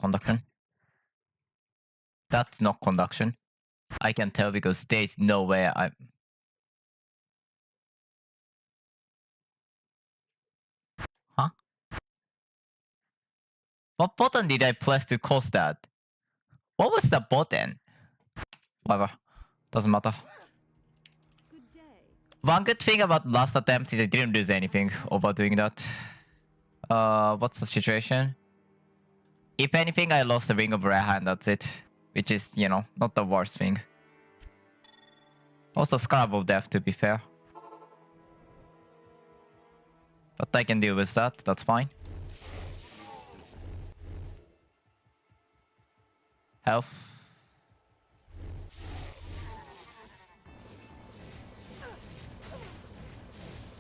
Conduction. That's not conduction. I can tell because there's no way I... Huh? What button did I press to cause that? What was the button? Whatever. Doesn't matter. One good thing about last attempt is I didn't lose anything over doing that. What's the situation? If anything, I lost the Ring of Rare Hand, that's it. Which is, you know, not the worst thing. Also Scarab of Death, to be fair. But I can deal with that, that's fine. Health.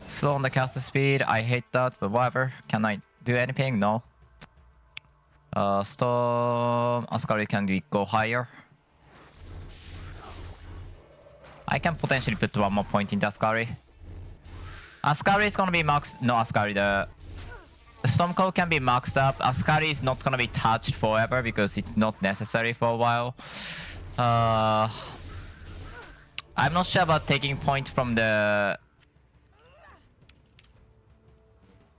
Slow on the caster speed, I hate that, but whatever. Can I do anything? No. Storm... Ascari can go higher. I can potentially put one more point into Ascari. Ascari is gonna be maxed... No, Ascari, the... Stormcall can be maxed up. Ascari is not gonna be touched forever because it's not necessary for a while. I'm not sure about taking point from the...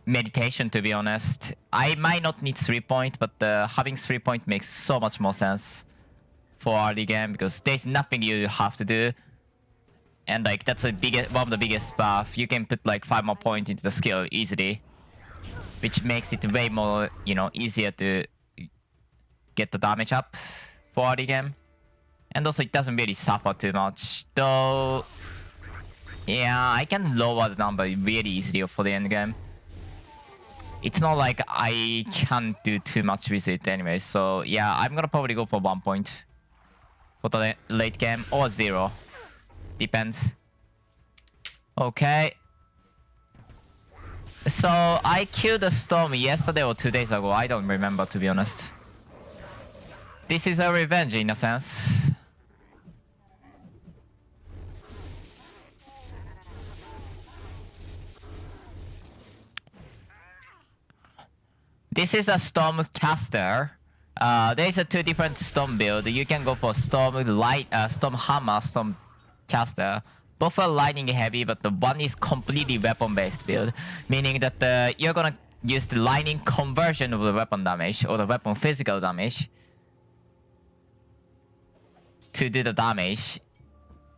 meditation, to be honest. I might not need 3 point, but having 3 point makes so much more sense for early game because there's nothing you have to do. And like that's the biggest, one of the biggest buff. You can put like 5 more points into the skill easily, which makes it way more, you know, easier to get the damage up for early game. And also it doesn't really suffer too much. Though, yeah, I can lower the number really easily for the end game. It's not like I can't do too much with it anyway, so yeah, I'm gonna probably go for 1 point for the late game, or 0. Depends. Okay. So, I killed the storm yesterday or 2 days ago, I don't remember, to be honest. This is a revenge in a sense. This is a Storm caster. There's a 2 different Storm build. You can go for Storm Light, Storm Hammer, Storm caster. Both are lightning heavy, but the one is completely weapon based build, meaning that you're gonna use the lightning conversion of the weapon damage or the weapon physical damage to do the damage.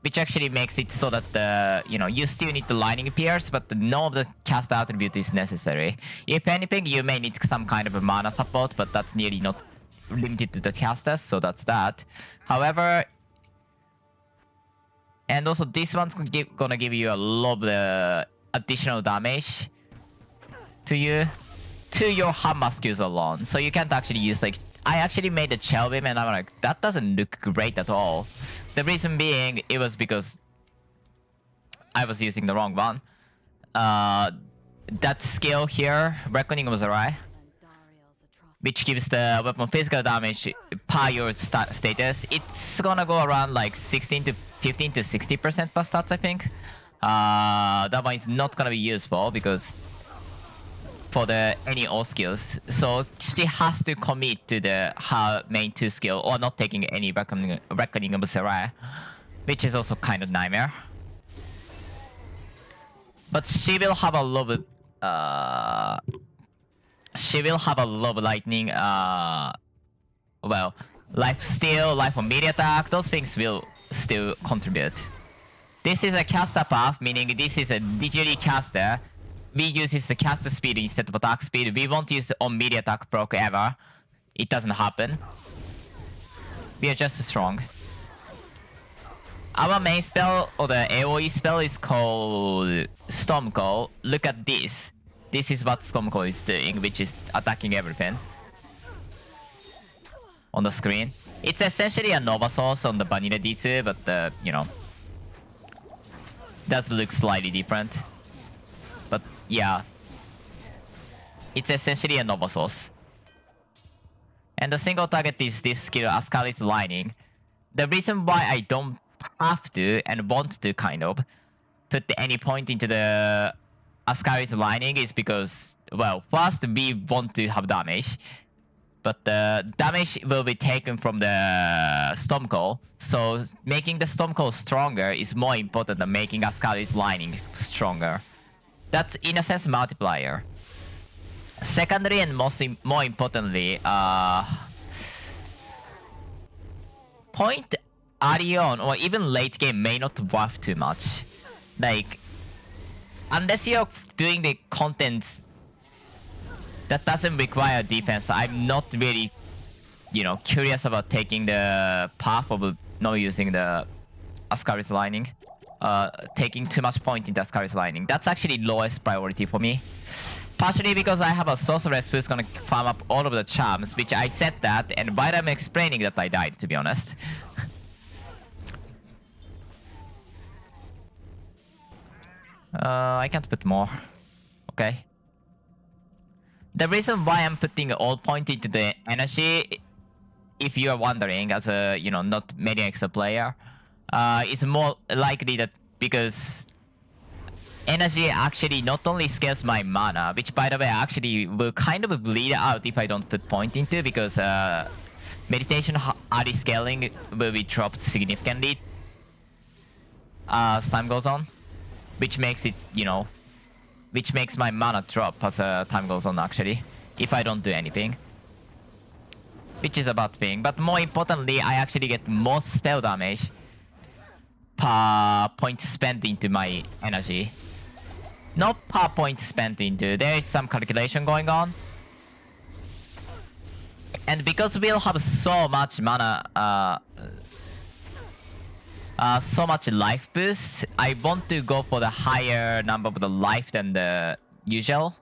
Which actually makes it so that you know, you still need the lightning pierce, but none of the cast attribute is necessary. If anything, you may need some kind of a mana support, but that's nearly not limited to the casters, so that's that. However, and also this one's gonna give you a lot of the additional damage to your hammer skills alone. So you can't actually use like... I actually made a Shell Beam and I'm like, that doesn't look great at all. The reason being, it was because I was using the wrong one. That skill here, Reckoning was alright, which gives the weapon physical damage per your status. It's gonna go around like 16 to 15 to 60% per stats, I think. That one is not gonna be useful because for the any all skills, so she has to commit to the her main 2 skill or not taking any reckoning of Sarai, which is also kind of nightmare. But she will have a lot of lightning. Well, life steal, life of melee attack. Those things will still contribute. This is a caster path, meaning this is a digitally caster. We use the caster speed instead of attack speed. We won't use on melee attack proc ever. It doesn't happen. We are just strong. Our main spell, or the AoE spell, is called Stormcall. Look at this. This is what Stormcall is doing, which is attacking everything on the screen. It's essentially a Nova Source on the Vanilla D2, but you know, does look slightly different. But yeah, it's essentially a Nova Source. And the single target is this skill, Ascari's Lightning. The reason why I don't have to and want to kind of put any point into the Ascari's Lightning is because well, first we want to have damage, but the damage will be taken from the Storm Call. So making the Storm Call stronger is more important than making Ascari's Lining stronger. That's in a sense multiplier. Secondly and more importantly, point early on or even late game may not worth too much. Like, unless you're doing the contents that doesn't require defense, I'm not really, curious about taking the path of not using the Ascari's Lining. Taking too much point into Ascari's Lining. That's actually lowest priority for me. Partially because I have a sorceress who's gonna farm up all of the charms, which I said that, and while I'm explaining that I died, to be honest. I can't put more. Okay. The reason why I'm putting all point into the energy, if you are wondering, as a, not medianxl player, is more likely that because energy actually not only scales my mana, which by the way actually will kind of bleed out if I don't put point into, because meditation early scaling will be dropped significantly as time goes on, which makes it, which makes my mana drop as time goes on actually, if I don't do anything. Which is a bad thing, but more importantly, I actually get more spell damage per point spent into my energy. Not per point spent into, there is some calculation going on. And because we'll have so much mana, so much life boost, I want to go for the higher number of the life than the usual.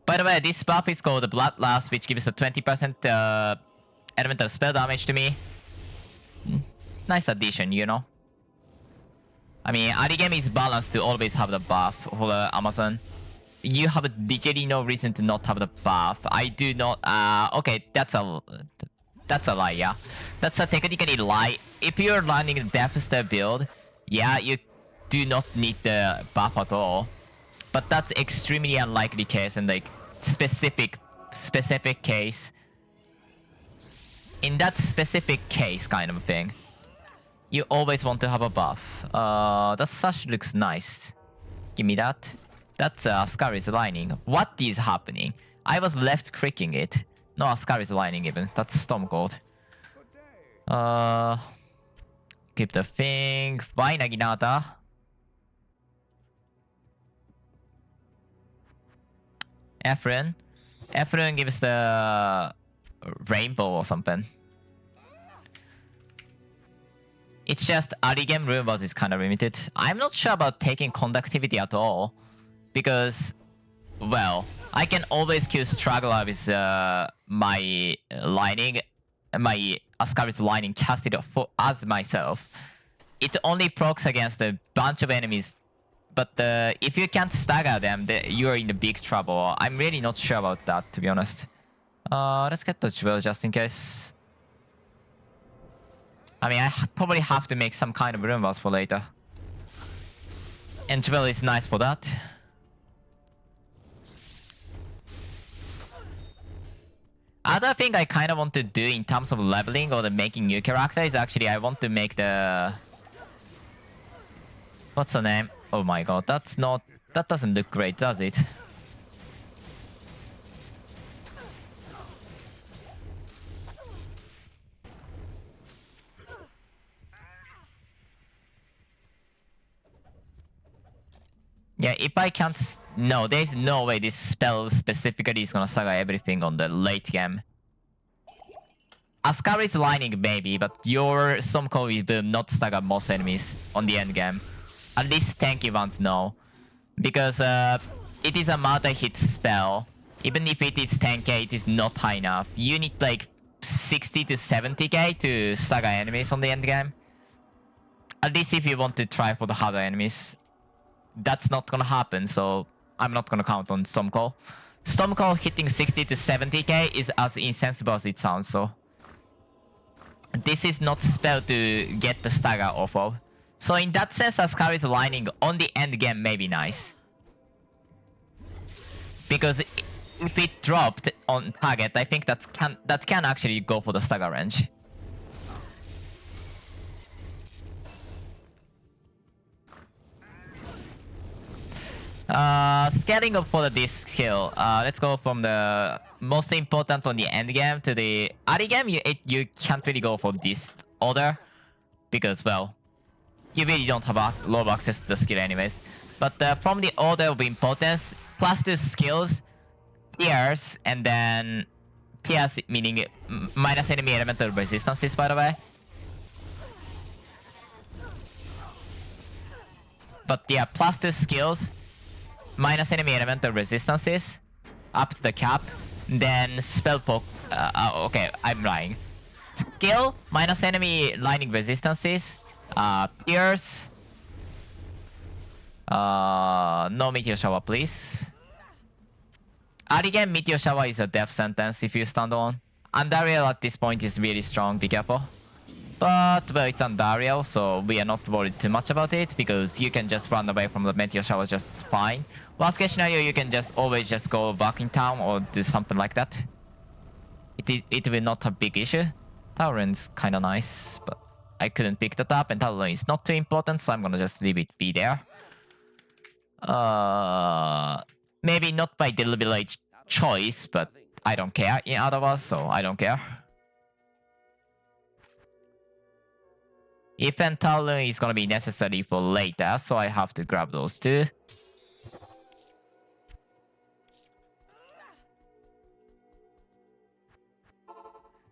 By the way, this buff is called Bloodlust, which gives a 20% elemental spell damage to me. Nice addition, I mean, early game is balanced to always have the buff for the Amazon. You have literally no reason to not have the buff. I do not. Okay, that's a lie. Yeah, that's a technically lie. If you're running a Deathster build, yeah, you do not need the buff at all. But that's extremely unlikely case and like specific case. In that specific case, kind of thing, you always want to have a buff. That sash looks nice. Give me that. That's Ascari's Lining. What is happening? I was left clicking it. No Ascari's Lining even. That's Storm Cold. Keep the thing. Why Naginata? Ephron. Ephron gives the rainbow or something. It's just early game rumors is kind of limited. I'm not sure about taking conductivity at all, because, well, I can always kill Struggler with my lining, my Ascari's Lining casted as myself. It only procs against a bunch of enemies, but if you can't stagger them, you're in the big trouble. I'm really not sure about that, to be honest. Let's get the jewel just in case. I mean, I probably have to make some kind of rune vase for later. And jewel is nice for that. Other thing I kind of want to do in terms of leveling or the making new character is actually I want to make the... What's the name? Oh my god, that's not... That doesn't look great, does it? Yeah, if I can't... No, there's no way this spell specifically is gonna stagger everything on the late game. Ascari's Lining maybe, but your Stormcoil will not stagger most enemies on the end game. At least tanky ones no. Because it is a multi-hit spell. Even if it is 10k, it is not high enough. You need like 60 to 70k to stagger enemies on the end game. At least if you want to try for the harder enemies. That's not gonna happen, so I'm not gonna count on Stormcall. Stormcall hitting 60 to 70k is as insensible as it sounds, so... This is not spell to get the stagger off of. So in that sense, Ascari's lining on the end game may be nice. Because if it dropped on target, I think that can actually go for the stagger range. Scaling up for this skill. Let's go from the most important on the end game to the early game. You can't really go for this order because, well, you really don't have a lot of access to the skill anyways. But from the order of importance, plus the skills, pierce, and then pierce meaning minus enemy elemental resistances, by the way. But yeah, plus the skills, minus enemy elemental resistances, up to the cap, then spell poke. Okay, I'm lying. Skill, minus enemy lightning resistances, pierce. No meteor shower, please. Early game meteor shower is a death sentence if you stand on. Undariel at this point is really strong, be careful. But, well, it's Undariel, so we are not worried too much about it, because you can just run away from the meteor shower just fine. Worst case scenario, you can just always just go back in town or do something like that. It will not have big issue. Tauren's kinda nice, but I couldn't pick that up, and Tauren is not too important, so I'm gonna just leave it be there. Maybe not by deliberate choice, but I don't care in other words, so I don't care. If and Talon is gonna be necessary for later, so I have to grab those two.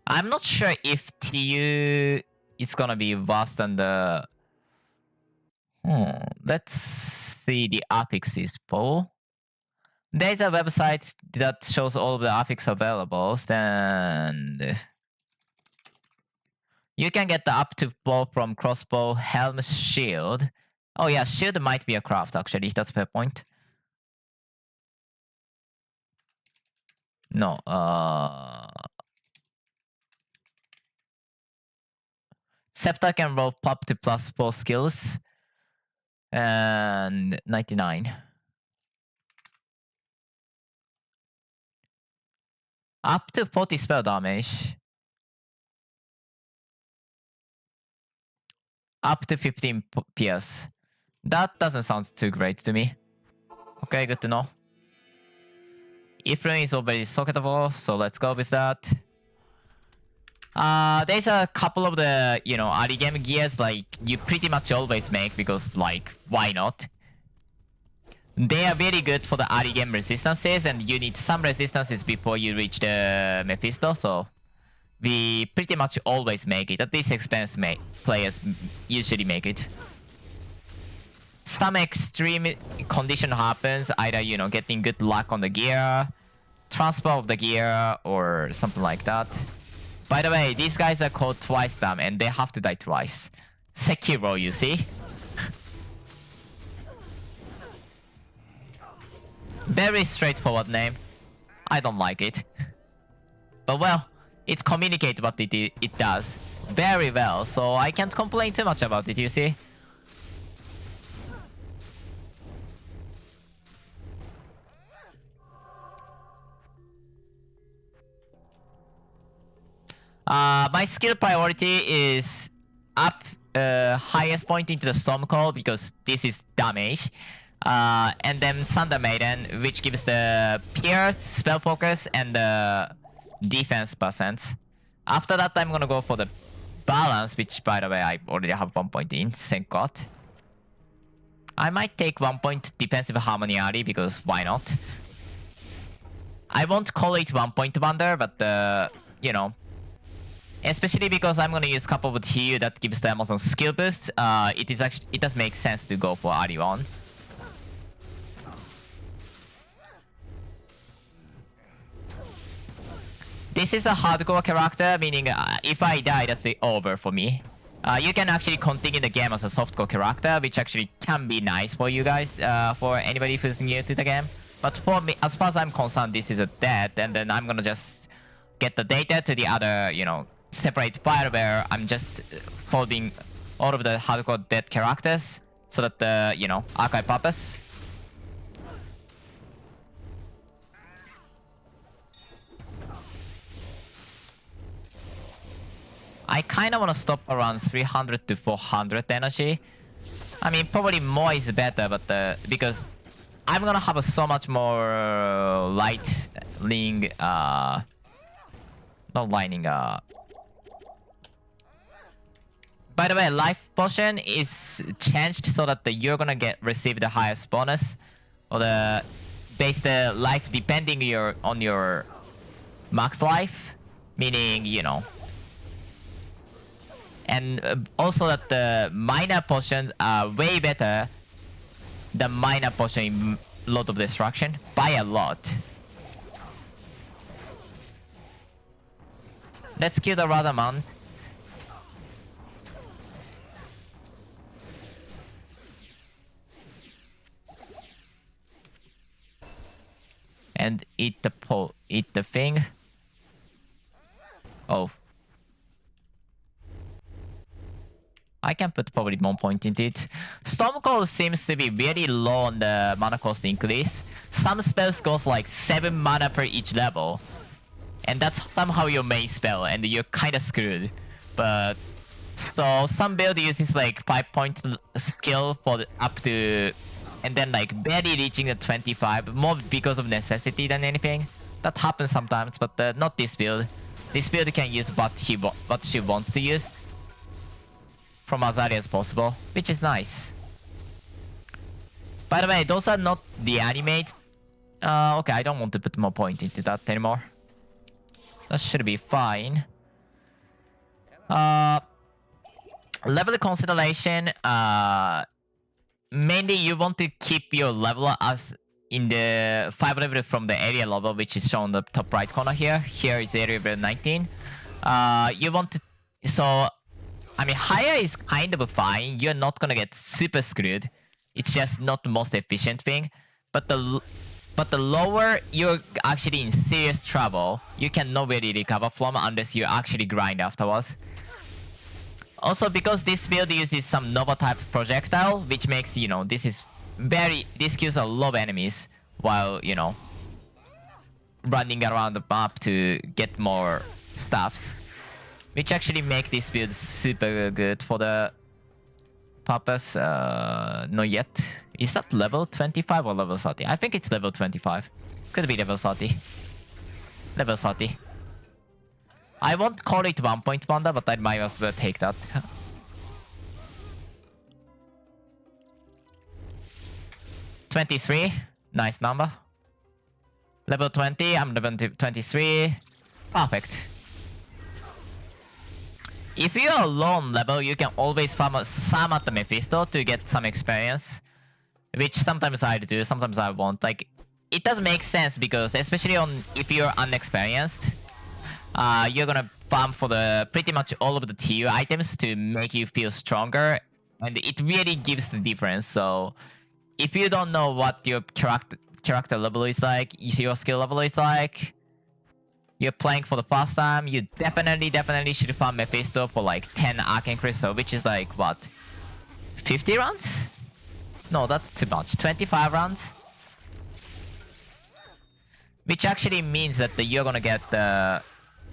I'm not sure if TU is gonna be worse than the... Let's see the affixes poll. There's a website that shows all of the affix available, and you can get the up to bow from crossbow, helm, shield. Oh yeah, shield might be a craft actually, that's a fair point. No, Scepter can roll up to +4 skills. And 99. Up to 40 spell damage. Up to 15 pierce. That doesn't sound too great to me. Okay, good to know. Ifrin is already socketable, so let's go with that. There's a couple of the, early game gears like you pretty much always make because, like, why not? They are very good for the early game resistances, and you need some resistances before you reach the Mephisto, so we pretty much always make it. At least expensive players usually make it. Some extreme condition happens, either, getting good luck on the gear, transfer of the gear, or something like that. By the way, these guys are called twice damn, and they have to die twice. Sekiro, you see? Very straightforward name. I don't like it. But well, it communicates what it does very well, so I can't complain too much about it, you see? My skill priority is up highest point into the Storm Call because this is damage. And then Thunder Maiden, which gives the Pierce, Spell Focus, and the defense percent. After that, I'm gonna go for the Balance, which by the way, I already have 1 point in, thank god. I might take 1 point Defensive Harmony early because why not? I won't call it 1 point wonder, but especially because I'm gonna use couple of TU that gives the Amazon skill boost. It does make sense to go for early on. This is a hardcore character, meaning if I die, that's the over for me. You can actually continue the game as a softcore character, which actually can be nice for you guys, for anybody who's new to the game. But for me, as far as I'm concerned, this is a dead, and then I'm gonna just get the data to the other, separate file where I'm just folding all of the hardcore dead characters, so that the, you know, archive purpose. I kind of want to stop around 300 to 400 energy. I mean, probably more is better, but because I'm gonna have so much more lightning, not lightning, By the way, life potion is changed so that you're gonna receive the highest bonus, or base the life depending on your max life, meaning, you know. And also that the minor potions are way better than minor potion in Lord of Destruction by a lot. Let's kill the Radaman. And eat the thing. Oh. I can put probably 1 point into it. Storm Cold seems to be very low on the mana cost increase. Some spells goes like 7 mana per each level. And that's somehow your main spell, and you're kinda screwed. But so some build uses like 5 point skill for up to, and then like barely reaching the 25, more because of necessity than anything. That happens sometimes, but not this build. This build can use what she wants to use from as early as possible, which is nice. By the way, those are not the animate. Okay, I don't want to put more point into that anymore. That should be fine. Level consideration. Mainly, you want to keep your level as in the 5 level from the area level, which is shown on the top right corner here. Here is area level 19. You want to, so I mean, higher is kind of fine. You're not gonna get super screwed. It's just not the most efficient thing. But the lower, you're actually in serious trouble. You cannot really recover from unless you actually grind afterwards. Also, because this build uses some Nova type projectile, which makes, you know, this kills a lot of enemies while, you know, running around the map to get more stuffs. Which actually make this build super good for the purpose. Not yet. Is that level 25 or level 30? I think it's level 25. Could be level 30. Level 30. I won't call it 1 point wonder, but I might as well take that. $23. Nice number. Level 20. I'm level 23. Perfect. If you're low on level, you can always farm some at the Mephisto to get some experience. Which sometimes I do, sometimes I won't. Like, it does make sense because, especially if you're unexperienced, you're gonna farm for pretty much all of the tier items to make you feel stronger. And it really gives the difference. So, if you don't know what your character level is like, your skill level is like, you're playing for the first time, you definitely should farm Mephisto for like 10 Arcane Crystal, which is like, what? 50 rounds? No, that's too much. 25 rounds? Which actually means that you're gonna get a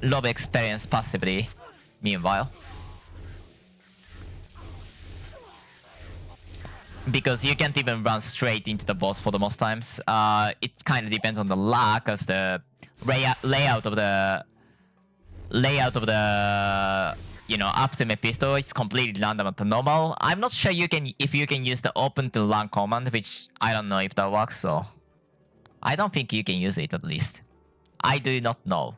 lot of experience passively, meanwhile. Because you can't even run straight into the boss for the most times. It kind of depends on the luck, as the layout of the you know, up to Mephisto is completely random at the normal. I'm not sure if you can use the open to run command, which I don't know if that works, so I don't think you can use it, at least. I do not know.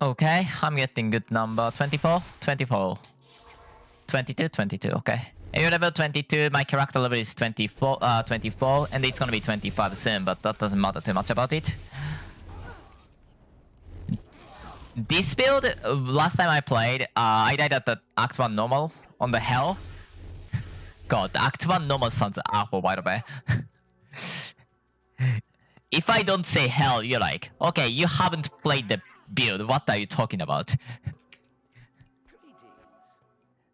Okay, I'm getting good number. 24? 24. 22? 22, okay. You're level 22, my character level is 24, and it's gonna be 25 soon, but that doesn't matter too much about it. This build, last time I played, I died at the Act 1 normal on the hell. God, the Act 1 normal sounds awful, by the way. If I don't say hell, you're like, okay, you haven't played the build, what are you talking about?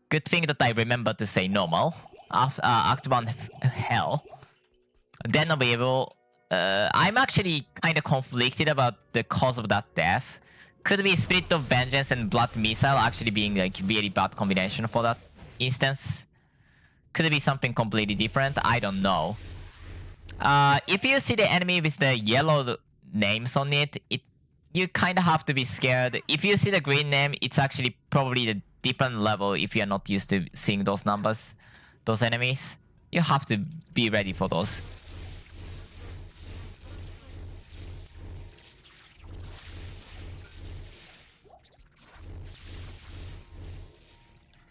Good thing that I remember to say normal. Act 1 hell. Then I'll be able... I'm actually kind of conflicted about the cause of that death. Could be Spirit of Vengeance and Blood Missile actually being like really bad combination for that instance. Could it be something completely different? I don't know. If you see the enemy with the yellow names on it, you kind of have to be scared. If you see the green name, it's actually probably the different level if you're not used to seeing those numbers, those enemies. You have to be ready for those.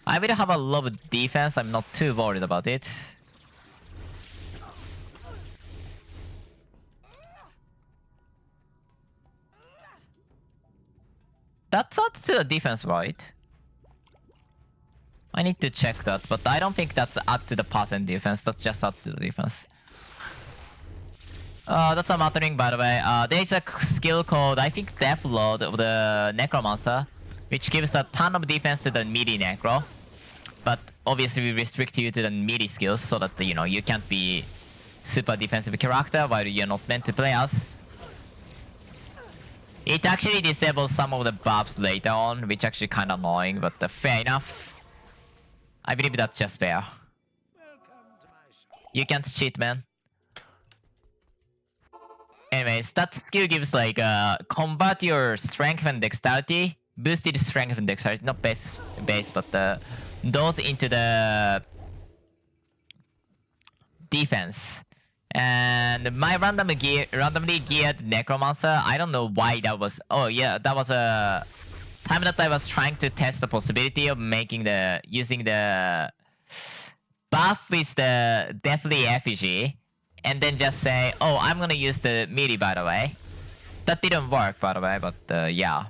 I will have a lot of defense, I'm not too worried about it. That's up to the defense, right? I need to check that, but I don't think that's up to the percent defense, that's just up to the defense. That's a mattering, by the way. There's a skill called, I think, Death Lord of the Necromancer, which gives a ton of defense to the melee necro. But obviously we restrict you to the melee skills so that, you know, you can't be super defensive character while you're not meant to play us. It actually disables some of the buffs later on, which actually kind of annoying, but fair enough. I believe that's just fair. You can't cheat, man. Anyways, that skill gives like convert your strength and dexterity, boosted strength and dexterity, not base, but those into the defense. And my randomly geared Necromancer, I don't know why that was... Oh yeah, that was a time that I was trying to test the possibility of using the buff with the Deathly Effigy, and then just say, oh, I'm gonna use the melee, by the way. That didn't work, by the way, but yeah.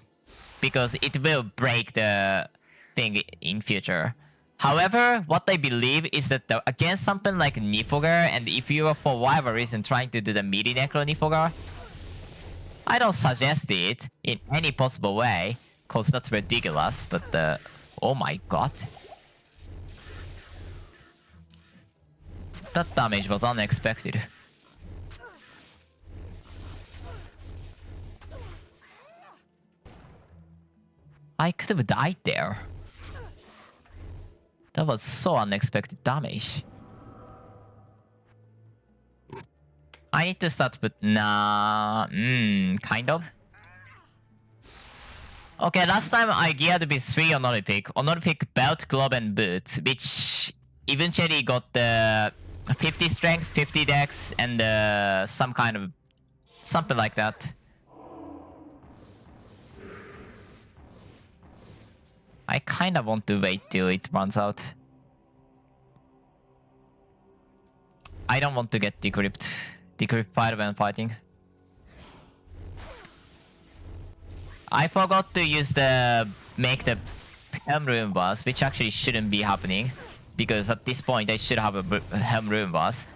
Because it will break the thing in future. However, what I believe is that against something like Niflgar, and if you are for whatever reason trying to do the melee necro Niflgar, I don't suggest it in any possible way, cause that's ridiculous, but oh my god. That damage was unexpected. I could have died there. That was so unexpected damage. I need to start with... Nah... kind of. Okay, last time I geared with 3 honorific. Honorific belt, glove, and boots, which eventually got the 50 strength, 50 dex, and some kind of... something like that. I kinda want to wait till it runs out. I don't want to get decrypted when fighting. I forgot to use make the Helm Rune boss, which actually shouldn't be happening. Because at this point I should have a Helm Rune boss.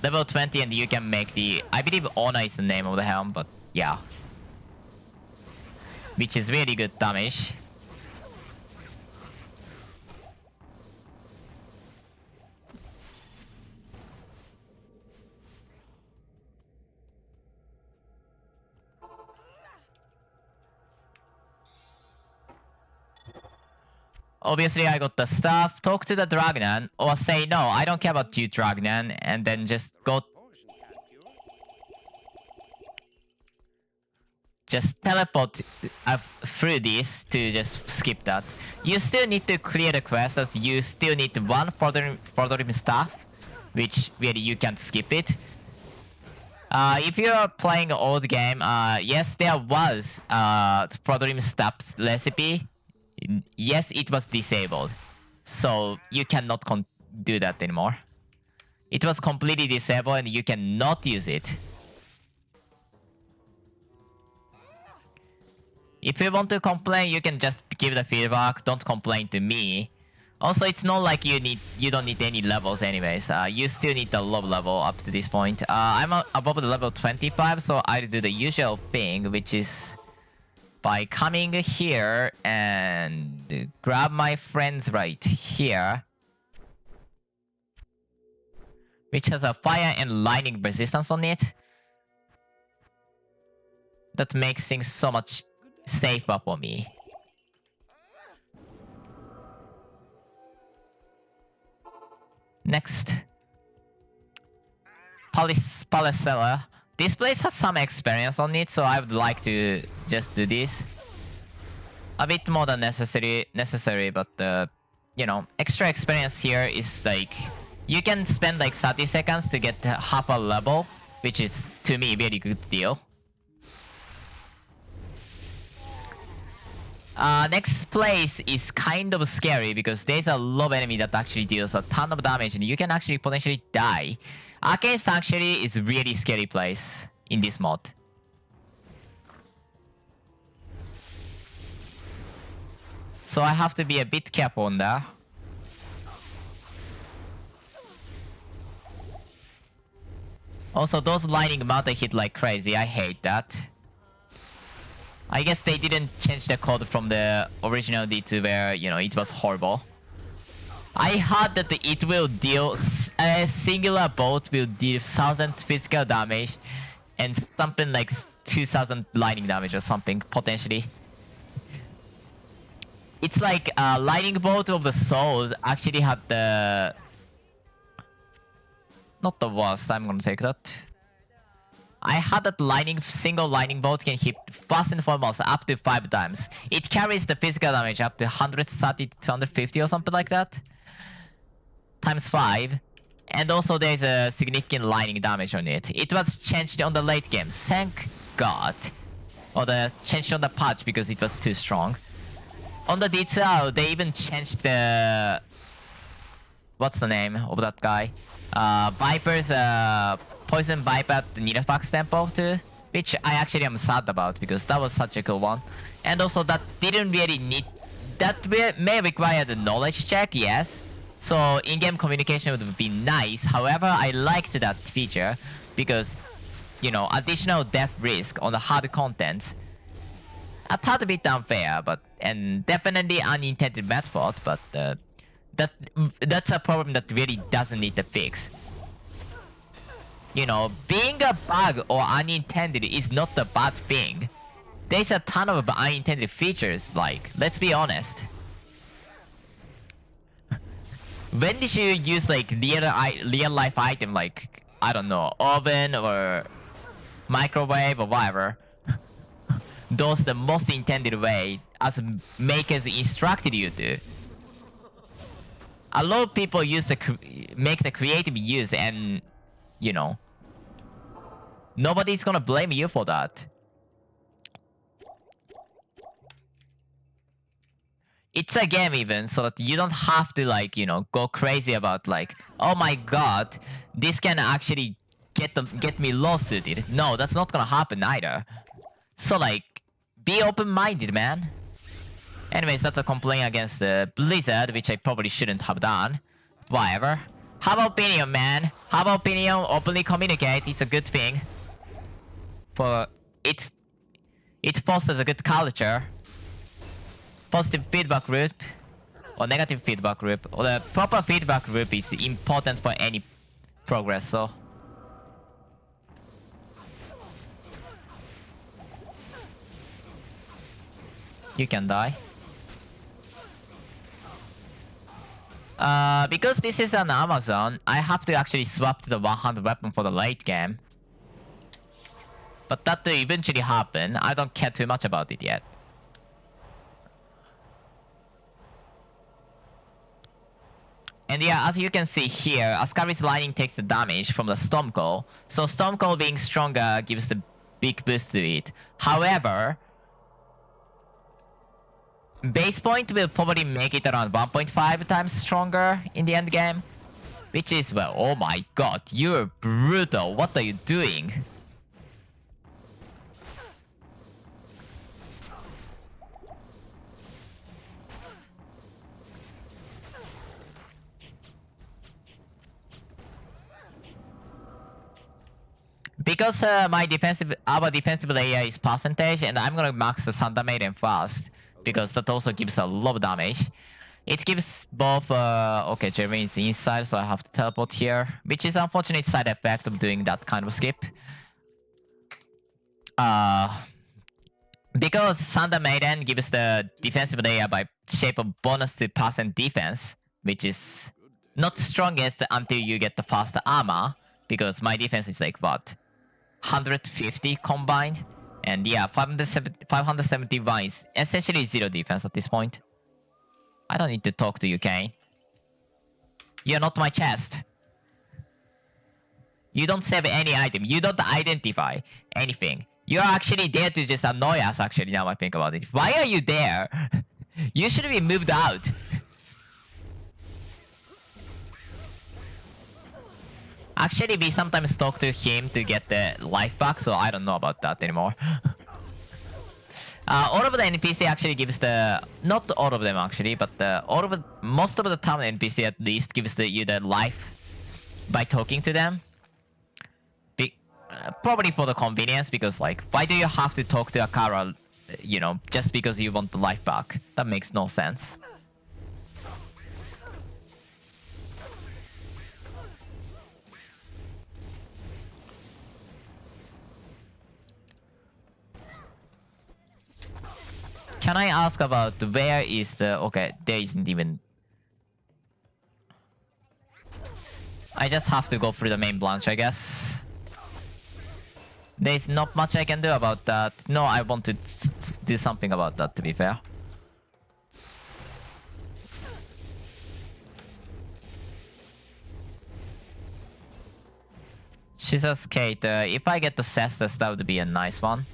Level 20 and you can make the... I believe Honor is the name of the helm, but yeah. Which is really good damage. Obviously, I got the stuff. Talk to the Dragnan, or say no, I don't care about you, Dragnan, and then just go. Just teleport through this to just skip that. You still need to clear the quest, as you still need one furthering staff, which really you can't skip it. If you're playing an old game, yes, there was furthering staff recipe. Yes, it was disabled, so you cannot do that anymore. It was completely disabled and you cannot use it. If you want to complain, you can just give the feedback. Don't complain to me. Also, it's not like you don't need any levels anyways. You still need the low level up to this point. I'm above the level 25, so I'll do the usual thing, which is by coming here and grab my friends right here, which has a fire and lightning resistance on it. That makes things so much safer for me. Next. Palicella. This place has some experience on it, so I would like to just do this. A bit more than necessary, but you know, extra experience here is like you can spend like 30 seconds to get half a level, which is to me very good deal. Next place is kind of scary because there's a low enemy that actually deals a ton of damage and you can actually potentially die. Arcane Sanctuary is a really scary place in this mod. So I have to be a bit careful on that. Also, those lightning mountain hit like crazy. I hate that. I guess they didn't change the code from the original D2 where, you know, it was horrible. I heard that it will deal... a singular bolt will deal 1000 physical damage and something like 2000 lightning damage or something, potentially. It's like lightning bolt of the souls actually had the... Not the worst, I'm gonna take that. I heard that single lightning bolt can hit first and foremost up to 5 times. It carries the physical damage up to 130 to 250 or something like that. Times 5. And also there's a significant lightning damage on it. It was changed on the late game, thank God. Or changed on the patch because it was too strong. On the D2, they even changed the... What's the name of that guy? Viper's Poison Viper at the Nidafax Temple too, which I actually am sad about because that was such a cool one. And also that didn't really need... That may require the knowledge check, yes. So in-game communication would be nice. However, I liked that feature because, you know, additional death risk on the hard content. A tad bit unfair, but and definitely unintended method, but that's a problem that really doesn't need a fix. You know, being a bug or unintended is not a bad thing. There's a ton of unintended features, like, let's be honest. When did you use like real life item like, I don't know, oven or microwave or whatever? Those the most intended way as makers instructed you to. A lot of people make the creative use and, you know, nobody's gonna blame you for that. It's a game even, so that you don't have to like, you know, go crazy about like, oh my god, this can actually get me lawsuited. No, that's not gonna happen either. So like, be open-minded, man. Anyways, that's a complaint against Blizzard, which I probably shouldn't have done. Whatever. Have opinion, man. Have opinion, openly communicate. It's a good thing. It fosters a good culture. Positive feedback loop or negative feedback loop, or the proper feedback loop is important for any progress. So you can die. Because this is an Amazon, I have to actually swap to the one-hand weapon for the late game. But that will eventually happen. I don't care too much about it yet. And yeah, as you can see here, Ascari's Lightning takes the damage from the Stormcall. So Stormcall being stronger gives the big boost to it. However, base point will probably make it around 1.5 times stronger in the end game. Which is, well, oh my god, you're brutal. What are you doing? Because our defensive layer is percentage, and I'm gonna max the Thunder Maiden first because that also gives a lot of damage. It gives both. Okay, Jeremy is inside, so I have to teleport here, which is an unfortunate side effect of doing that kind of skip. Because Thunder Maiden gives the defensive layer by shape of bonus to percent defense, which is not strongest until you get the faster armor, because my defense is like what? 150 combined? And yeah, 571 is essentially 0 defense at this point. I don't need to talk to you, Kane. You're not my chest. You don't save any item. You don't identify anything. You're actually there to just annoy us, actually, now I think about it. Why are you there? You should be moved out. Actually, we sometimes talk to him to get the life back, so I don't know about that anymore. All of the NPC actually gives the... Not all of them, actually, but most of the town NPC at least gives you the life by talking to them. Probably for the convenience, because like, why do you have to talk to Akara, you know, just because you want the life back? That makes no sense. Can I ask about where is the... Okay, there isn't even... I just have to go through the main branch, I guess. There's not much I can do about that. No, I want to do something about that, to be fair. Scissors Kate, if I get the Cestus, that would be a nice one.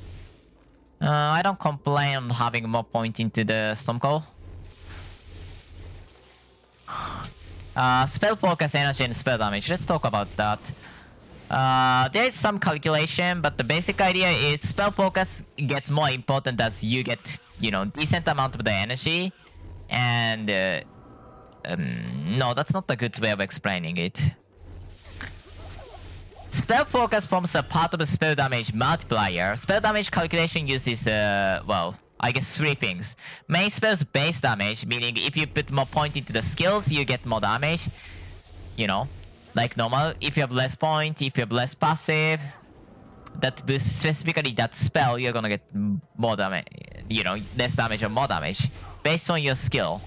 I don't complain on having more point into the Stormcall. Spell focus, energy, and spell damage. Let's talk about that. There is some calculation, but the basic idea is spell focus gets more important as you get, you know, decent amount of the energy. And no, that's not a good way of explaining it. Spell focus forms a part of the spell damage multiplier. Spell damage calculation uses, well, I guess 3 things. Main spell's base damage, meaning if you put more point into the skills, you get more damage. You know, like normal. If you have less point, if you have less passive, that boosts specifically that spell, you're gonna get more damage. You know, less damage or more damage based on your skill.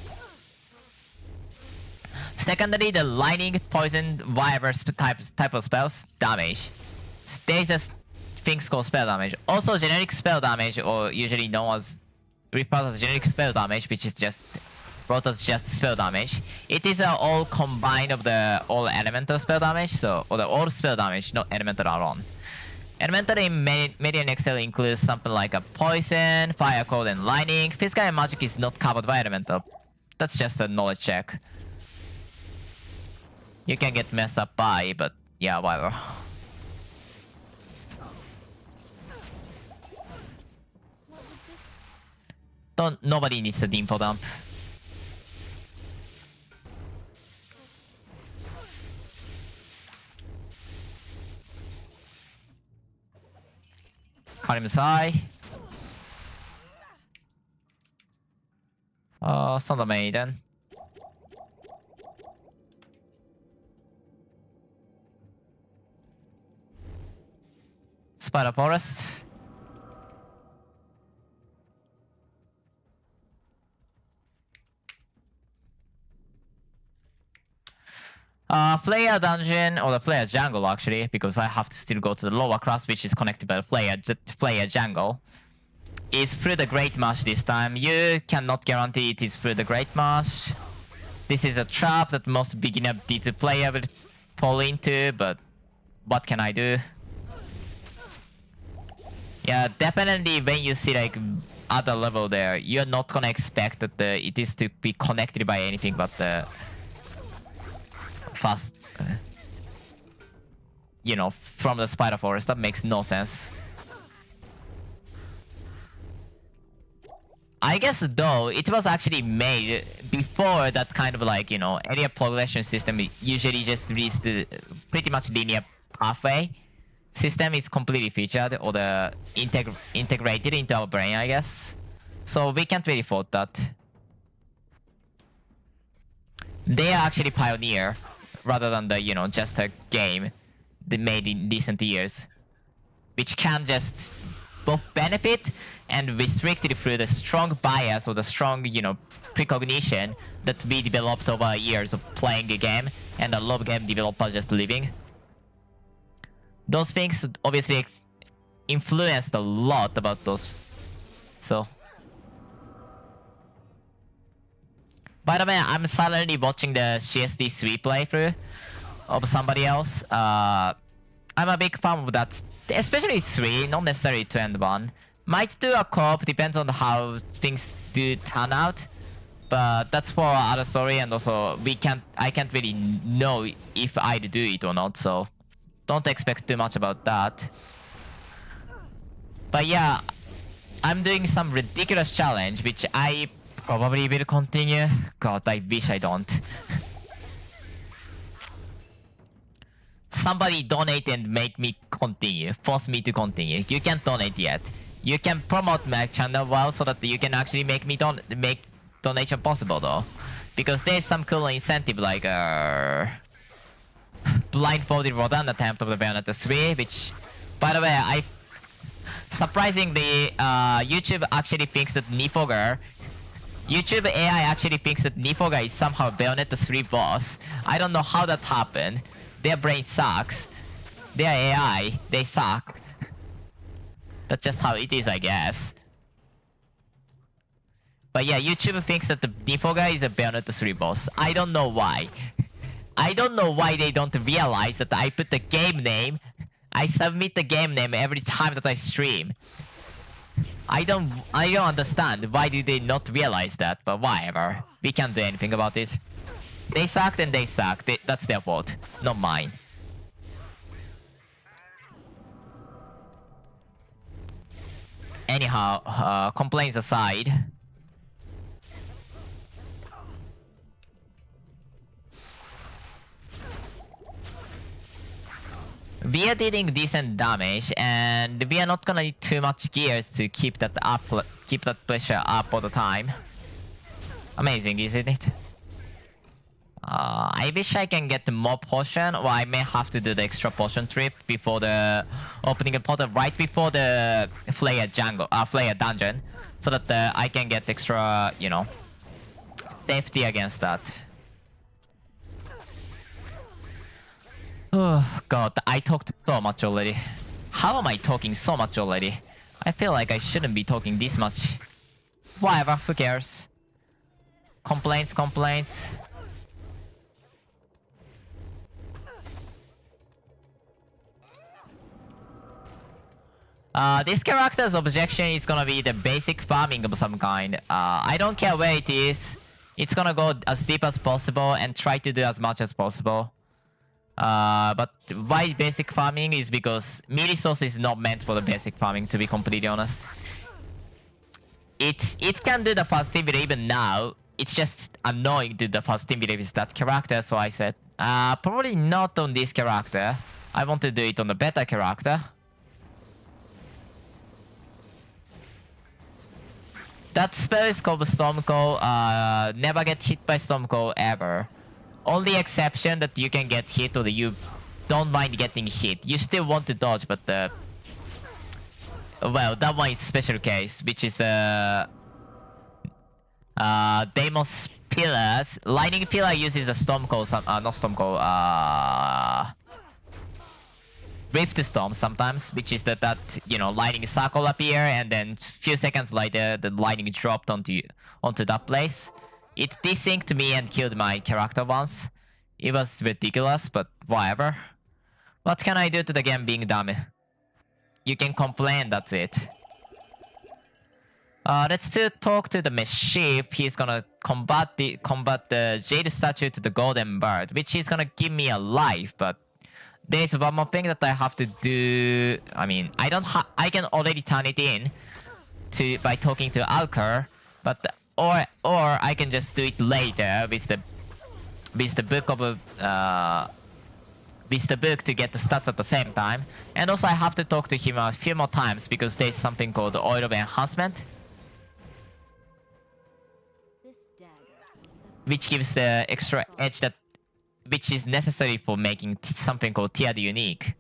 Secondly, the lightning, poison, whatever type of spells, damage. There's a things called spell damage. Also, generic spell damage, or usually known as referred as generic spell damage, which is just brought as just spell damage. It is all combined of the all elemental spell damage, so or the all spell damage, not elemental alone. Elemental in medianxl includes something like a poison, fire, cold, and lightning. Physical and magic is not covered by elemental. That's just a knowledge check. You can get messed up by, but yeah, whatever. Nobody needs the info dump. Karim's high. Thunder Maiden. Spider Forest. Player dungeon, or the player jungle actually, because I have to still go to the lower class, which is connected by the player jungle. Is through the Great Marsh this time. You cannot guarantee it is through the Great Marsh. This is a trap that most beginner D2 player will fall into, but what can I do? Yeah, definitely when you see like other level there, you're not gonna expect that it is to be connected by anything but the fast, you know, from the Spider Forest. That makes no sense. I guess though, it was actually made before that kind of like, you know, area progression system usually just leads to pretty much linear pathway. system is completely featured or the integrated into our brain, I guess. So we can't really fault that. They are actually pioneer rather than the, you know, just a game they made in recent years, which can just both benefit and restricted through the strong bias or the strong, you know, precognition that we developed over years of playing the game and a lot of game developers just living. Those things obviously influenced a lot about those. So, by the way, I'm silently watching the CSD3 playthrough of somebody else. I'm a big fan of that, especially 3, not necessarily 2 and 1. Might do a co-op, depends on how things do turn out. But that's for other story, and also I can't really know if I'd do it or not, so don't expect too much about that. But yeah, I'm doing some ridiculous challenge, which I probably will continue. God, I wish I don't. Somebody donate and make me continue. Force me to continue. You can't donate yet. You can promote my channel well so that you can actually make me make donation possible though. Because there's some cool incentive like blindfolded Rodan attempt of the Bayonetta 3, which, by the way, surprisingly, YouTube actually thinks that YouTube AI actually thinks that Nifoga is somehow Bayonetta 3 boss. I don't know how that happened. Their brain sucks. Their AI, they suck. That's just how it is, I guess. But yeah, YouTube thinks that the Nifoga is a Bayonetta 3 boss. I don't know why. I don't know why they don't realize that I put the game name. I submit the game name every time that I stream. I don't understand why did they not realize that, but whatever. We can't do anything about it. They sucked and they sucked. That's their fault, not mine. Anyhow, complaints aside. We are dealing decent damage, and we are not gonna need too much gears to keep that up, keep that pressure up all the time. Amazing, isn't it? I wish I can get more potion, or I may have to do the extra potion trip before the opening a portal, right before the Flare dungeon, so that I can get extra, you know, safety against that. Oh god, I talked so much already. How am I talking so much already? I feel like I shouldn't be talking this much. Whatever, who cares? Complaints. This character's objection is gonna be the basic farming of some kind. I don't care where it is. It's gonna go as deep as possible and try to do as much as possible. But why basic farming is because Mirisos is not meant for the basic farming, to be completely honest. It can do the fast team even now. It's just annoying to do the fast team with that character, so I said, probably not on this character. I want to do it on the better character. That spell is called Stormcall. Never get hit by Stormcall ever. Only exception that you can get hit or that you don't mind getting hit. You still want to dodge, but well, that one is special case, which is Deimos Pillars. Lightning Pillar uses a Stormcall, not Stormcall, Rift Storm sometimes, which is that you know, lightning circle appear and then few seconds later the lightning dropped onto that place. It desynced me and killed my character once. It was ridiculous, but whatever. What can I do to the game being dumb? You can complain, that's it. Let's talk to the Mischief. He's gonna combat the Jade statue to the Golden Bird, which is gonna give me a life, but there's one more thing that I have to do. I mean, I can already turn it in by talking to Alker, but or I can just do it later with the book of with the book to get the stats at the same time. And also I have to talk to him a few more times because there's something called oil of enhancement, which gives the extra edge that which is necessary for making something called tiered unique.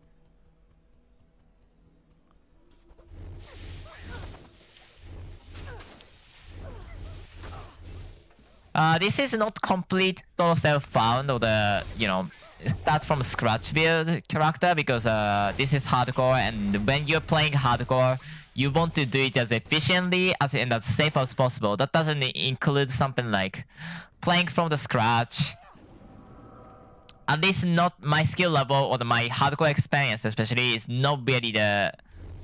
This is not complete or self-found or the, you know, start from scratch build character because this is hardcore, and when you're playing hardcore, you want to do it as efficiently and as safe as possible. That doesn't include something like playing from the scratch. At least not my skill level or my hardcore experience especially is not really the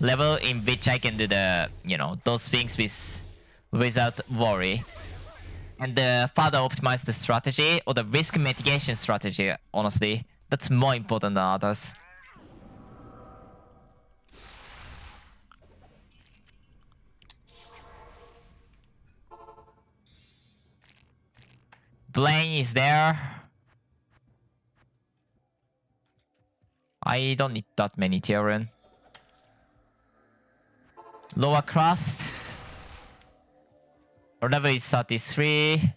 level in which I can do the, you know, those things without worry. And further optimize the strategy or the risk mitigation strategy, honestly. That's more important than others. Blaine is there. I don't need that many Tyrion. Lower crust. Our level is 33.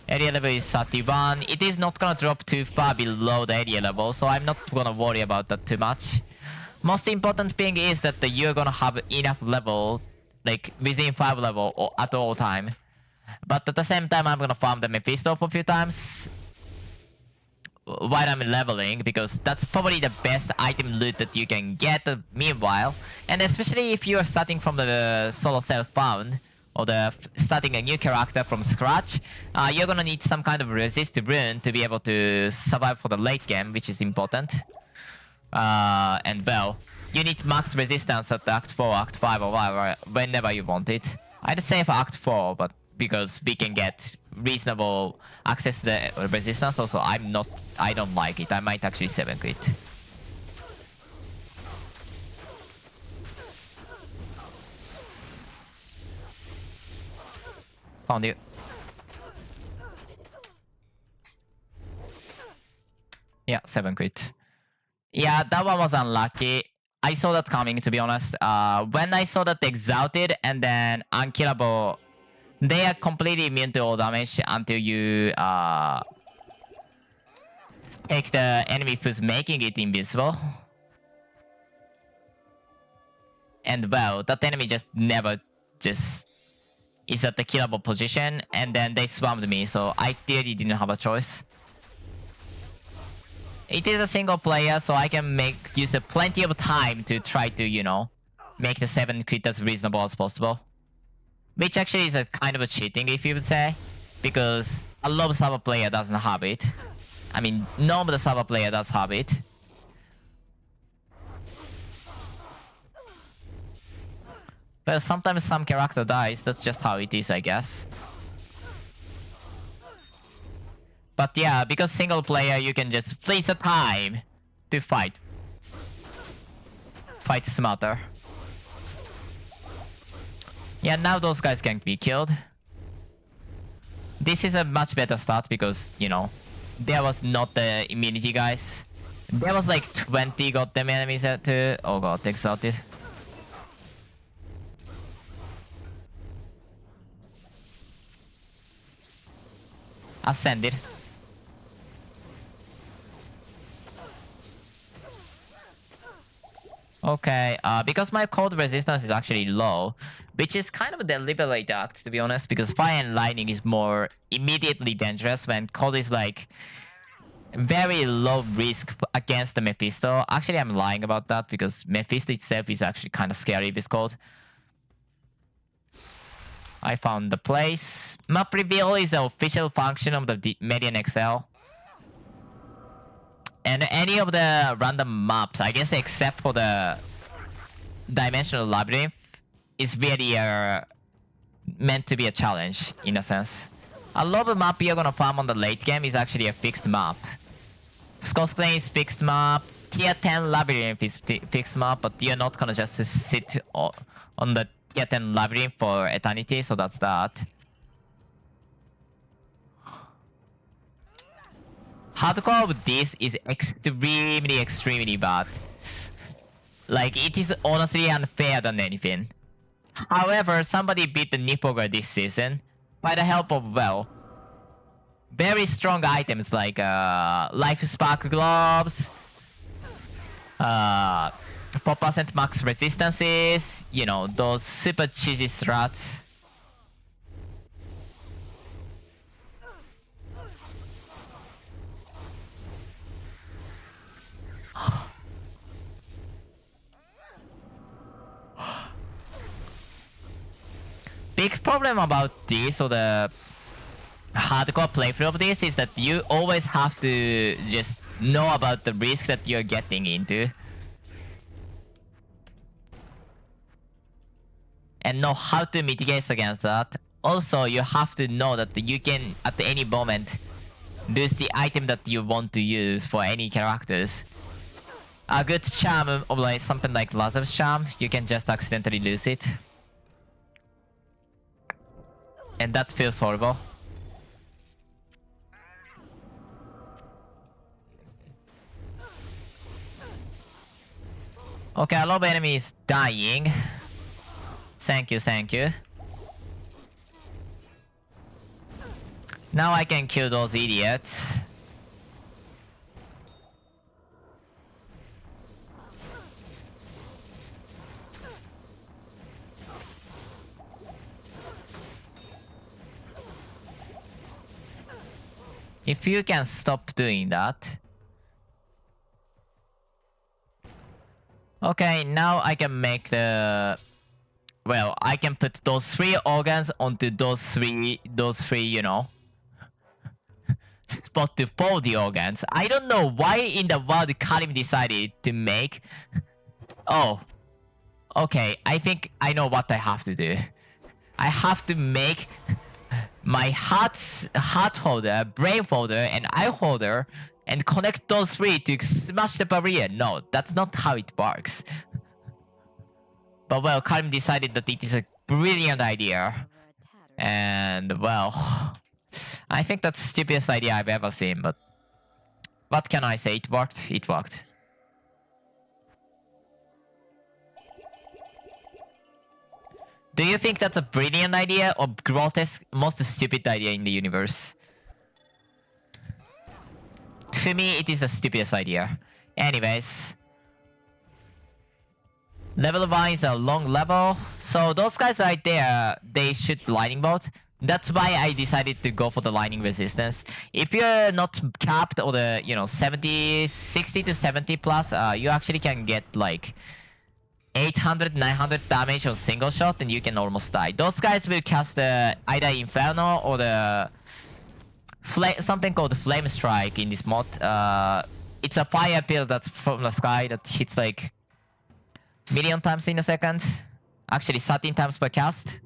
Area level is 31. It is not gonna drop too far below the area level, so I'm not gonna worry about that too much. Most important thing is that you're gonna have enough level, like within 5 level or at all time. But at the same time, I'm gonna farm the Mephisto for a few times while I'm leveling, because that's probably the best item loot that you can get meanwhile. And especially if you're starting from the solo self-found, or starting a new character from scratch, you're gonna need some kind of resist rune to be able to survive for the late game, which is important. And well, you need max resistance at Act 4, Act 5, or whatever, whenever you want it. I'd say for Act 4, but because we can get reasonable access to the resistance, also I don't like it. I might actually 7 quit. Found you. Yeah, 7 quit. Yeah, that one was unlucky. I saw that coming, to be honest. When I saw that Exalted and then Unkillable, they are completely immune to all damage until you take the enemy who's making it invincible. And well, that enemy just never is at the killable position, and then they swarmed me, so I clearly didn't have a choice. It is a single player, so I can use plenty of time to try to, you know, make the 7 crit as reasonable as possible. Which actually is a kind of a cheating, if you would say, because a lot of server player doesn't have it. I mean, none of the server player does have it. But sometimes some character dies, that's just how it is, I guess. But yeah, because single player, you can just freeze the time to fight. Fight smarter. Yeah, now those guys can be killed. This is a much better start because, you know, there was not the immunity guys. There was like 20 goddamn enemies too. Oh god, exalted. Ascended. Okay, because my cold resistance is actually low, which is kind of a deliberate act, to be honest, because fire and lightning is more immediately dangerous when cold is like very low risk against the Mephisto. Actually, I'm lying about that because Mephisto itself is actually kind of scary with cold. I found the place. Map reveal is the official function of the medianxl. And any of the random maps, I guess except for the Dimensional Labyrinth, is really meant to be a challenge, in a sense. A lot of the map you're gonna farm on the late game is actually a fixed map. Scott's Claim is fixed map, Tier 10 Labyrinth is fixed map, but you're not gonna just sit on the Tier 10 Labyrinth for eternity, so that's that. hardcore of this is extremely bad. Like, it is honestly unfair than anything. However, somebody beat the Nippoga this season by the help of, well, very strong items like Life Spark Gloves, 4% max resistances, you know, those super cheesy strats. Big problem about this, or the hardcore playthrough of this, is that you always have to just know about the risk that you're getting into. And know how to mitigate against that. Also, you have to know that you can, at any moment, lose the item that you want to use for any characters. A good charm of like something like Lazarus Charm, you can just accidentally lose it. And that feels horrible. Okay, a lot of enemies dying. Thank you, thank you. Now I can kill those idiots. If you can stop doing that. Okay, now I can make the... Well, I can put those 3 organs onto those three, you know, spot to fold the organs. I don't know why in the world Karim decided to make... Oh. Okay, I think I know what I have to do. I have to make my heart holder, brain holder, and eye holder, and connect those 3 to smash the barrier. No, that's not how it works. But well, Karim decided that it is a brilliant idea. And well, I think that's the stupidest idea I've ever seen, but what can I say? It worked. It worked. Do you think that's a brilliant idea or grotesque, most stupid idea in the universe? To me, it is the stupidest idea. Anyways. Level 1 is a long level. So those guys right there, they shoot lightning bolt. That's why I decided to go for the lightning resistance. If you're not capped or the, you know, 60 to 70 plus, you actually can get like 800, 900 damage on single shot and you can almost die. Those guys will cast either Inferno or the something called Flame Strike in this mod. It's a fire pill that's from the sky that hits like million times in a second. Actually 13 times per cast.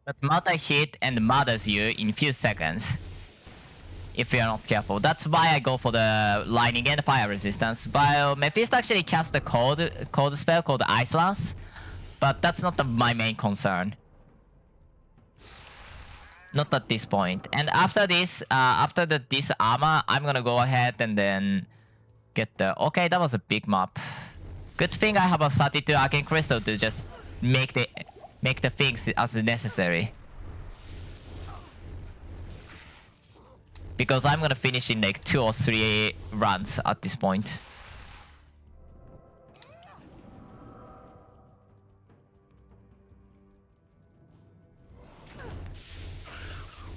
That multi-hit and murders you in few seconds. If you're not careful. That's why I go for the lightning and fire resistance. But Mephisto actually cast the cold spell called Ice Lance. But that's not my main concern. Not at this point. And after this, this armor, I'm gonna go ahead and then get the... Okay, that was a big map. Good thing I have a 32 Arcane Crystal to just make the things as necessary. Because I'm gonna finish in like 2 or 3 runs at this point.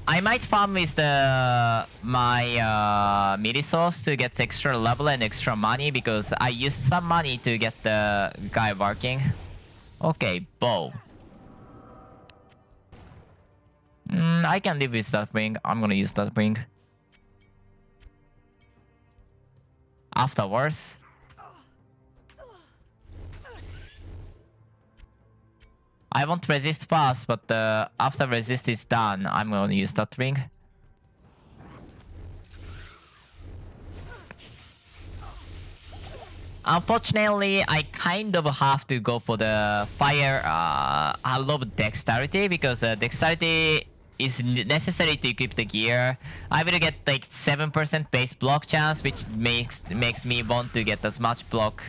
I might farm with my midi source to get extra level and extra money because I used some money to get the guy working. Okay, bow. I can live with that ring. I'm gonna use that ring. Afterwards. I won't resist fast, but after resist is done, I'm gonna use that ring. Unfortunately, I kind of have to go for the fire. I love dexterity because dexterity is necessary to equip the gear. I will get like 7% base block chance, which makes me want to get as much block,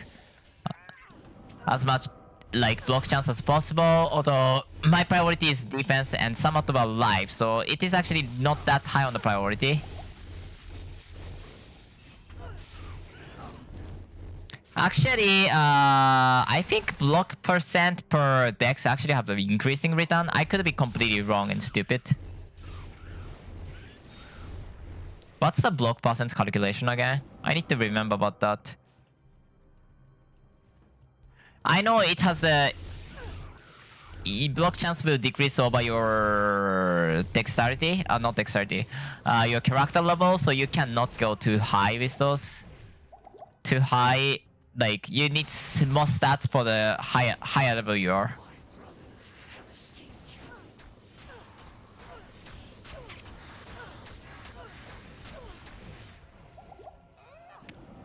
as much like block chance as possible. Although my priority is defense and somewhat about life, so it is actually not that high on the priority. Actually, I think block percent per dex actually have an increasing return. I could be completely wrong and stupid. What's the block percent calculation again? I need to remember about that. I know it has a... block chance will decrease over your dexterity. Not dexterity. Your character level, so you cannot go too high with those. Too high... Like, you need more stats for the higher level you are.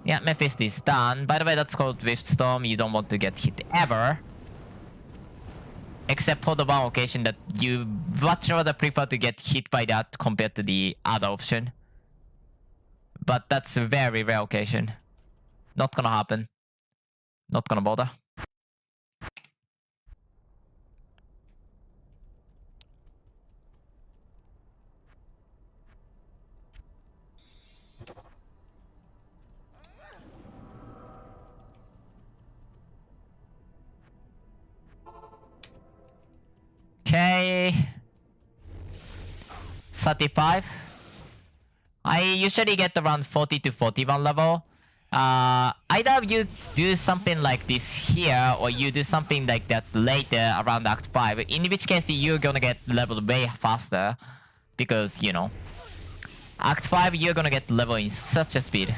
Yeah, Mephisto is done. By the way, that's called Driftstorm. You don't want to get hit ever. Except for the one occasion that you much rather prefer to get hit by that compared to the other option. But that's a very rare occasion. Not gonna happen. Not gonna bother. Okay. 35. I usually get around 40 to 41 level. Either you do something like this here, or you do something like that later around Act 5, in which case you're gonna get leveled way faster. Because, you know, Act 5 you're gonna get level in such a speed.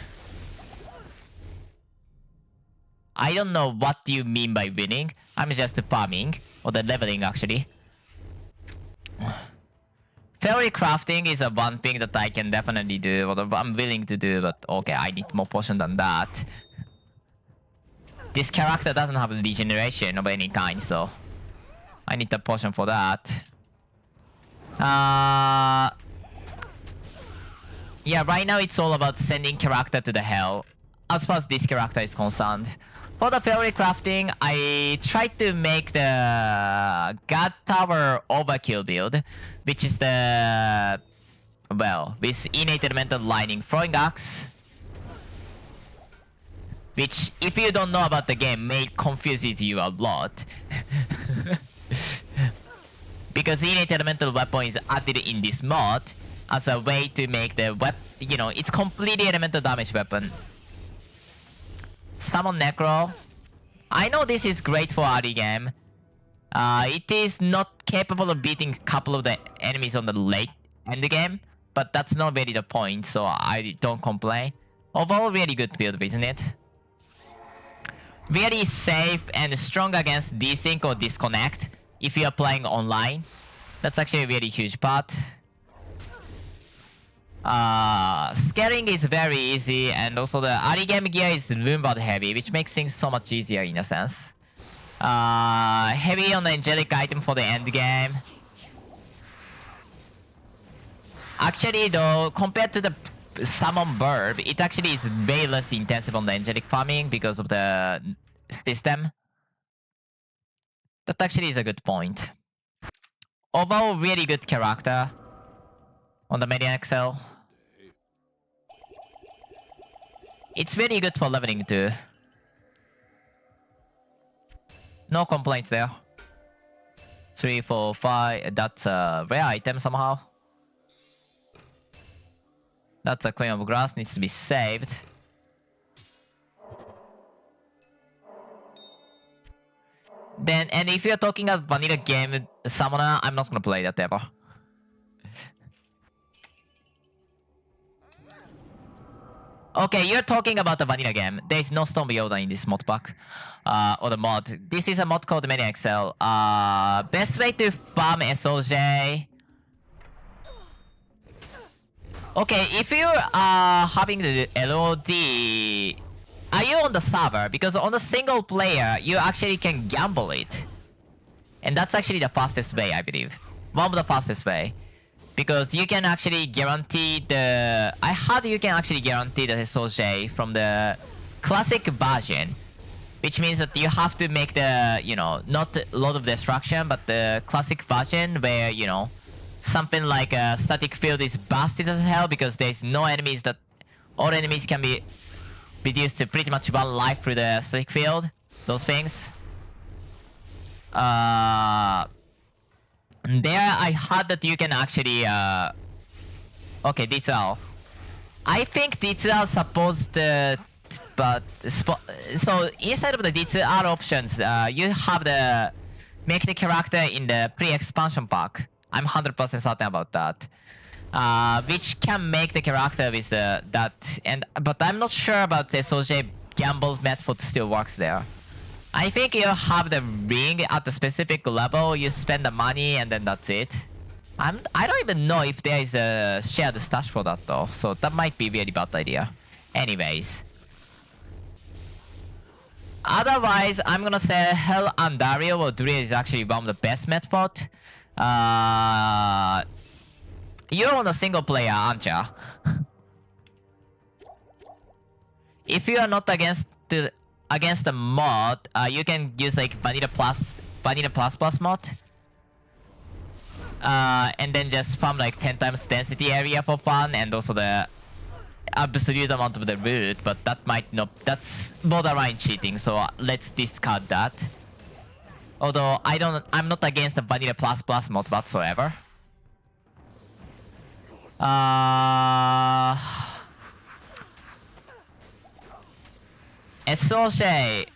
I don't know what you mean by winning. I'm just farming, or the leveling actually. Fairy crafting is a one thing that I can definitely do, or I'm willing to do, but okay, I need more potion than that. This character doesn't have regeneration of any kind, so I need a potion for that. Yeah, right now it's all about sending character to the hell, as far as this character is concerned. For the fairy crafting, I tried to make the God Tower Overkill build, which is the... well, with innate elemental lightning throwing axe. Which, if you don't know about the game, may confuse you a lot. Because innate elemental weapon is added in this mod as a way to make the weapon, you know, it's completely elemental damage weapon. Summon Necro. I know this is great for early game. It is not capable of beating a couple of the enemies on the late end game, but that's not really the point, so I don't complain. Overall, really good build, isn't it? Very safe and strong against desync or disconnect if you are playing online. That's actually a really huge part. Scaling is very easy, and also the early game gear is Rumbad heavy, which makes things so much easier in a sense. Heavy on the angelic item for the end game. Actually though, compared to the summon burb, it actually is way less intensive on the angelic farming because of the system. That actually is a good point. Overall, really good character on the medianxl. It's very good for leveling too. No complaints there. 3, 4, 5. That's a rare item somehow. That's a Queen of Grass, needs to be saved. Then, and if you're talking about vanilla game summoner, I'm not gonna play that ever. Okay, you're talking about the vanilla game. There's no Storm Yoda in this mod pack. Or the mod. This is a mod called medianxl. Best way to farm SOJ. Okay, if you are having the LOD are you on the server? Because on the single player, you actually can gamble it. And that's actually the fastest way, I believe. One of the fastest way. Because you can actually guarantee the... I heard you can actually guarantee the SOJ from the classic version. Which means that you have to make the, you know, not a lot of destruction, but the classic version where, you know, something like a static field is busted as hell because there's no enemies that... All enemies can be reduced to pretty much one life through the static field. Those things. There I heard that you can actually... Okay, DSL. I think DSL supposed to... But... So, inside of the DSL options, you have the... Make the character in the pre-expansion pack. I'm 100% certain about that. Which can make the character with that... But I'm not sure about the SOJ gamble method still works there. I think you have the ring at the specific level, you spend the money and then that's it. I don't even know if there is a shared stash for that though, so that might be a really bad idea. Anyways. Otherwise, I'm gonna say Hell and Dario or Drill is actually one of the best method. You're on a single player, aren't ya? If you are not against the mod, you can use like vanilla plus mod. And then just farm like 10 times density area for fun and also the absolute amount of the root, but that might not... That's borderline cheating, so let's discard that. Although I'm not against the vanilla plus mod whatsoever. SOJ.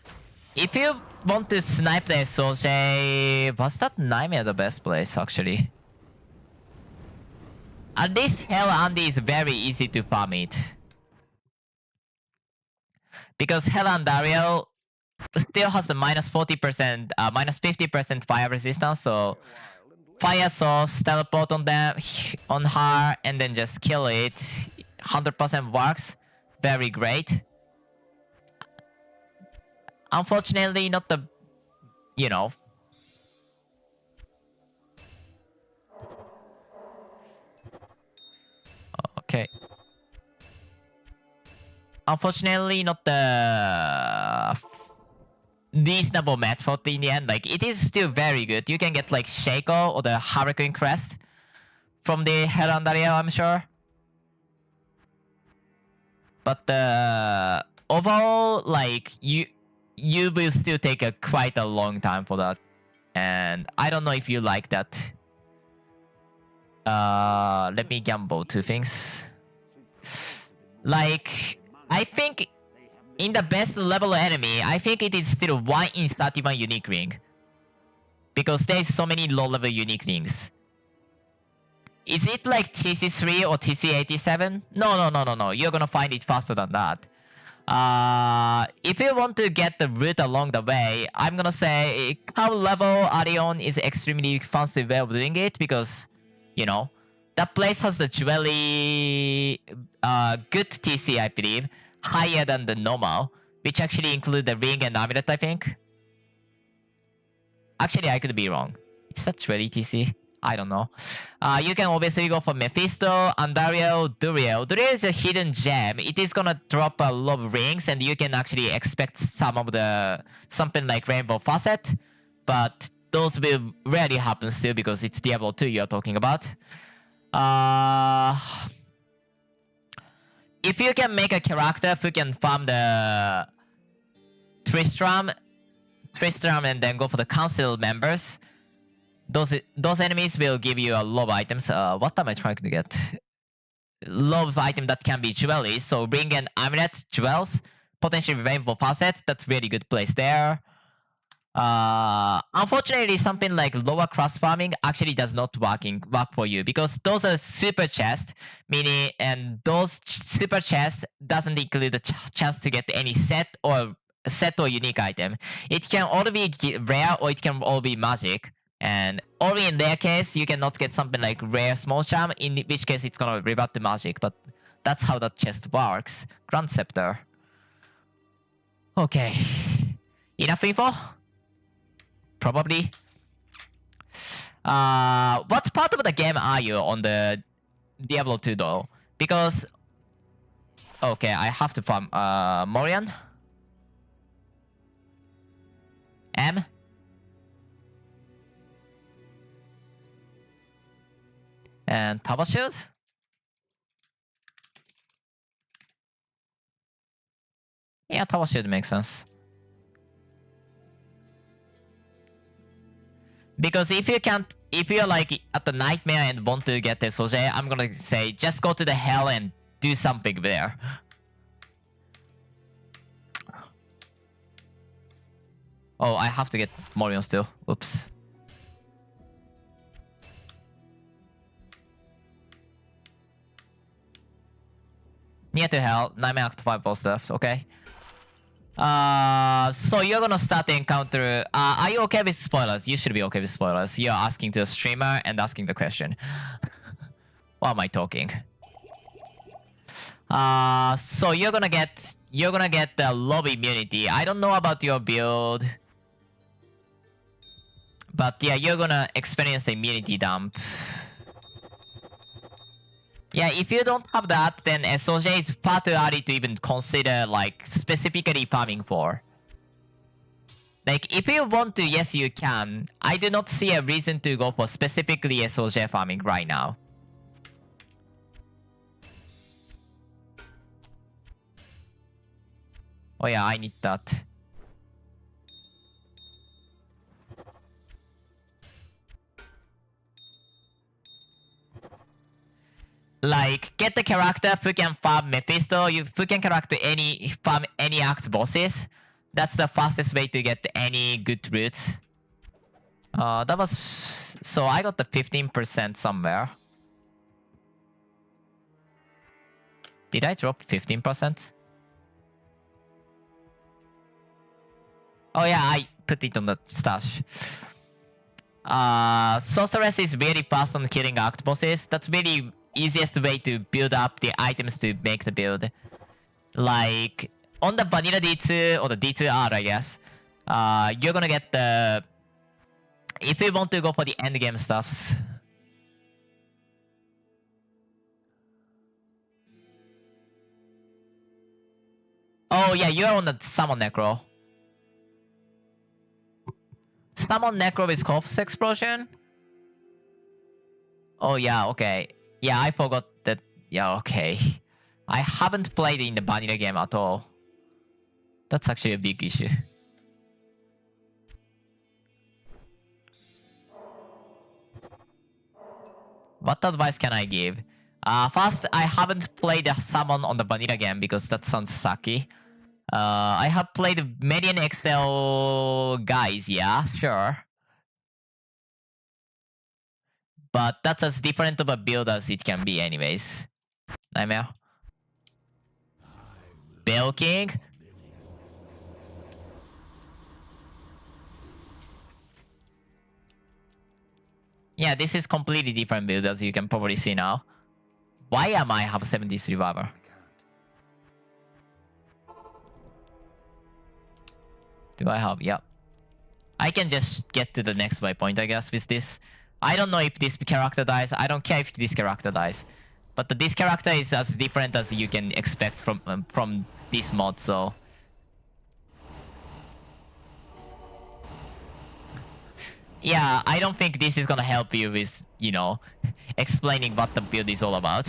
If you want to snipe the SOJ, was that Nightmare the best place actually? At least Hell Andy is very easy to farm it. Because Hell and Dario still has the minus 40%, minus 50% fire resistance, so fire source, teleport on them, on her, and then just kill it. 100% works. Very great. Unfortunately, not the, you know. Okay. Unfortunately, not the reasonable method in the end. Like, it is still very good. You can get like Shaco or the Hurricane Crest from the Herandaria, I'm sure. But overall, like, you will still take quite a long time for that. And I don't know if you like that. Let me gamble two things. Like, I think in the best level enemy, I think it is still 1 in 31 unique ring. Because there's so many low level unique rings. Is it like TC3 or TC87? No. You're gonna find it faster than that. If you want to get the route along the way, I'm gonna say cow level Arion is extremely fancy way of doing it because, you know, that place has the jewelry good TC, I believe, higher than the normal, which actually include the ring and amulet, I think. Actually, I could be wrong. Is that jewelry TC? I don't know. You can obviously go for Mephisto, Andariel, Duriel. Duriel is a hidden gem. It is gonna drop a lot of rings and you can actually expect some of the... something like Rainbow Facet. But those will rarely happen still because it's Diablo 2 you're talking about. If you can make a character who can farm the Tristram and then go for the council members, those enemies will give you a lot of items. What am I trying to get? A lot of items that can be jewelry. So ring and amulet, jewels, potentially rainbow facets. That's really good place there. Unfortunately, something like lower class farming actually does not work for you because those are super chests, meaning and those super chests doesn't include the chance to get any set or unique item. It can all be rare or it can all be magic. And only in their case, you cannot get something like rare small charm, in which case it's gonna revert to magic. But that's how that chest works. Grand Scepter. Okay. Enough info? Probably. What part of the game are you on the Diablo 2 though? Because... Okay, I have to farm Morian. M. And Tower Shield. Yeah, Tower Shield makes sense. Because if you can't, if you're like at the Nightmare and want to get the SOJ, I'm gonna say just go to the Hell and do something there. Oh, I have to get Morion still. Oops. Near to Hell, Nightmare Act 5 boss left, okay. So you're gonna start the encounter. Are you okay with spoilers? You should be okay with spoilers. You're asking to the streamer and asking the question. Why am I talking? So you're gonna get the lob immunity. I don't know about your build, but yeah, you're gonna experience the immunity dump. Yeah, if you don't have that, then SOJ is far too early to even consider, like, specifically farming for. Like, if you want to, yes, you can. I do not see a reason to go for specifically SOJ farming right now. Oh yeah, I need that. Like, get the character who can farm Mephisto, who can character farm any act bosses. That's the fastest way to get any good roots. That was... So I got the 15% somewhere. Did I drop 15%? Oh yeah, I put it on the stash. Sorceress is very fast on killing act bosses. That's really easiest way to build up the items to make the build. Like, on the vanilla D2 or the D2R, I guess, you're gonna get the... If you want to go for the endgame stuffs. Oh yeah, you're on the Summon Necro. Summon Necro with Corpse Explosion? Oh yeah, okay. Yeah, I forgot that. Yeah, okay. I haven't played in the vanilla game at all. That's actually a big issue. What advice can I give? First, I haven't played a summon on the vanilla game because that sounds sucky. I have played medianxl guys, yeah, sure. But that's as different of a build as it can be anyways. Nightmare. Bell King? Yeah, this is completely different build as you can probably see now. Why am I have 73 Reviver? Do I have? Yep. I can just get to the next waypoint, I guess, with this. I don't know if this character dies. I don't care if this character dies. But this character is as different as you can expect from this mod, so... Yeah, I don't think this is gonna help you with, you know, explaining what the build is all about.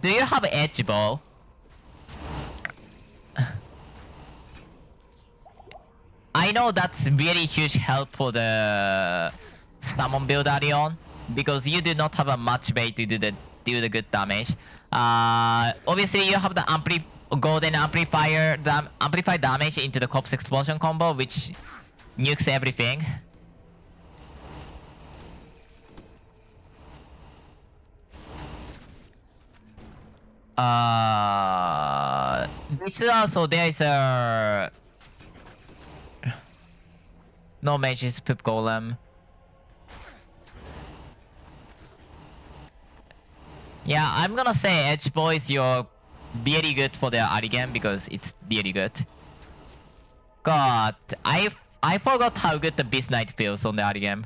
Do you have edge bow? I know that's very huge help for the summon build early on, because you do not have a much way to do the good damage. Obviously you have the golden amplifier amplify damage into the corpse explosion combo, which nukes everything. This also there is a... No mages, poop golem. Yeah, I'm gonna say Edge Boys, you're really good for the early game because it's really good. God, I forgot how good the Beast Knight feels on the early game.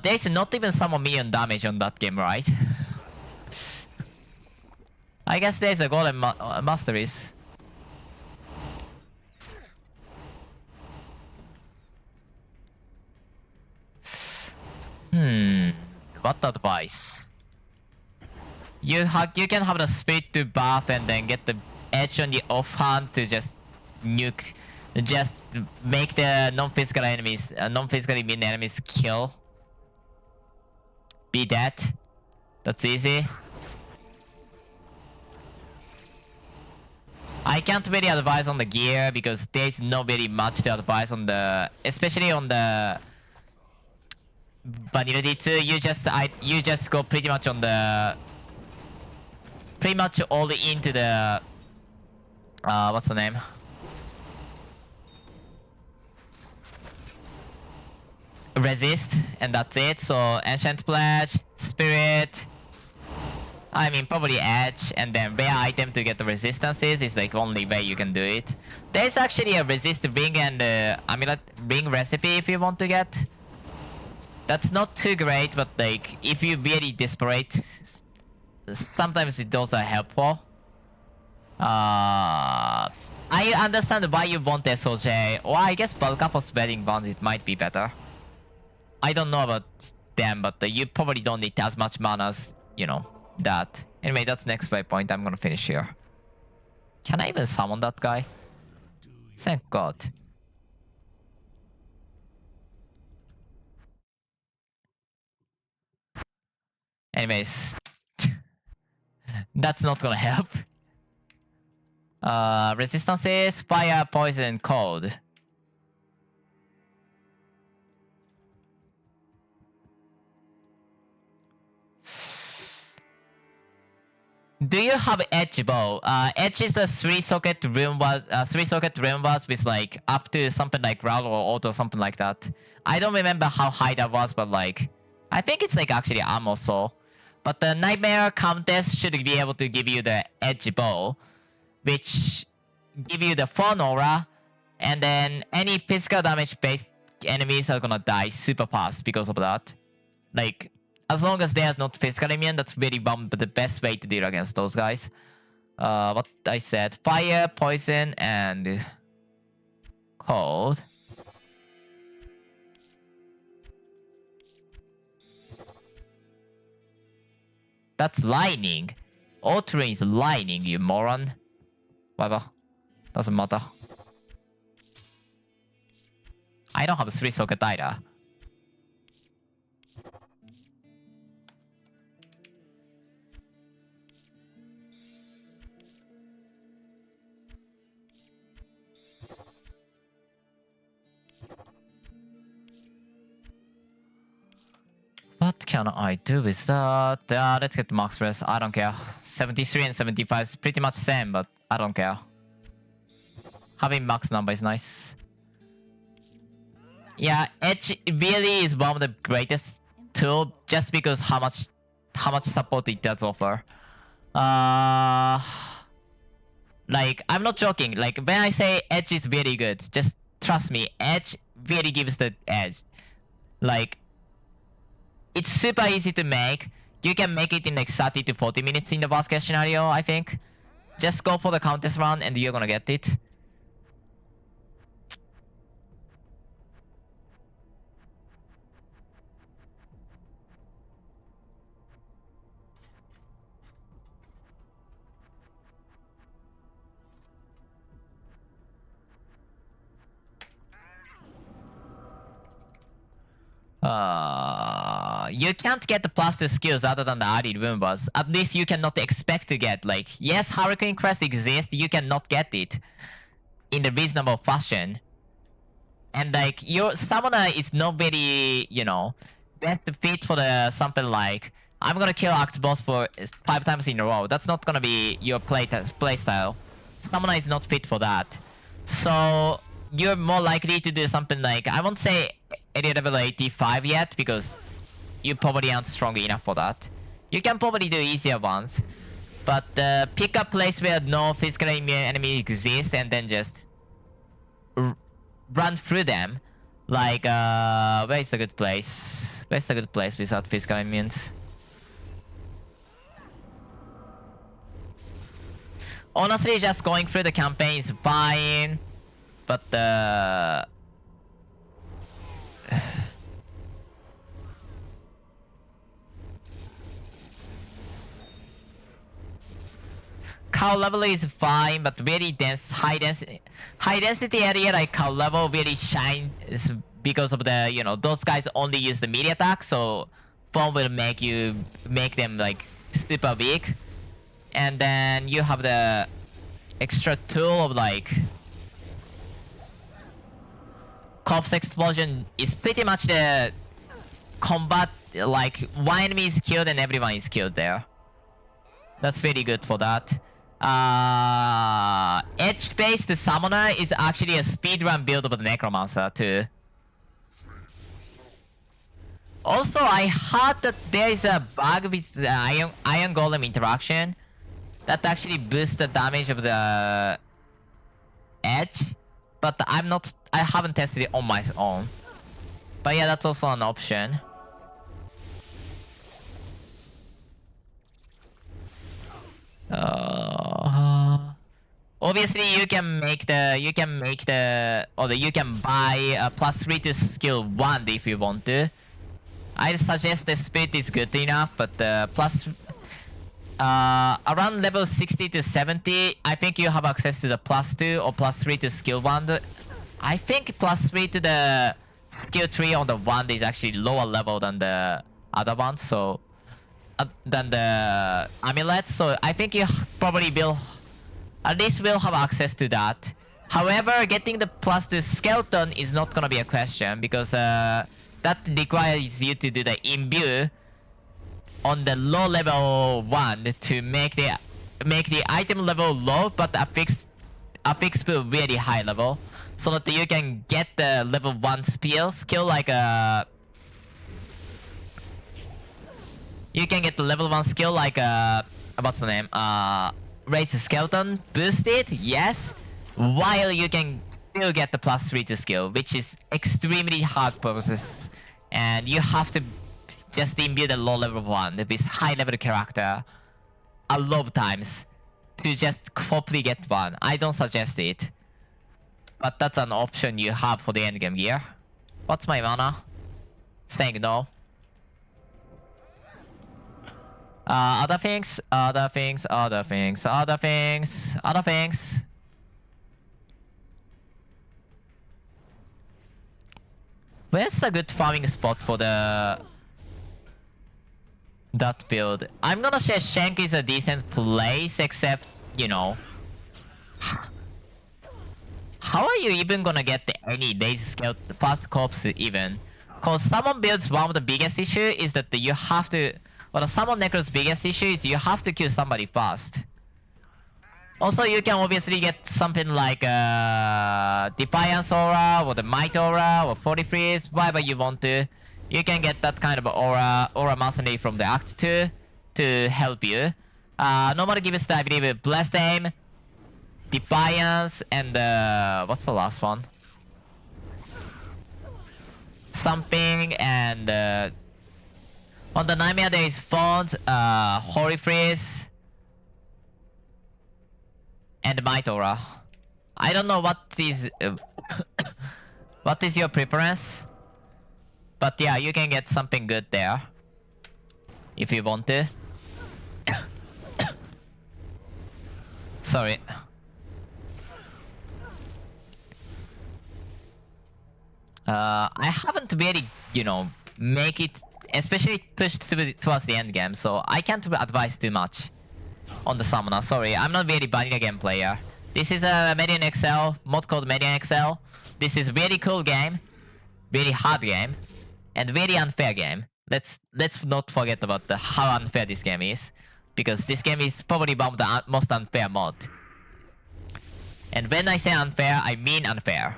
There's not even some million damage on that game, right? I guess there's a Golem Masteries. What advice? You can have the spirit to buff and then get the edge on the offhand to just nuke, just make the non-physical enemies, non-physically immune enemies kill. Be dead. That's easy. I can't really advise on the gear because there's not very much to advise on the, especially on the vanilla D2. You just go pretty much on the, pretty much all into the, what's the name? Resist, and that's it. So Ancient Pledge, Spirit, I mean probably Edge, and then rare item to get the resistances is like only way you can do it. There's actually a resist ring and amulet ring recipe if you want to get. That's not too great, but like if you're really desperate, sometimes those are helpful. I understand why you want SOJ, or I guess bulk up of spreading bonds, it might be better. I don't know about them, but you probably don't need as much mana as, you know, that. Anyway, that's next waypoint. I'm gonna finish here. Can I even summon that guy? Thank God. Anyways, that's not gonna help. Resistances, fire, poison, cold. Do you have Edge bow? Edge is the 3-socket rune bars with like up to something like growl or auto, something like that. I don't remember how high that was, but like I think it's like actually armor soul. But the Nightmare Countess should be able to give you the Edge bow, which give you the Fawn Aura, and then any physical damage based enemies are gonna die super fast because of that. Like, as long as they are not physical immune, that's really the best way to deal against those guys. What I said, fire, poison, and cold. That's lightning. Altering is lightning, you moron. Whatever. Doesn't matter. I don't have a 3-socket either. What can I do with that? Let's get max rest. I don't care. 73 and 75 is pretty much same, but I don't care. Having max number is nice. Yeah, Edge really is one of the greatest tool just because how much support it does offer. Like, I'm not joking. Like, when I say Edge is very good, just trust me, Edge really gives the edge. Like, it's super easy to make. You can make it in like 30 to 40 minutes in the worst case scenario, I think. Just go for the Countess run and you're gonna get it. You can't get the plus 2 skills other than the early rune bars. At least you cannot expect to get, like, yes, Hurricane Crest exists, you cannot get it in the reasonable fashion. And like, your summoner is not very, you know, best fit for the something like, I'm gonna kill Act Boss for 5 times in a row. That's not gonna be your play style. Summoner is not fit for that. So you're more likely to do something like, I won't say any level 85 yet, because you probably aren't strong enough for that. You can probably do easier ones. But pick a place where no physical enemy exists and then just run through them. Like, where is the good place? Where's the good place without physical enemies? Honestly, just going through the campaign is fine. But cow level is fine, but very dense, high density area like cow level really shines because of the, you know, those guys only use the melee attack, so form will make them like super weak. And then you have the extra tool of like corpse explosion is pretty much the combat, like one enemy is killed and everyone is killed there. That's very good for that. Edge-based summoner is actually a speedrun build of the necromancer too. Also, I heard that there is a bug with the iron golem interaction that actually boosts the damage of the edge, but I haven't tested it on my own. But yeah, that's also an option. Obviously, you can buy a +3 to skill 1 if you want to. I'd suggest the spirit is good enough, but around level 60 to 70, I think you have access to the +2 or +3 to skill 1. I think +3 to the skill 3 on the 1 is actually lower level than the other one, so than the amulet. So I think you probably will at least have access to that. However, getting the +2 skeleton is not gonna be a question because that requires you to do the imbue on the low level 1 to make the item level low, but affix to really high level, so that you can get the level 1 skill like a. You can get the level 1 skill like what's the name? Raise the skeleton, boost it, yes, while you can still get the +3 to skill, which is extremely hard process, and you have to just imbue the low level 1 with high level character a lot of times to just hopefully get one. I don't suggest it, but that's an option you have for the endgame gear. What's my mana? Saying no. Other things. Where's the good farming spot for that build? I'm gonna say Shank is a decent place, except, you know, how are you even gonna get any lazy skeleton fast corpse even? Cause summon builds, one of the biggest issue is that you have to. Well, the summon necro's biggest issue is you have to kill somebody fast. Also, you can obviously get something like Defiance Aura, or the Might Aura, or 40 Freeze, whatever you want to. You can get that kind of aura mercenary from the Act 2 to help you. Normally gives the, I believe, Blessed Aim, Defiance, and what's the last one? Something, and on the Nightmare there is Font, Holy Freeze, and Might Aura. I don't know what is what is your preference, but yeah, you can get something good there if you want to. Sorry. I haven't really, you know, make it, especially pushed towards the end game, so I can't advise too much on the summoner. Sorry, I'm not really vanilla game player. This is a medianxl mod called medianxl. This is really cool game, really hard game, and very unfair game. Let's not forget about how unfair this game is, because this game is probably one of the most unfair mod. And when I say unfair, I mean unfair.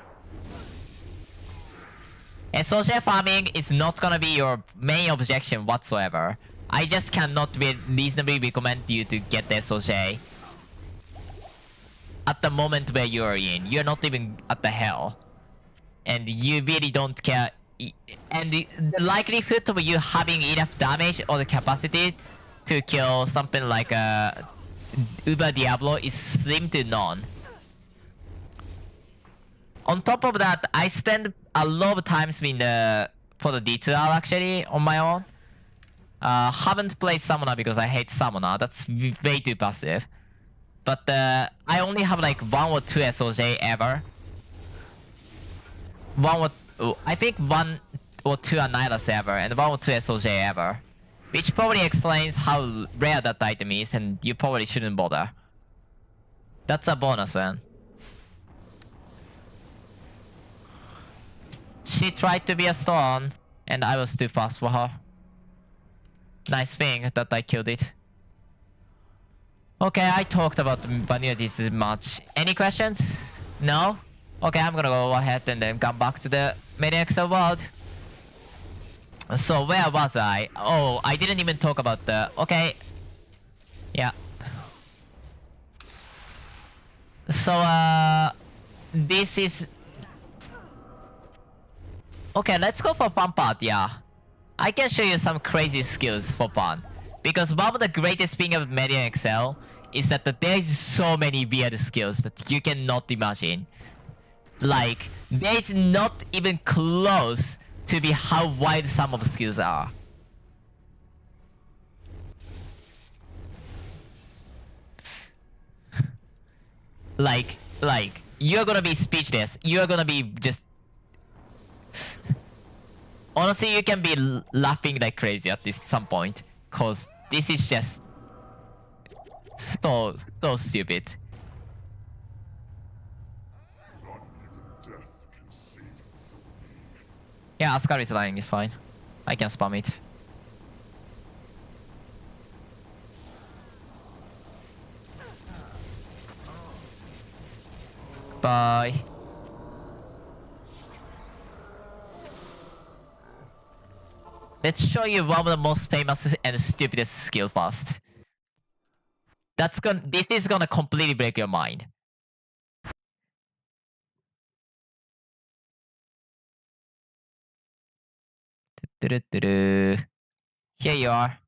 SOJ farming is not gonna be your main objection whatsoever. I just cannot reasonably recommend you to get the SOJ at the moment where you are in. You're not even at the hell. And you really don't care. And the likelihood of you having enough damage or the capacity to kill something like a Uber Diablo is slim to none. On top of that, I spend a lot of times for the D2R actually on my own. Haven't played Summoner because I hate Summoner. That's way too passive. But I only have like 1 or 2 SOJ ever. I think 1 or 2 Annihilus ever, and 1 or 2 SOJ ever. Which probably explains how rare that item is, and you probably shouldn't bother. That's a bonus, man. She tried to be a stone, and I was too fast for her. Nice thing that I killed it. Okay, I talked about vanilla this much. Any questions? No? Okay, I'm gonna go ahead and then come back to the medianxl world. So where was I? Oh, I didn't even talk about the... Okay. Yeah. So, this is... Okay, let's go for fun part, yeah. I can show you some crazy skills for fun. Because one of the greatest things of medianxl is that there is so many weird skills that you cannot imagine. Like, there is not even close to be how wide some of the skills are. Like, you're gonna be speechless. You're gonna be just... Honestly, you can be laughing like crazy at some point. Cause this is just... so stupid. Yeah, Ascar is lying, it's fine. I can spam it. Bye. Let's show you one of the most famous and stupidest skills first. This is gonna completely break your mind. Here you are.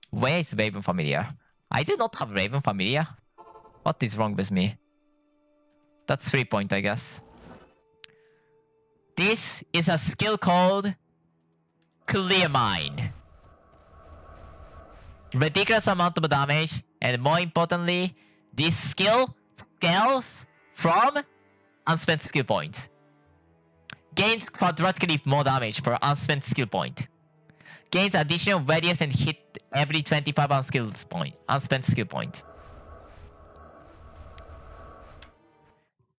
Where is Raven Familiar? I do not have Raven Familiar. What is wrong with me? That's 3 point, I guess. This is a skill called Clear Mind. Ridiculous amount of damage, and more importantly, this skill scales from unspent skill points. Gains quadratically more damage per unspent skill point. Gains additional radius and hit every 25 unspent skill point.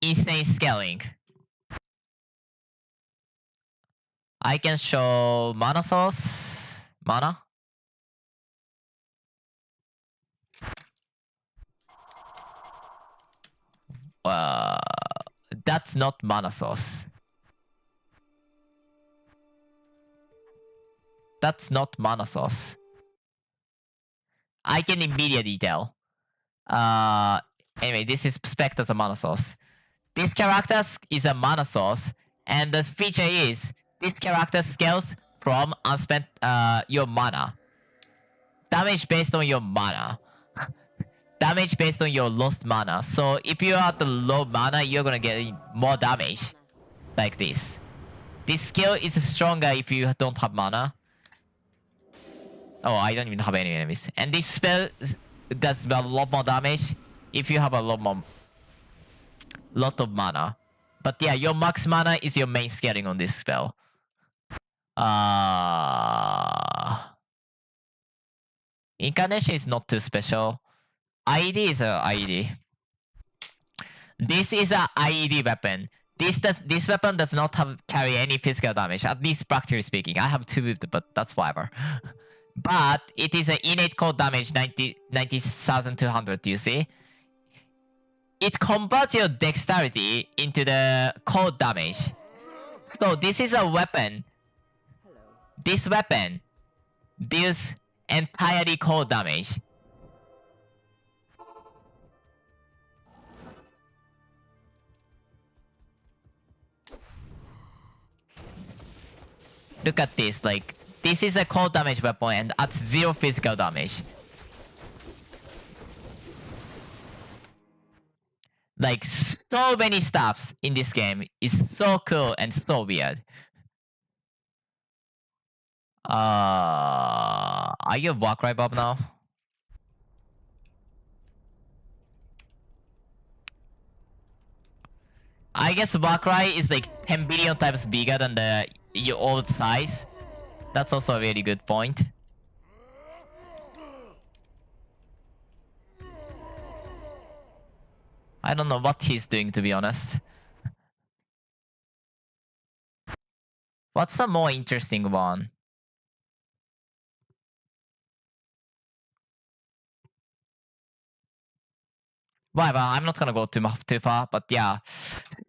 Insane scaling. I can show mana source. Mana. That's not mana source. That's not mana source. I can immediately tell. Anyway, this is spec as a mana source. This character is a mana source, and the feature is this character scales from unspent your mana. Damage based on your mana. Damage based on your lost mana. So if you are at the low mana, you're gonna get more damage. Like this. This skill is stronger if you don't have mana. Oh, I don't even have any enemies. And this spell does a lot more damage if you have a lot of mana. But yeah, your max mana is your main scaling on this spell. Incarnation is not too special. IED is a IED. This is a IED weapon. This weapon does not carry any physical damage, at least practically speaking. I have 2, but that's whatever. But it is an innate cold damage 90,200, you see? it converts your dexterity into the cold damage. So this is a weapon. This weapon deals entirely cold damage. Look at this, like, this is a cold damage weapon and at 0 physical damage. Like, so many stuffs in this game is so cool and so weird. Are you a Warcry Bob now? I guess Warcry is like 10 billion times bigger than your old size. That's also a really good point. I don't know what he's doing, to be honest. What's the more interesting one? Well, I'm not gonna go too far, but yeah.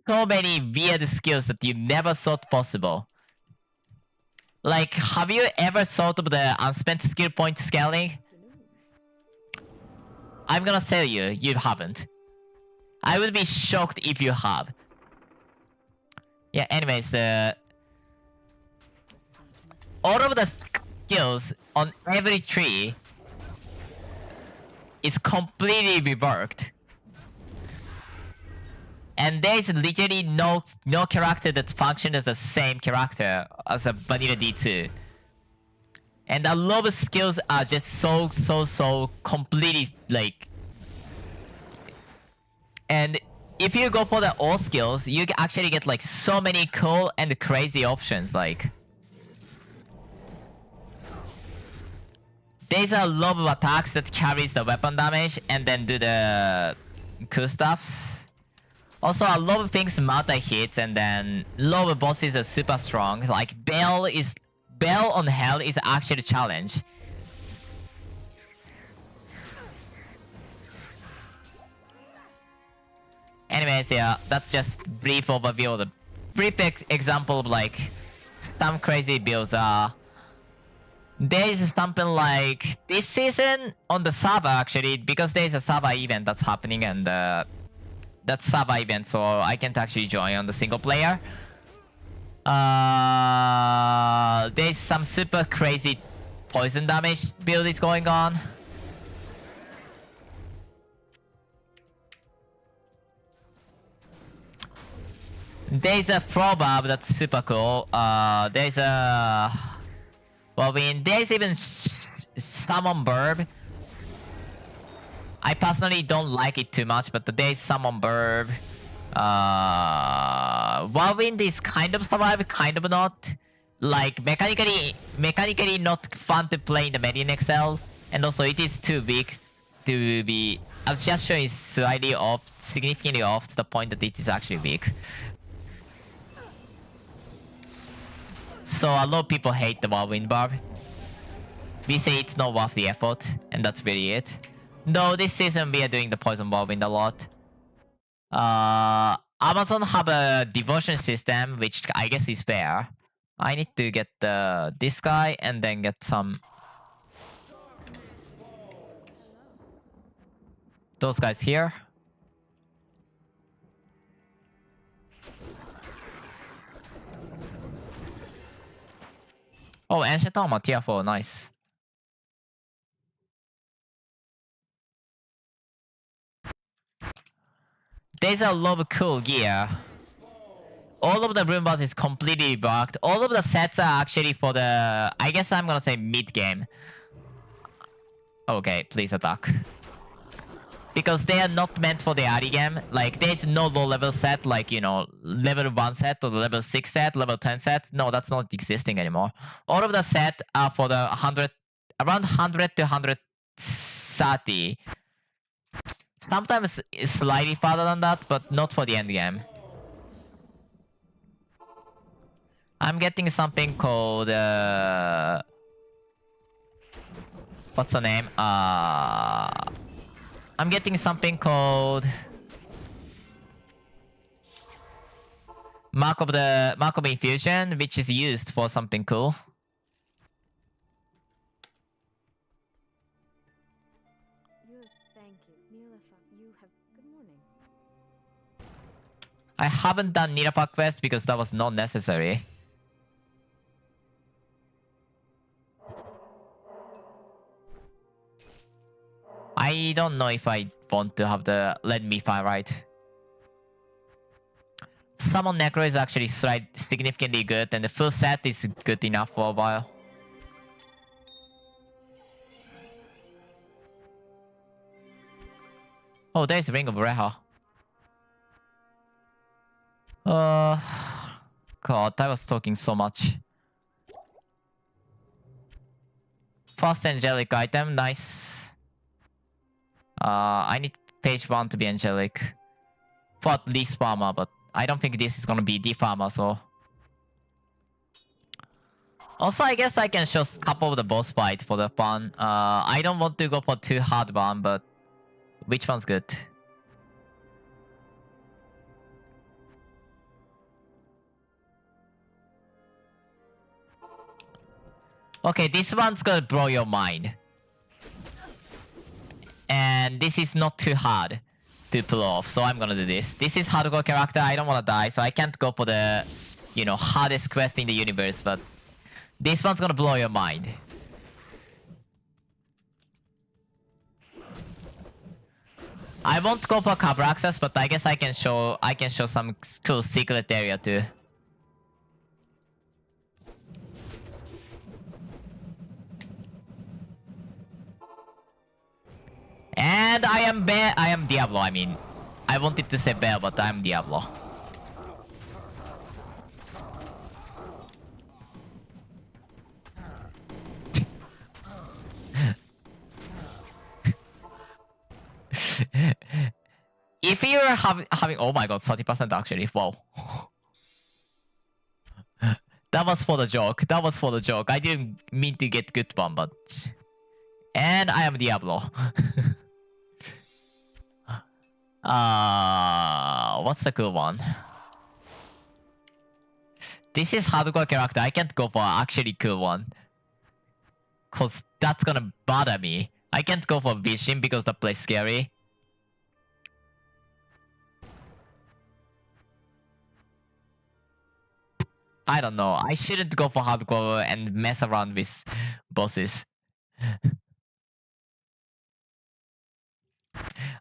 So many weird skills that you never thought possible. Like, have you ever thought of the unspent skill point scaling? I'm gonna tell you, you haven't. I would be shocked if you have. Yeah, anyways, all of the skills on every tree is completely reworked. And there's literally no character that functions as the same character as a vanilla D2. And a lot of skills are just so completely like... And if you go for the all skills, you actually get like so many cool and crazy options, like... There's a lot of attacks that carries the weapon damage and then do the cool stuffs. Also, a lot of things multi-hits, and then a lot of bosses are super strong. Like Bell on Hell is actually a challenge. Anyways, yeah, that's just brief overview of the brief example of like some crazy builds. There's something like this season on the server actually, because there's a server event that's happening, and that's server event, so I can't actually join on the single player. There's some super crazy poison damage build is going on. There's a proverb that's super cool. There's a... Well, there's even summon verb. I personally don't like it too much, but there's summon verb. Whirlwind is kind of survive, kind of not. Like, mechanically not fun to play in the medianxl, and also it is too weak to be... Adjustion is slightly off, significantly off to the point that it is actually weak. So a lot of people hate the Whirlwind Barb. We say it's not worth the effort, and that's really it. No, this season we are doing the Poison Whirlwind a lot. Amazon have a devotion system, which I guess is fair. I need to get this guy and then get some... those guys here. Oh, Ancient Armor, tier 4, nice. There's a lot of cool gear. All of the room bars is completely bugged. All of the sets are actually for the... I guess I'm gonna say mid-game. Okay, please attack. Because they are not meant for the early game. Like, there's no low-level set, like, you know, level 1 set or the level 6 set, level 10 set. No, that's not existing anymore. All of the set are for the 100... around 100 to 130. Sometimes it's slightly farther than that, but not for the end game. I'm getting something called... what's the name? I'm getting something called... Mark of Infusion, which is used for something cool. Thank you. Neelafa, you have good morning. I haven't done Nirapa quest because that was not necessary. I don't know if I want to have the Let Me Find right. Summon Necro is actually significantly good, and the full set is good enough for a while. Oh, there's Ring of Reha. God, I was talking so much. First angelic item, nice. I need page 1 to be angelic. For at least farmer, but I don't think this is gonna be the farmer, so... Also, I guess I can show a couple of the boss fight for the fun. I don't want to go for too hard one, but... Which one's good? Okay, this one's gonna blow your mind. And this is not too hard to pull off, so I'm gonna do this. This is hardcore character, I don't wanna die, so I can't go for the, you know, hardest quest in the universe, but this one's gonna blow your mind. I won't go for cover access, but I guess I can show some cool secret area too. And I am Diablo, I mean. I wanted to say Bear, but I'm Diablo. If you're having oh my god, 30% actually, wow. That was for the joke. That was for the joke. I didn't mean to get good one, but... And I am Diablo. What's the cool one? This is hardcore character. I can't go for actually cool one. Cause that's gonna bother me. I can't go for Vision because that plays scary. I don't know. I shouldn't go for hardcore and mess around with bosses.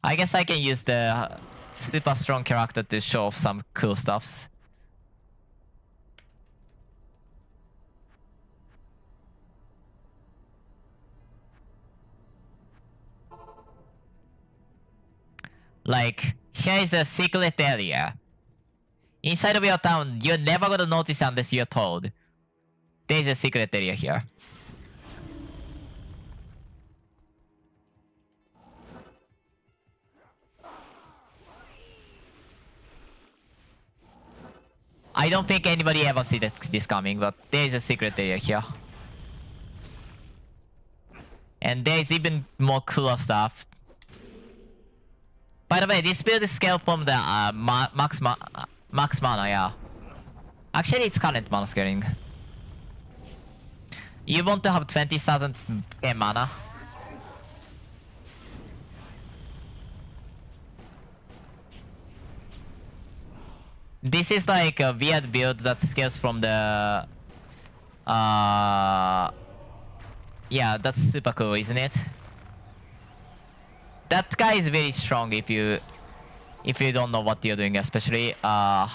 I guess I can use the super strong character to show off some cool stuffs. Like, here is a secret area. Inside of your town, you're never gonna notice unless you're told. There's a secret area here. I don't think anybody ever see this coming, but there's a secret area here. And there's even more cooler stuff. By the way, this build is scaled from the max mana, yeah. Actually, it's current mana scaling. You want to have 20,000 mana. This is like a weird build that scales from the... Yeah, that's super cool, isn't it? That guy is very strong if you don't know what you're doing, especially. Also,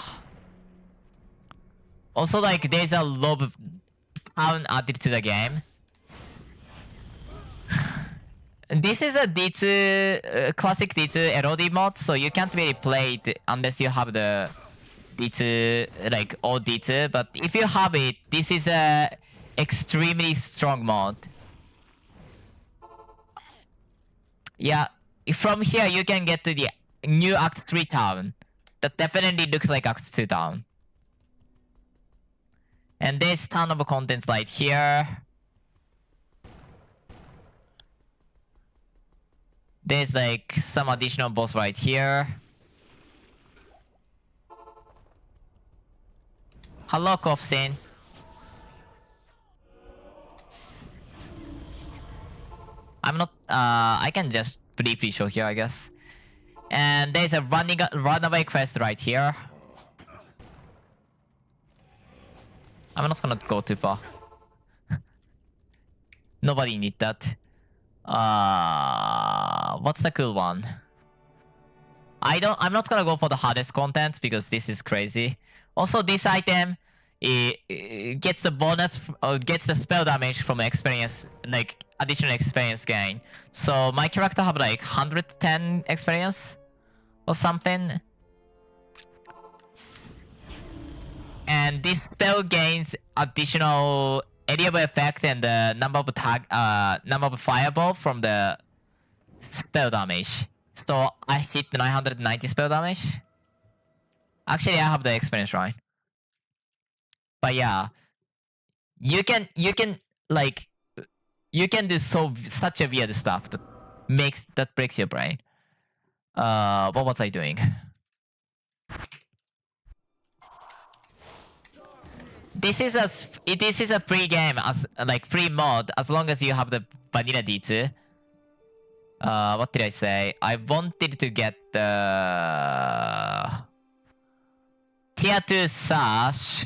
like, there's a lot of town added to the game. This is a D2, classic D2 LOD mod, so you can't really play it unless you have the D2, like, all D2. But if you have it, this is a extremely strong mod. Yeah, from here you can get to the new Act 3 town. That definitely looks like Act 2 town. And there's ton of contents right here. There's like some additional boss right here. Hello, Kofsin. I'm not. I can just briefly show here, I guess. And there's a runaway quest right here. I'm not gonna go too far. Nobody need that. What's the cool one? I'm not gonna go for the hardest content because this is crazy. Also, this item it gets the bonus or gets the spell damage from experience, like additional experience gain. So my character have like 110 experience or something. And this spell gains additional area effect and the number of fireball from the spell damage. So I hit 990 spell damage. Actually, I have the experience right. But yeah, you can like you can do such a weird stuff that breaks your brain. What was I doing? This is a free game as like free mod as long as you have the vanilla D2. What did I say? I wanted to get the tier 2 sash.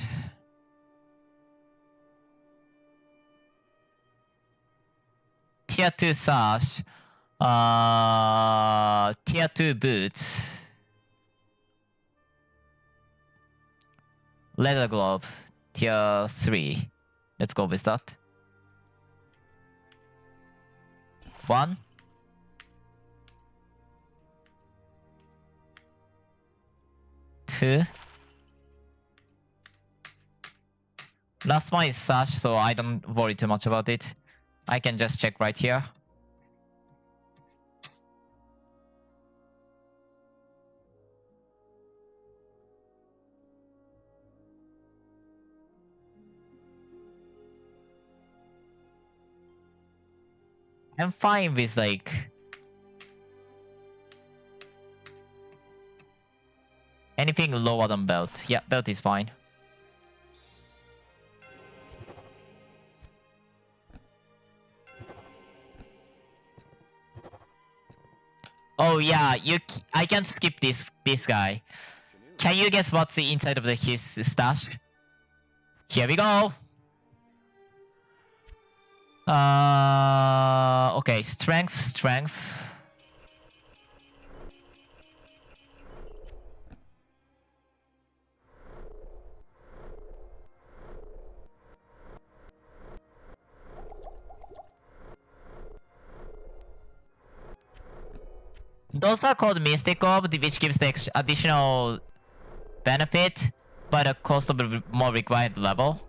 Tier 2 sash. Tier 2 boots. Leather glove. Tier 3. Let's go with that. 1. 2. Last one is sash, so I don't worry too much about it. I can just check right here. I'm fine with like anything lower than belt. Yeah, belt is fine. Oh yeah, I can skip this guy. Can you guess what's the inside of his stash? Here we go. Okay, strength. Those are called Mystic Orb, which gives the additional benefit, but a cost of a more required level.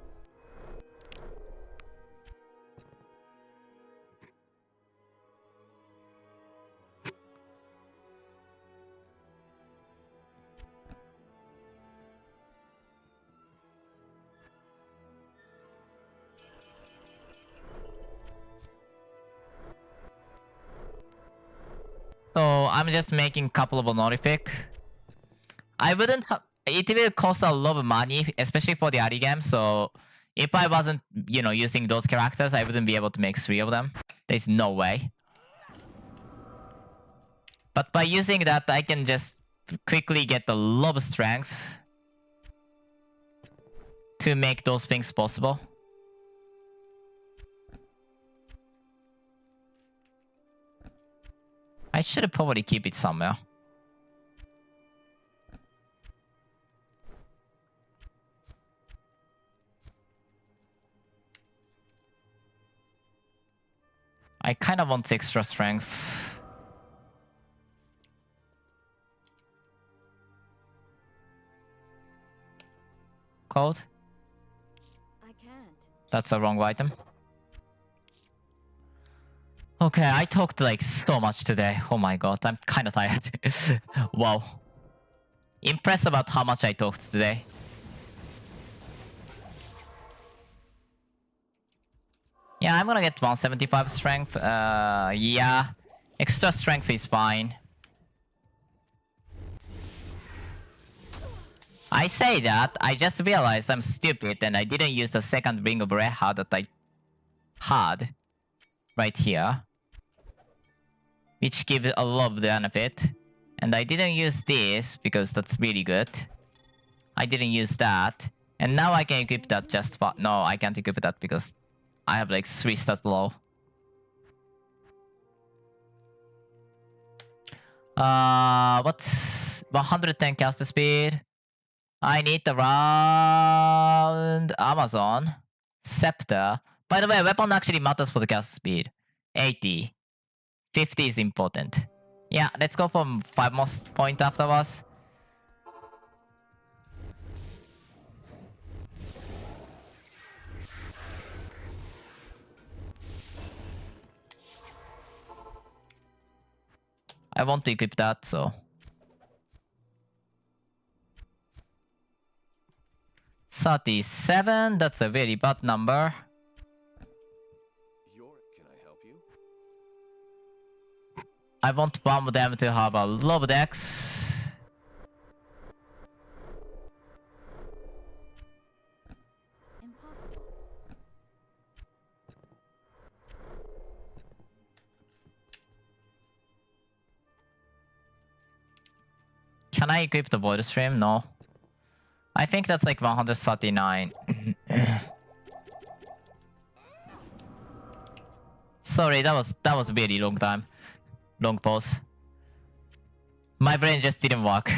So I'm just making a couple of honorific. I wouldn't have. It will cost a lot of money, especially for the early game. So if I wasn't, using those characters, I wouldn't be able to make 3 of them. There's no way. But by using that, I can just quickly get a lot of strength to make those things possible. I should probably keep it somewhere. I kind of want extra strength. Code? I can't. That's the wrong item. Okay, I talked like so much today. Oh my god, I'm kind of tired. Wow. Impressed about how much I talked today. Yeah, I'm gonna get 175 strength. Yeah. Extra strength is fine. I say that, I just realized I'm stupid and I didn't use the second ring of red heart that I had right here, which gives a lot of benefit. And I didn't use this because that's really good. I didn't use that. And now I can equip that just for... No, I can't equip that because I have like 3 stats low. What's 110 caster speed? I need around Amazon Scepter. By the way, weapon actually matters for the caster speed. 80. 50 is important. Yeah, let's go for 5 more points afterwards. I want to equip that, so... 37, that's a very bad number. Can I help you? I want one of them to have a low dex. Impossible. Can I equip the Void Stream? No. I think that's like 139. Sorry, that was a really long time. Long pause. My brain just didn't work.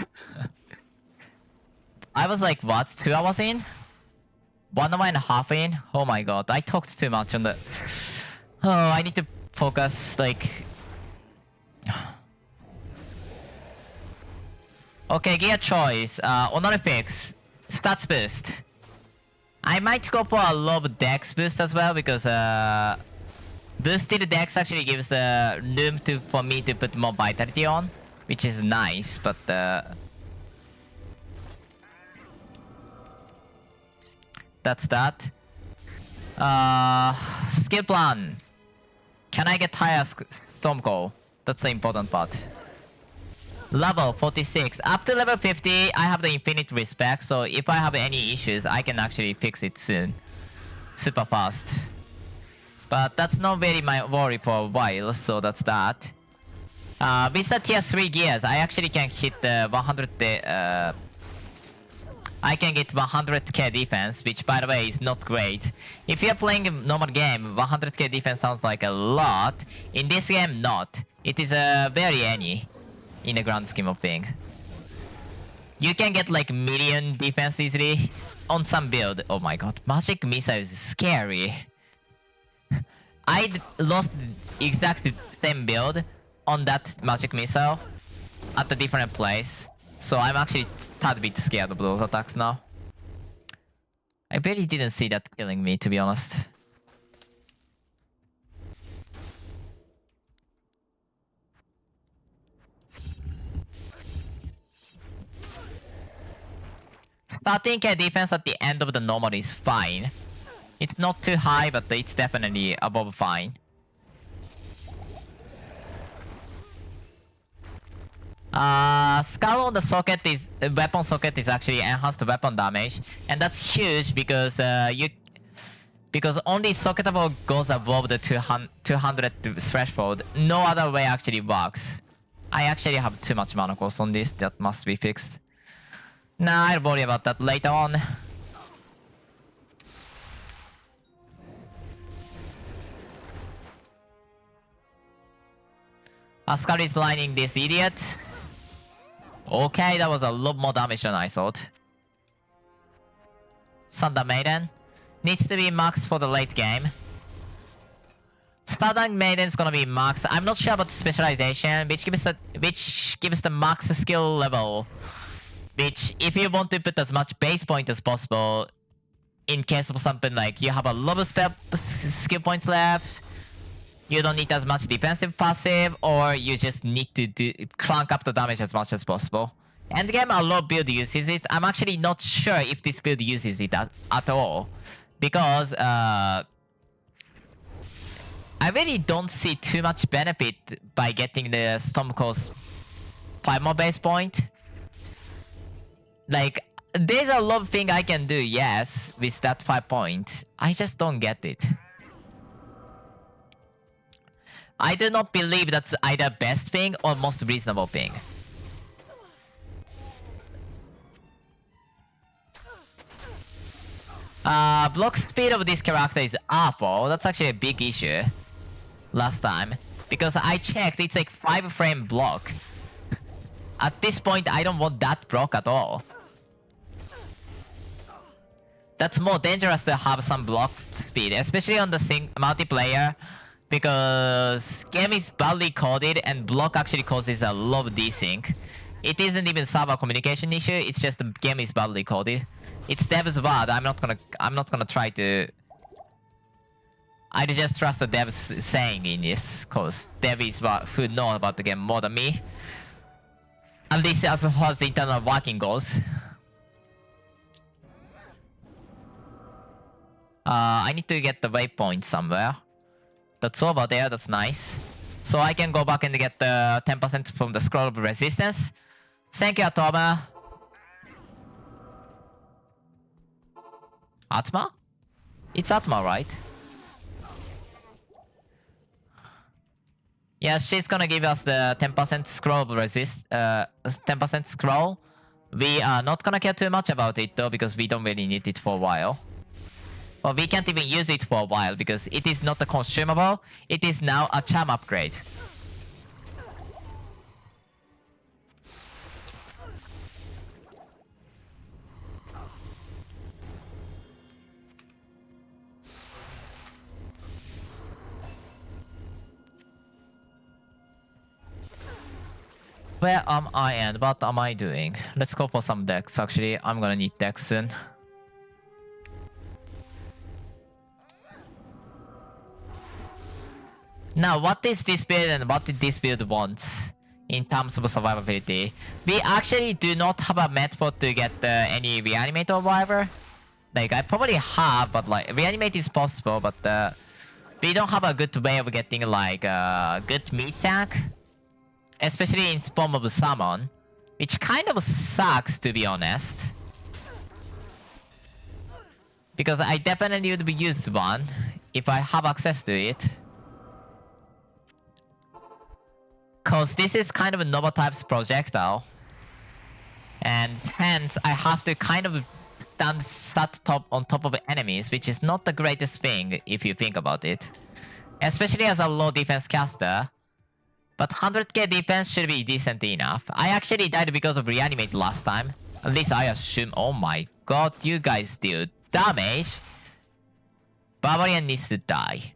I was like, what? 2 hours in? 1 hour and a half in? Oh my god, I talked too much on the... Oh, I need to focus, like... Okay, gear choice. Honorifics. Stats boost. I might go for a low dex boost as well because boosted dex actually gives the room for me to put more vitality on, which is nice, but that's that. Skill plan. Can I get higher Stormcall? That's the important part. Level 46. Up to level 50, I have the infinite respect, so if I have any issues, I can actually fix it soon. Super fast. But that's not very my worry for a while, so that's that. With the tier 3 gears, I actually can hit the 100... I can get 100k defense, which by the way is not great. If you're playing a normal game, 100k defense sounds like a lot. In this game, not. It is very any. In the grand scheme of things. You can get like million defense easily on some build. Oh my god, magic missile is scary. I lost exactly same build on that magic missile at a different place. So I'm actually a bit scared of those attacks now. I really didn't see that killing me, to be honest. Starting defense at the end of the normal is fine. It's not too high, but it's definitely above fine. Skull on the socket is weapon socket is actually enhanced weapon damage, and that's huge because because only socketable goes above the 200 threshold. No other way actually works. I actually have too much mana cost on this. That must be fixed. Nah, I'll worry about that later on. Ascar is lining this idiot. Okay, that was a lot more damage than I thought. Thunder Maiden. Needs to be max for the late game. Stardust Maiden's gonna be max. I'm not sure about the specialization, which gives the max skill level. Which, if you want to put as much base point as possible, in case of something like you have a lot of skill points left, you don't need as much defensive passive, or you just need to crank up the damage as much as possible. Endgame, a lot build uses it. I'm actually not sure if this build uses it at all, because I really don't see too much benefit by getting the Stormcall's 5 more base point. Like, there's a lot of thing I can do, yes, with that 5 points. I just don't get it. I do not believe that's either best thing or most reasonable thing. Block speed of this character is awful. That's actually a big issue. Last time. Because I checked, it's like 5-frame block. At this point, I don't want that block at all. That's more dangerous to have some block speed, especially on the multiplayer. Because game is badly coded and block actually causes a lot of desync. It isn't even server communication issue, it's just the game is badly coded. It's devs bad, I'm not gonna try to... I just trust the devs saying in this, cause dev is who know about the game more than me. At least as far as the internal working goes. I need to get the waypoint somewhere. That's over there, that's nice. So I can go back and get the 10% from the scroll of resistance. Thank you, Atoma. Atma? It's Atma, right? Yeah, she's gonna give us the 10% scroll of 10% scroll. We are not gonna care too much about it though, because we don't really need it for a while. Well, we can't even use it for a while because it is not a consumable. It is now a charm upgrade. Where am I and what am I doing? Let's go for some decks. Actually, I'm gonna need decks soon. Now, what is this build and what did this build want in terms of survivability? We actually do not have a method to get any reanimate or whatever. Like, I probably have, but like, reanimate is possible, but we don't have a good way of getting like a good meat tank. Especially in form of summon, which kind of sucks to be honest. Because I definitely would use one if I have access to it. Cause this is kind of a Nova type's projectile. And hence I have to kind of stand on top of enemies, which is not the greatest thing if you think about it. Especially as a low defense caster. But 100k defense should be decent enough. I actually died because of reanimate last time. At least I assume. Oh my god, you guys deal damage. Barbarian needs to die.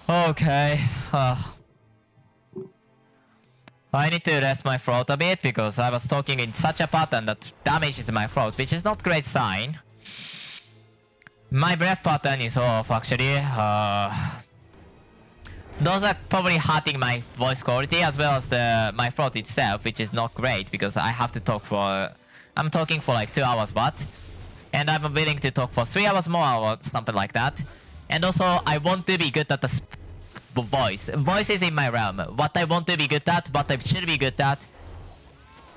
Okay. I need to rest my throat a bit because I was talking in such a pattern that damages my throat, which is not great sign. My breath pattern is off actually. Those are probably hurting my voice quality as well as my throat itself, which is not great because I have to talk for... I'm talking for like 2 hours, but... And I'm willing to talk for 3 hours more or something like that. And also, I want to be good at the voice. Voice is in my realm. What I want to be good at, what I should be good at,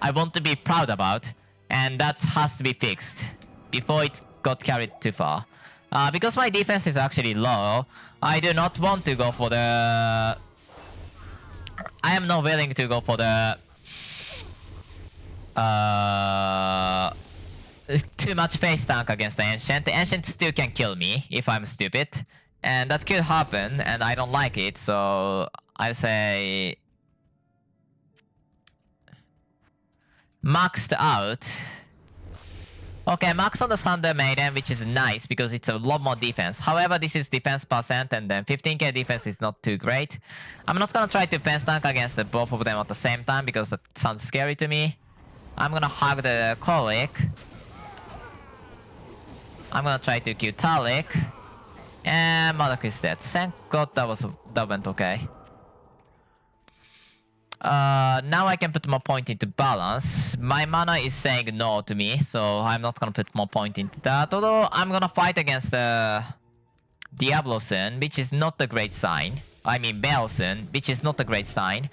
I want to be proud about. And that has to be fixed before it got carried too far. Because my defense is actually low, I do not want to go for the... I am not willing to go for the... too much face tank against the Ancient. The Ancient still can kill me if I'm stupid. And that could happen, and I don't like it, so... I say... Maxed out. Okay, max on the Thunder Maiden, which is nice because it's a lot more defense. However, this is defense percent and then 15k defense is not too great. I'm not gonna try to fence tank against both of them at the same time because that sounds scary to me. I'm gonna hug the Colic. I'm gonna try to kill Talik. And Madak is dead. Thank god that went okay. Now I can put more point into balance. My mana is saying no to me, so I'm not gonna put more point into that. Although I'm gonna fight against Diablo soon, which is not a great sign. I mean Bell soon, which is not a great sign.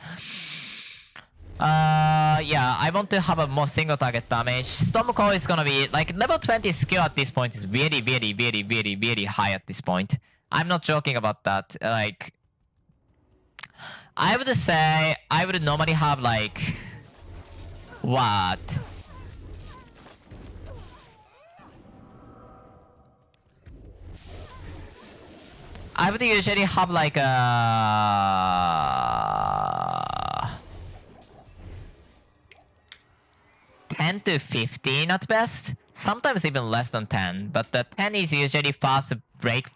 Yeah, I want to have a more single target damage. Storm Core is gonna be like level 20 skill at this point is very, very, very, very, very high at this point. I'm not joking about that. Like, I would say I would normally have like what? I would usually have like a 10 to 15 at best. Sometimes even less than 10. But the 10 is usually fast break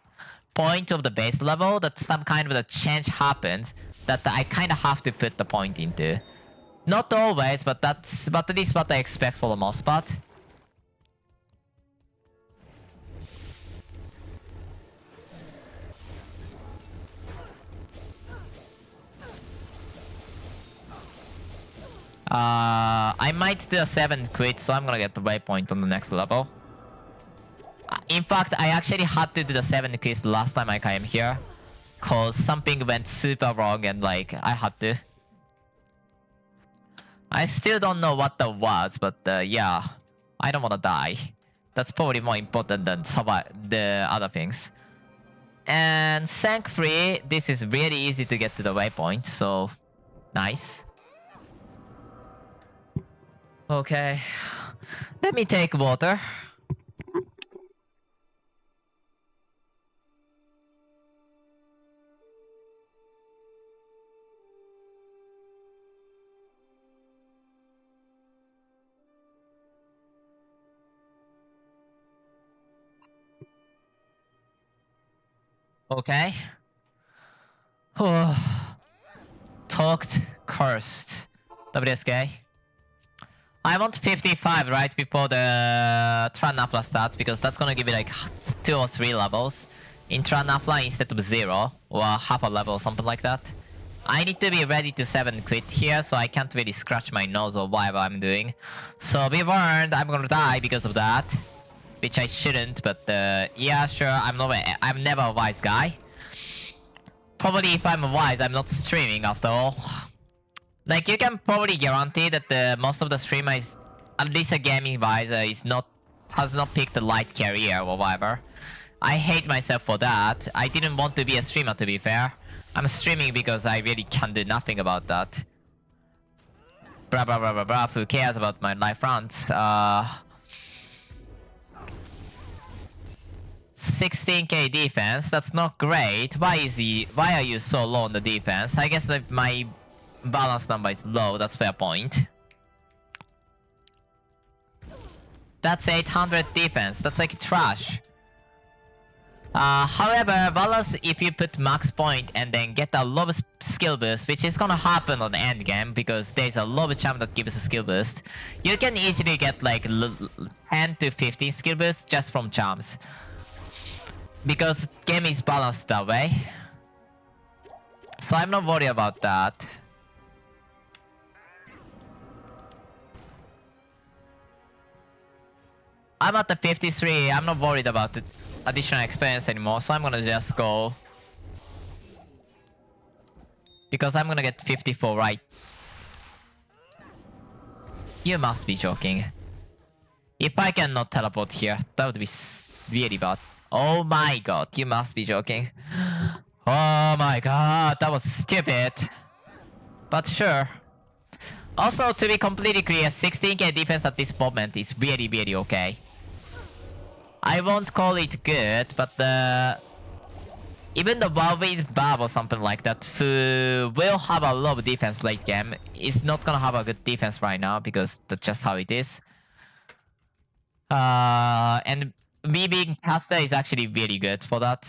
point of the base level that some kind of a change happens that I kind of have to put the point into. Not always, but at least what I expect for the most part. I might do a 7 quit, so I'm gonna get the waypoint on the next level. In fact, I actually had to do the 7 quit last time I came here. Cause something went super wrong and like, I had to. I still don't know what that was, but yeah. I don't wanna die. That's probably more important than the other things. And thankfully, this is really easy to get to the waypoint, so nice. Okay. Let me take water. Okay. Talked, cursed. WSK. I want 55 right before the Tranafla starts because that's gonna give me like 2 or 3 levels in Tranafla instead of 0 or half a level or something like that. I need to be ready to 7 quit here, so I can't really scratch my nose or whatever I'm doing. So be warned, I'm gonna die because of that. Which I shouldn't, but yeah, sure, I'm never a wise guy. Probably if I'm wise, I'm not streaming after all. Like, you can probably guarantee that most of the streamers, at least a gaming wise, has not picked the light career or whatever. I hate myself for that. I didn't want to be a streamer, to be fair. I'm streaming because I really can do nothing about that. Blah blah blah blah blah. Who cares about my life runs? 16k defense. That's not great. Why are you so low on the defense? I guess if my balance number is low, that's fair point. That's 800 defense. That's like trash. However, balance if you put max point and then get a low skill boost, which is gonna happen on the end game because there's a low champ that gives a skill boost. You can easily get like 10 to 15 skill boosts just from charms. Because game is balanced that way. So I'm not worried about that. I'm at the 53, I'm not worried about the additional experience anymore, so I'm gonna just go. Because I'm gonna get 54 right. You must be joking. If I cannot teleport here, that would be really bad. Oh my god, you must be joking. Oh my god, that was stupid. But sure. Also, to be completely clear, 16k defense at this moment is really, really okay. I won't call it good, but even the Valve Bab or something like that, who will have a low defense late game, is not gonna have a good defense right now because that's just how it is. And me being caster is actually really good for that.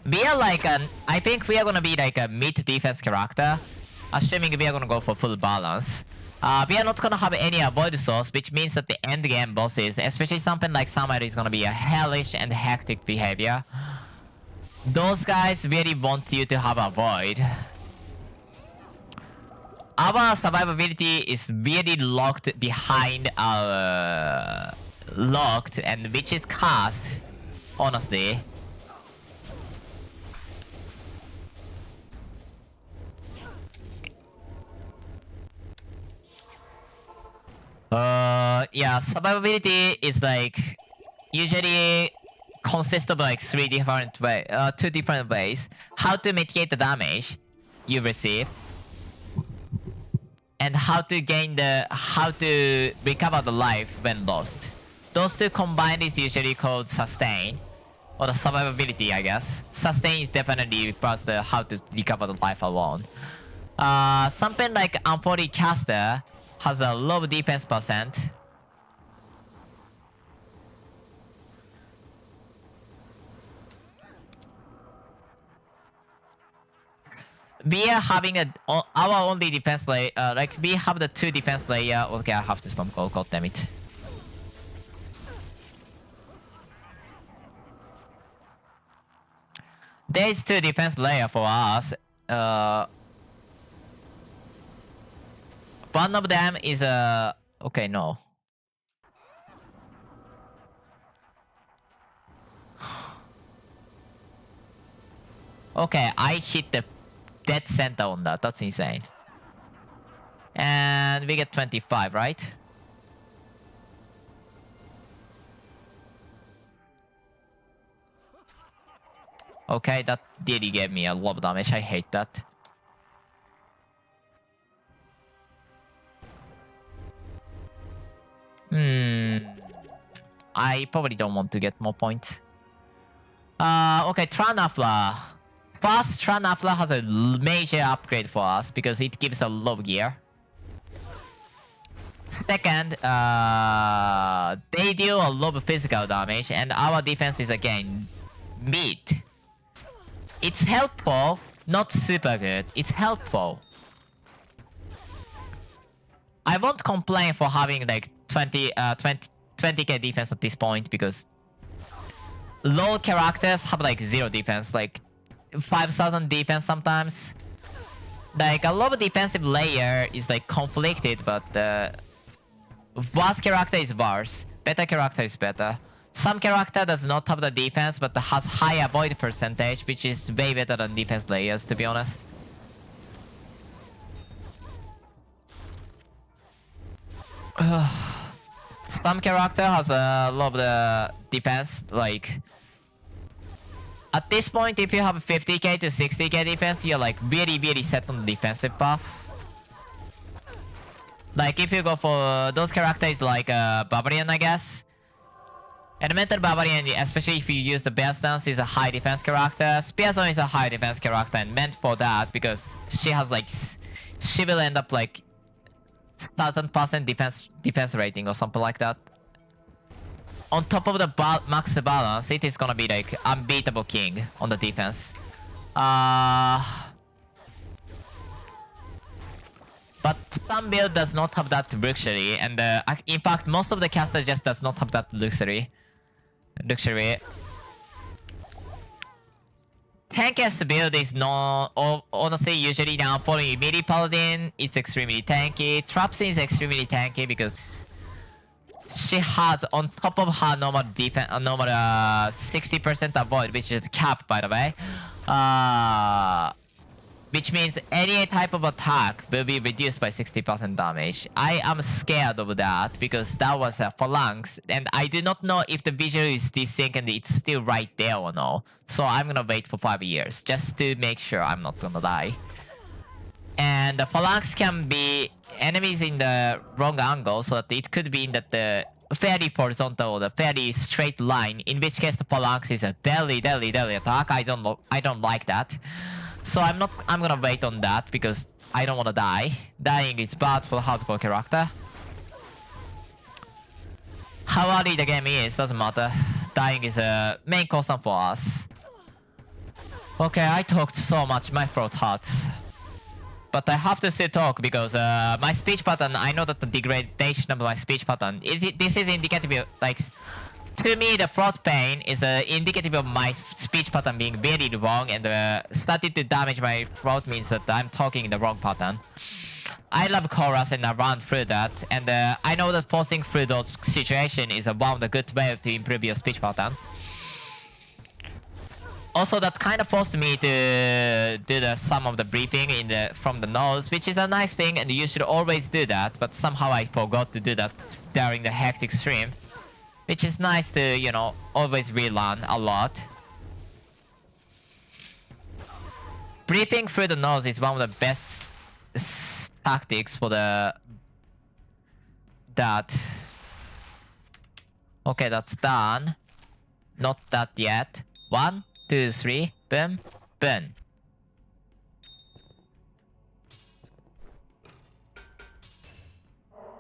We are like I think we are gonna be like a mid defense character, assuming we are gonna go for full balance. We are not gonna have any avoid source, which means that the end game bosses, especially something like Samurai, is gonna be a hellish and hectic behavior. Those guys really want you to have avoid. Our survivability is really locked behind our locked, and which is cast, honestly. Yeah, survivability is like usually consists of like two different ways. How to mitigate the damage you receive, and how to recover the life when lost. Those two combined is usually called sustain, or the survivability, I guess. Sustain is definitely refers to how to recover the life alone. Something like Unforty Caster has a low defense percent. We are having our only defense layer, like we have the two defense layer. Okay, I have to stop. God damn it. There's two defense layer for us. One of them is okay, no. Okay, I hit the dead center on that. That's insane. And we get 25, right? Okay, that really gave me a lot of damage. I hate that. I probably don't want to get more points. Okay, Tranafla. First, Tranafla has a major upgrade for us because it gives a lot of gear. Second, they deal a lot of physical damage, and our defense is again mid. It's helpful, not super good. It's helpful. I won't complain for having like 20k defense at this point because low characters have like 0 defense, like 5,000 defense sometimes. Like a lot of defensive layer is like conflicted, but worst character is worse, better character is better. Some character does not have the defense but has high avoid percentage, which is way better than defense layers, to be honest. Some character has a lot of the defense, like at this point if you have 50k to 60k defense, you're like really set on the defensive path. Like if you go for those characters like Barbarian, I guess. Elemental Barbarian, especially if you use the Bear Stance, is a high defense character. Spearzone is a high defense character and meant for that because she has like... She will end up like 1000% defense rating or something like that. On top of the max balance, it is gonna be like unbeatable king on the defense. But some build does not have that luxury, and in fact, most of the caster just does not have that luxury. Tankiest build is honestly usually down for melee paladin. It's extremely tanky. Trapsin is extremely tanky because she has on top of her normal defense, normal 60% avoid, which is cap by the way. Which means any type of attack will be reduced by 60% damage. I am scared of that because that was a phalanx and I do not know if the visual is desync and it's still right there or no. So I'm gonna wait for 5 years just to make sure I'm not gonna die. And the phalanx can be enemies in the wrong angle, so that it could be in the fairly horizontal or the fairly straight line, in which case the phalanx is a deadly attack. I don't like that. So I'm gonna wait on that because I don't wanna die. Dying is bad for hardcore character. How early the game is, doesn't matter. Dying is a main concern for us. Okay, I talked so much, my throat hurts. But I have to still talk because my speech pattern, I know that the degradation of my speech pattern, this is indicative of, like, to me the throat pain is indicative of my speech pattern being very wrong, and starting to damage my throat means that I'm talking in the wrong pattern. I love chorus and I run through that, and I know that forcing through those situations is one of the good way to improve your speech pattern. Also, that kind of forced me to do some of the briefing from the nose, which is a nice thing, and you should always do that. But somehow I forgot to do that during the hectic stream, which is nice to, you know, always relearn a lot. Briefing through the nose is one of the best tactics for that. Okay, that's done. Not that yet. 1, 2, 3, boom, boom.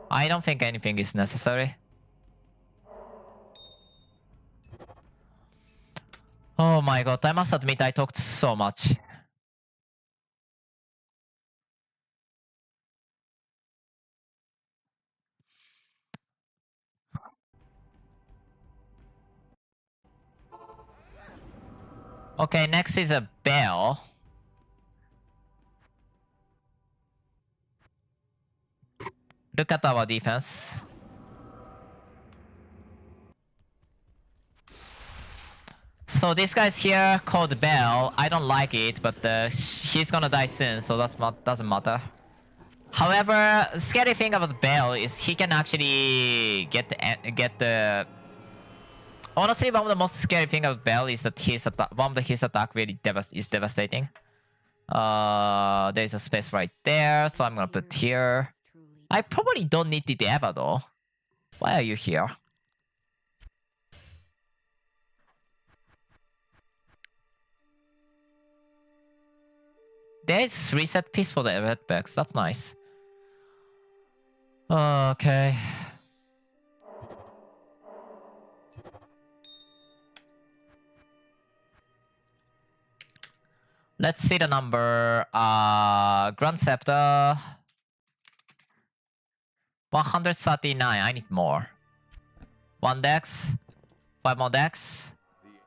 I don't think anything is necessary. Oh my god, I must admit I talked so much. Okay, next is a bell. Look at our defense. So this guy's here called Bell. I don't like it, but she's gonna die soon, so that doesn't matter. However, scary thing about Bell is he can actually get the. Honestly, one of the most scary thing about Bell is that one of his attack really is devastating. There's a space right there, so I'm gonna put here. I probably don't need it ever though. Why are you here? There's reset piece for the event packs. That's nice. Okay. Let's see the number. Grand Scepter. 139. I need more. 1 dex. 5 more dex.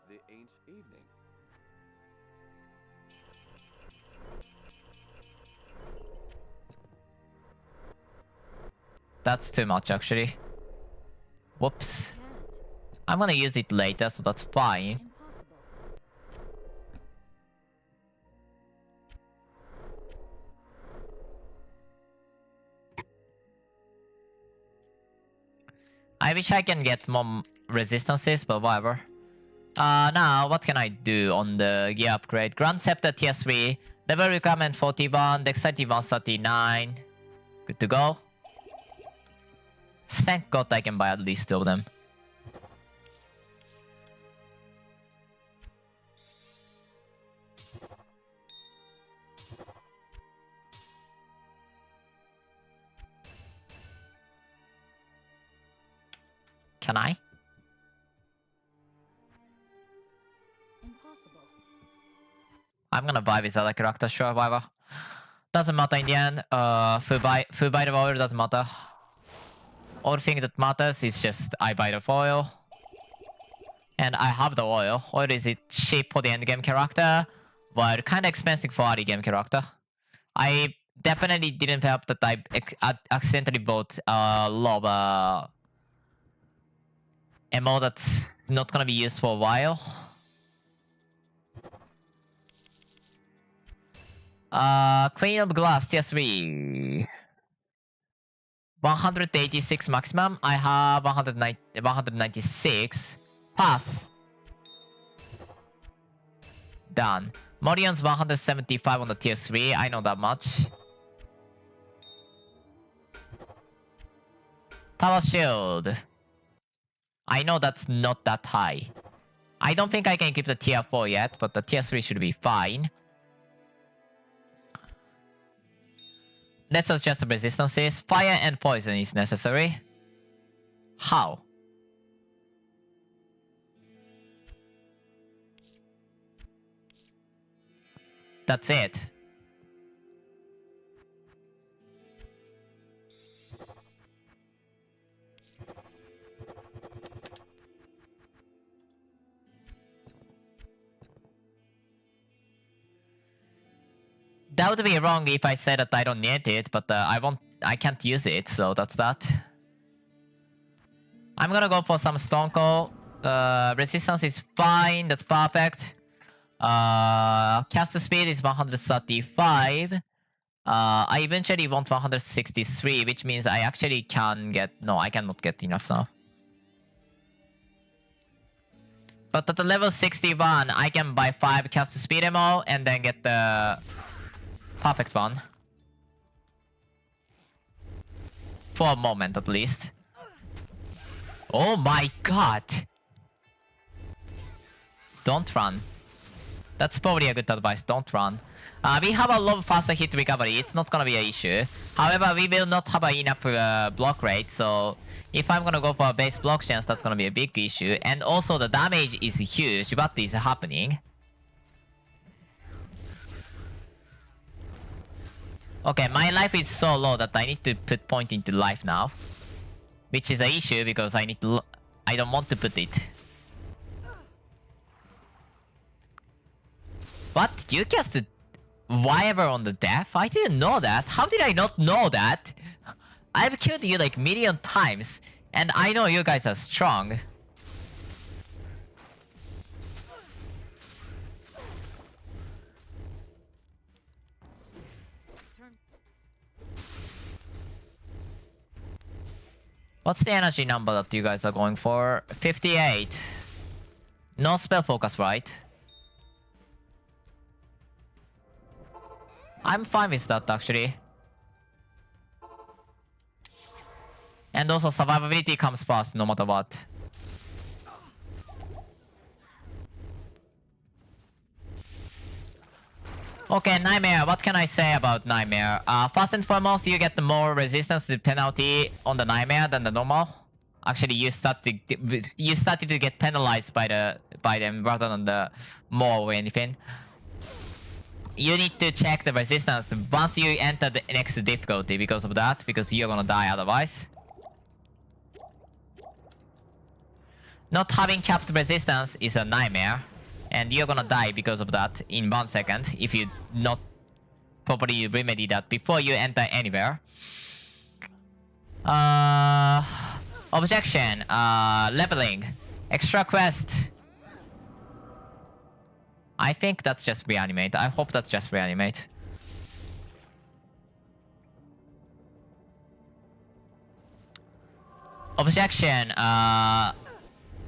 The ancient evening. That's too much actually. Whoops. Can't. I'm gonna use it later, so that's fine. Impossible. I wish I can get more resistances, but whatever. Now, what can I do on the gear upgrade? Grand Scepter tier 3, level requirement 41, dexterity 139. Good to go. Thank god I can buy at least 2 of them. Can I? Impossible. I'm gonna buy with other character, sure, whatever. Doesn't matter in the end. Full buy the oil doesn't matter. All thing that matters is just I buy the foil. And I have the oil. Oil is cheap for the end game character, but kind of expensive for early game character. I definitely didn't help that I accidentally bought a lot of ammo that's not gonna be used for a while. Queen of Glass tier 3. 186 maximum. I have 196. Pass. Done. Morion's 175 on the tier 3. I know that much. Tower Shield. I know that's not that high. I don't think I can keep the tier 4 yet, but the tier 3 should be fine. Let's adjust the resistances. Fire and poison is necessary. How? That's it. That would be wrong if I said that I don't need it, but I can't use it, so that's that. I'm gonna go for some Stone Cold. Resistance is fine, that's perfect. Cast speed is 135. I eventually want 163, which means I actually can get... No, I cannot get enough now. But at the level 61, I can buy 5 cast speed ammo and then get the perfect one. For a moment at least. Oh my god! Don't run. That's probably a good advice, don't run. We have a lot of faster hit recovery, it's not gonna be an issue. However, we will not have enough block rate, so if I'm gonna go for a base block chance, that's gonna be a big issue. And also the damage is huge, what is happening? Okay, my life is so low that I need to put point into life now. Which is an issue because I don't want to put it. What? You casted Wyvern on the death? I didn't know that. How did I not know that? I've killed you like million times, and I know you guys are strong. What's the energy number that you guys are going for? 58. No spell focus, right? I'm fine with that actually. And also survivability comes first no matter what. Okay, Nightmare, what can I say about Nightmare? First and foremost, you get more resistance to penalty on the Nightmare than the normal. Actually, you started to get penalized by them rather than the more or anything. You need to check the resistance once you enter the next difficulty because of that, because you're gonna die otherwise. Not having capped resistance is a nightmare, and you're gonna die because of that in 1 second if you not properly remedy that before you enter anywhere. Objection, leveling, extra quest. I think that's just reanimate. I hope that's just reanimate. Objection.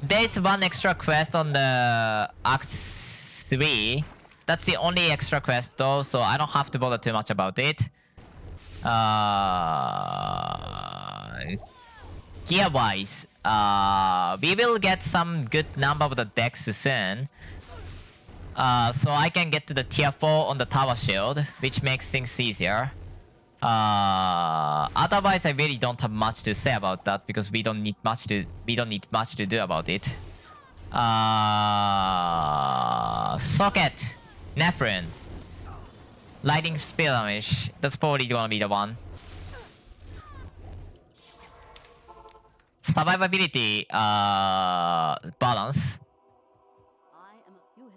There's one extra quest on the Act 3. That's the only extra quest though, so I don't have to bother too much about it. Gear-wise, we will get some good number of the decks soon. So I can get to the tier 4 on the tower shield, which makes things easier. Otherwise, I really don't have much to say about that because we don't need much to do about it. Socket, Nephrin, Lightning Spear damage. That's probably gonna be the one. Survivability, balance.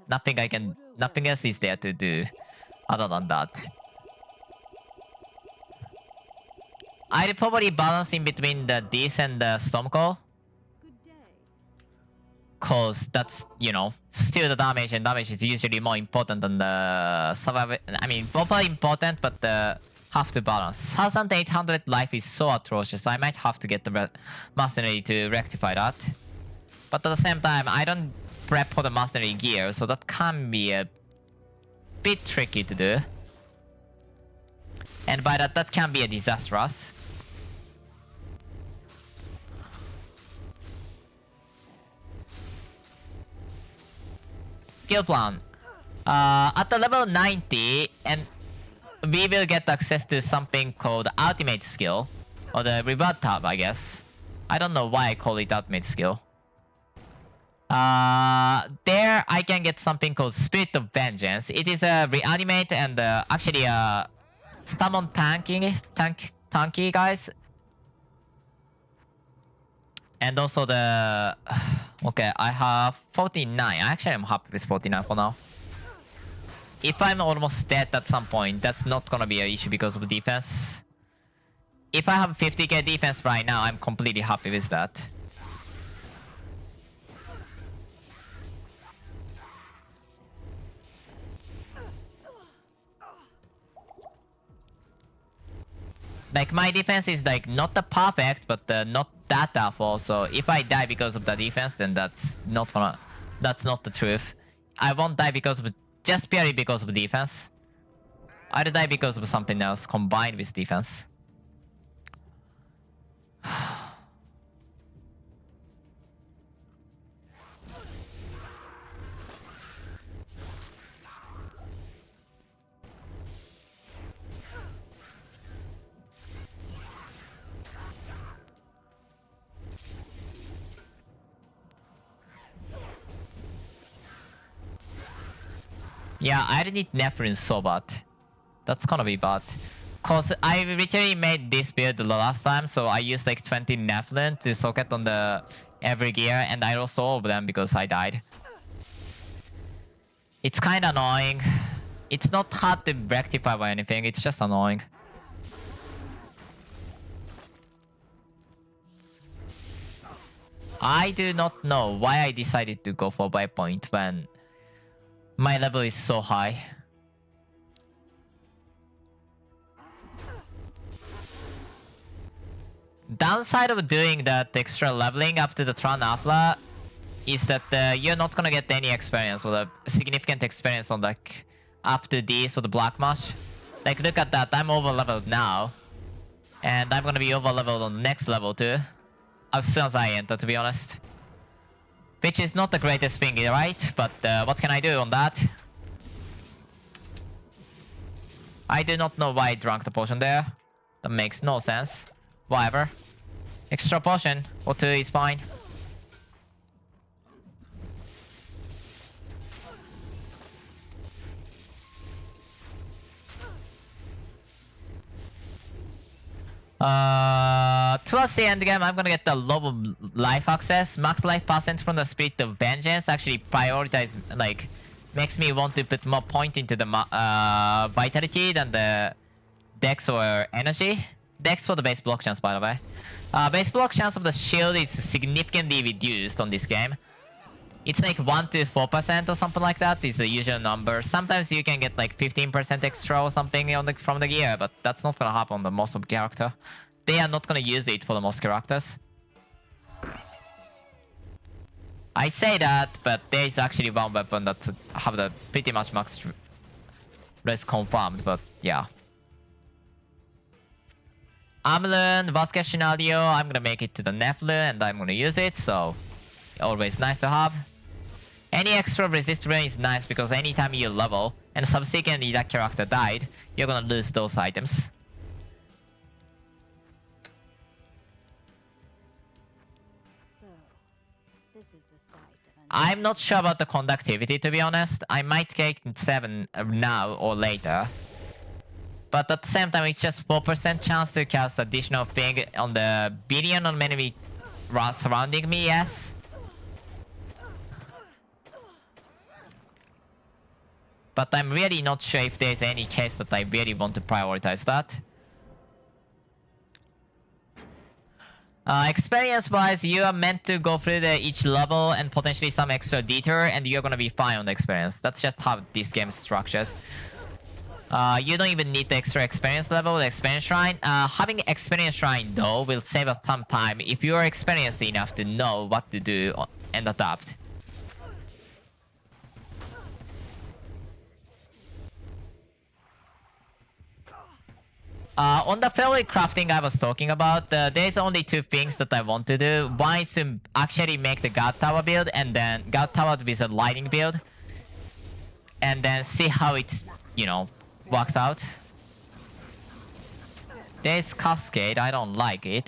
Nothing else is there to do other than that. I'll probably balance in between this and the Stormcall. Cause that's, you know, still the damage, and damage is usually more important than the survival. I mean, both are important, but have to balance. 1800 life is so atrocious, I might have to get the mercenary to rectify that. But at the same time, I don't prep for the mercenary gear, so that can be a bit tricky to do. And by that can be a disastrous. Skill plan. At the level 90, and we will get access to something called Ultimate Skill, or the Reward tab, I guess. I don't know why I call it Ultimate Skill. There I can get something called Spirit of Vengeance. It is a reanimate and actually summon tanky guys. And also the... Okay, I have 49. Actually, I'm happy with 49 for now. If I'm almost dead at some point, that's not gonna be an issue because of defense. If I have 50k defense right now, I'm completely happy with that. Like my defense is like not the perfect, but not that tough also. If I die because of the defense, then that's not the truth. I won't die because of just purely because of defense. I'd die because of something else combined with defense. Yeah, I need Nephrine so bad. That's gonna be bad. Cause I literally made this build the last time, so I used like 20 Nephrine to socket on the every gear, and I lost all of them because I died. It's kinda annoying. It's not hard to rectify or anything, it's just annoying. I do not know why I decided to go for buy point when my level is so high. Downside of doing that extra leveling up to the Tron Alpha is that you're not gonna get any experience or a significant experience on like up to this or the Black Mash. Like look at that, I'm over leveled now. And I'm gonna be over leveled on the next level too. As soon as I enter, to be honest. Which is not the greatest thing, right? But what can I do on that? I do not know why I drank the potion there. That makes no sense. Whatever. Extra potion or 2 is fine. Towards the end game, I'm gonna get the low life access, max life percent from the Spirit of Vengeance. Actually, prioritize like makes me want to put more point into the vitality than the Dex or energy. Dex for the base block chance, by the way. Base block chance of the shield is significantly reduced on this game. It's like 1 to 4% or something like that is the usual number. Sometimes you can get like 15% extra or something on from the gear, but that's not gonna happen on the most of the character. They are not gonna use it for the most characters. I say that, but there is actually one weapon that have the pretty much max res confirmed, but yeah. Amlun, worst case scenario, I'm gonna make it to the Nephilim and I'm gonna use it, so always nice to have. Any extra resist rune is nice because anytime you level and subsequently that character died, you're gonna lose those items. So, this is the site of an I'm not sure about the conductivity, to be honest. I might take 7 now or later. But at the same time, it's just 4% chance to cast additional thing on the billion on enemy surrounding me, yes. But I'm really not sure if there's any case that I really want to prioritize that. Experience-wise, you are meant to go through each level and potentially some extra detour, and you're gonna be fine on the experience. That's just how this game is structured. You don't even need the extra experience level, the experience shrine. Having experience shrine though will save us some time if you are experienced enough to know what to do and adapt. On the fairway crafting I was talking about, there's only 2 things that I want to do. One is to actually make the God Tower build, and then God Tower with a lightning build. And then see how it, you know, works out. There's Cascade, I don't like it.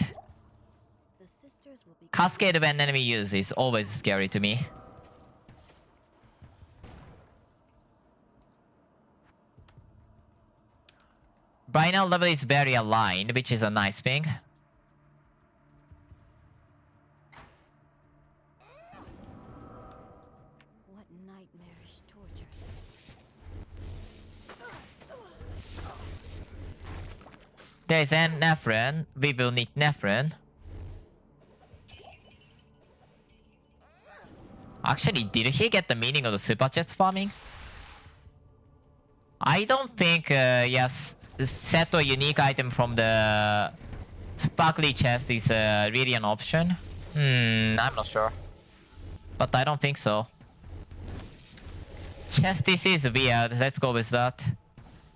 the sisters will be Cascade when enemy uses is always scary to me. By now level is very aligned, which is a nice thing. what nightmarish torture. There's an Nephrine. We will need Nephrine. Actually, did he get the meaning of the super chest farming? I don't think, yes. set or unique item from the sparkly chest is really an option? I'm not sure. But I don't think so. Chest this is weird. Let's go with that.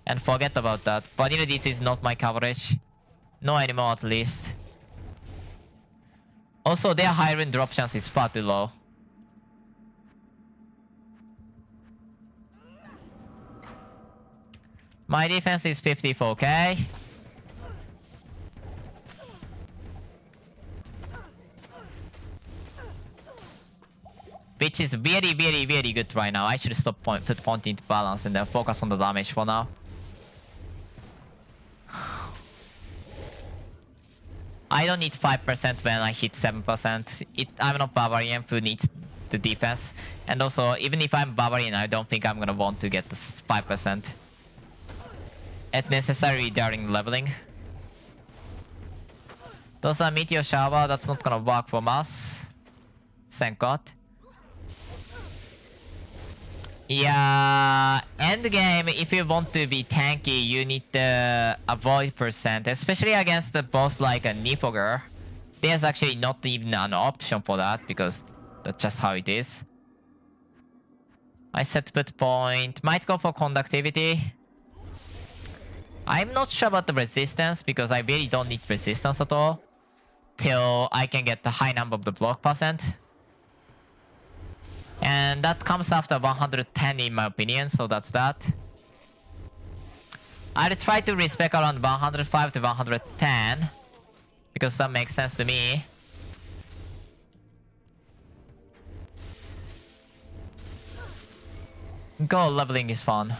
And forget about that. Vanilla this is not my coverage. No anymore at least. Also, their high rune drop chance is far too low. My defense is 54k. Which is very, very, very good right now. I should stop put point into balance and then focus on the damage for now. I don't need 5% when I hit 7%. I'm not Barbarian who needs the defense. And also, even if I'm Barbarian, I don't think I'm gonna want to get this 5%. It's necessary during leveling. Those are meteor shower, that's not gonna work for us. Thank God. Yeah, endgame, if you want to be tanky, you need to avoid percent, especially against the boss like a Nifogger. There's actually not even an option for that, because that's just how it is. I set put point, might go for conductivity. I'm not sure about the resistance, because I really don't need resistance at all. Till I can get the high number of the block percent. And that comes after 110 in my opinion, so that's that. I'll try to respec around 105 to 110. Because that makes sense to me. Go leveling is fun.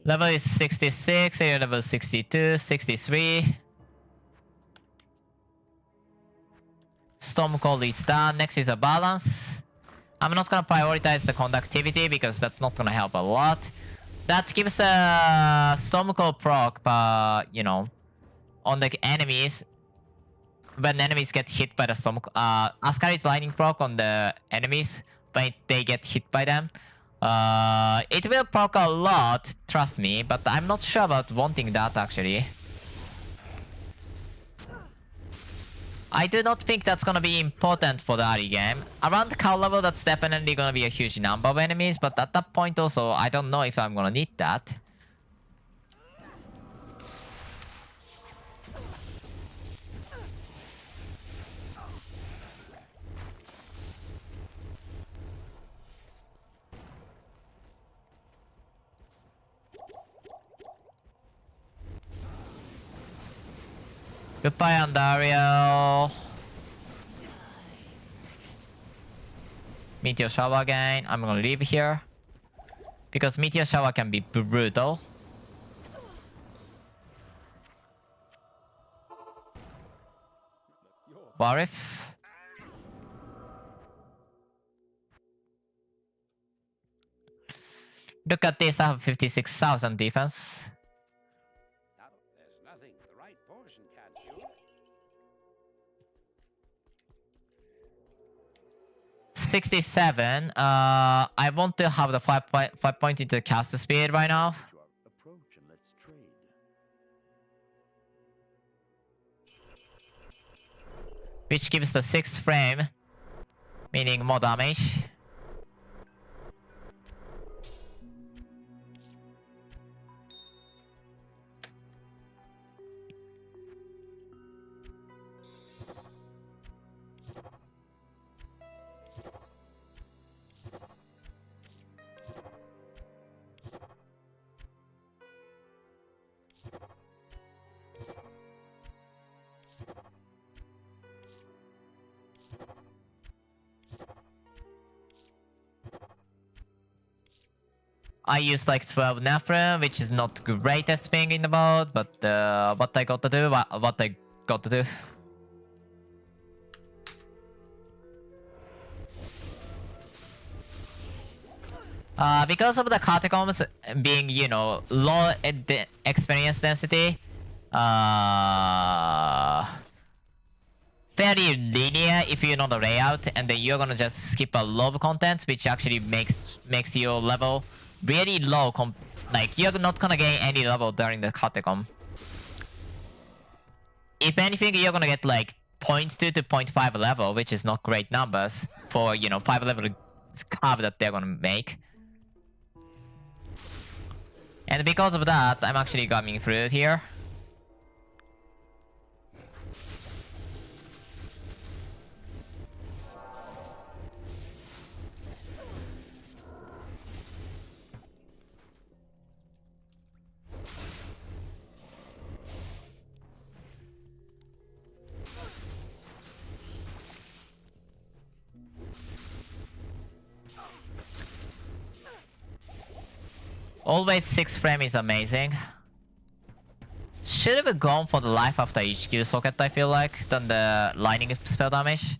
Level is 66, area level 62, 63. Storm Cold is done. Next is a balance. I'm not gonna prioritize the conductivity because that's not gonna help a lot. That gives the Storm Cold proc, but you know, on the enemies. When enemies get hit by the Storm, Ascari's lightning proc on the enemies when they get hit by them. It will proc a lot, trust me, but I'm not sure about wanting that actually. I do not think that's gonna be important for the early game. Around the cow level, that's definitely gonna be a huge number of enemies, but at that point also, I don't know if I'm gonna need that. Goodbye, Andario. Meteor Shower again. I'm gonna leave here. Because Meteor Shower can be brutal. Warif. Look at this, I have 56,000 defense. 67. I want to have the 5 point into cast speed right now. Which gives the 6th frame, meaning more damage. I used like 12 Nephrim, which is not the greatest thing in the world, but what I got to do, what I got to do. Because of the catacombs being, you know, low experience density, fairly linear if you know the layout, and then you're gonna just skip a lot of content, which actually makes your level really low. Like you're not gonna gain any level during the catacomb. If anything, you're gonna get like 0.2 to 0.5 level, which is not great numbers for 5 level curve that they're gonna make. And because of that, I'm actually coming through it here. Always 6 frame is amazing. Should have gone for the life after HQ socket, I feel like, than the lightning spell damage.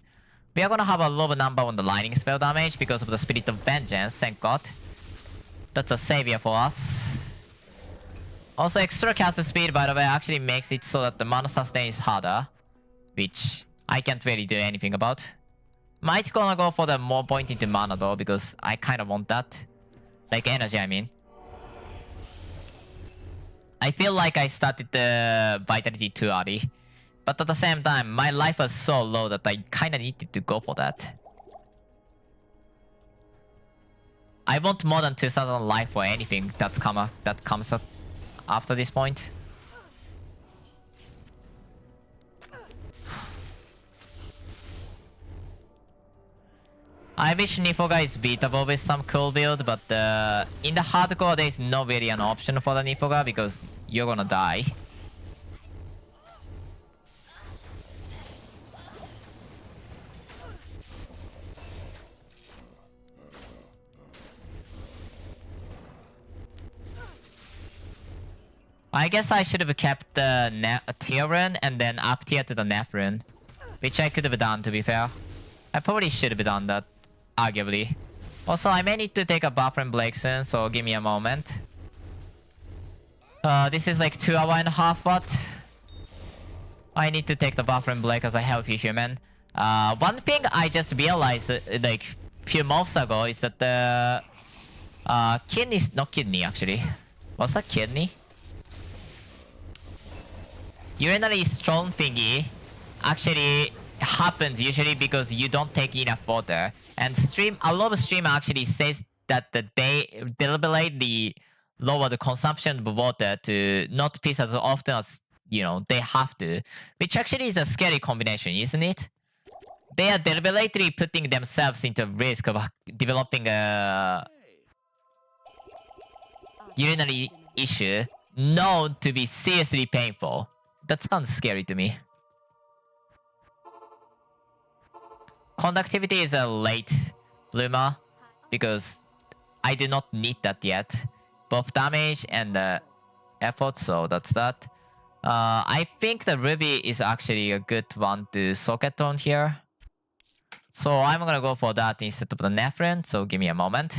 We are gonna have a lower number on the lightning spell damage because of the Spirit of Vengeance, thank god. That's a savior for us. Also, extra cast speed, by the way, actually makes it so that the mana sustain is harder, which I can't really do anything about. Might gonna go for the more point into mana though, because I kind of want that. Like energy, I mean. I feel like I started the vitality too early. But at the same time, my life was so low that I kinda needed to go for that. I want more than 2000 life for anything that comes up after this point. I wish Nifoga is beatable with some cool build, but in the hardcore there is no really an option for the Nifoga because you're gonna die. I guess I should have kept the tier rune and then up tier to the Nef rune, which I could have done to be fair. I probably should have done that, arguably. Also, I may need to take a buffering break soon, so give me a moment. This is like 2.5 hours. I need to take the buffering break as a healthy human. One thing I just realized like few months ago is that the kidney, not kidney actually. What's that kidney? Urinary stone thingy actually happens usually because you don't take enough water. And a lot of streamer actually says that they deliberately lower the consumption of water to not piss as often as they have to, which actually is a scary combination, isn't it? They are deliberately putting themselves into risk of developing a urinary issue known to be seriously painful. That sounds scary to me. Conductivity is a late bloomer because I do not need that yet. Both damage and effort, so that's that. I think the Ruby is actually a good one to socket on here. So I'm gonna go for that instead of the Nephrin, so give me a moment.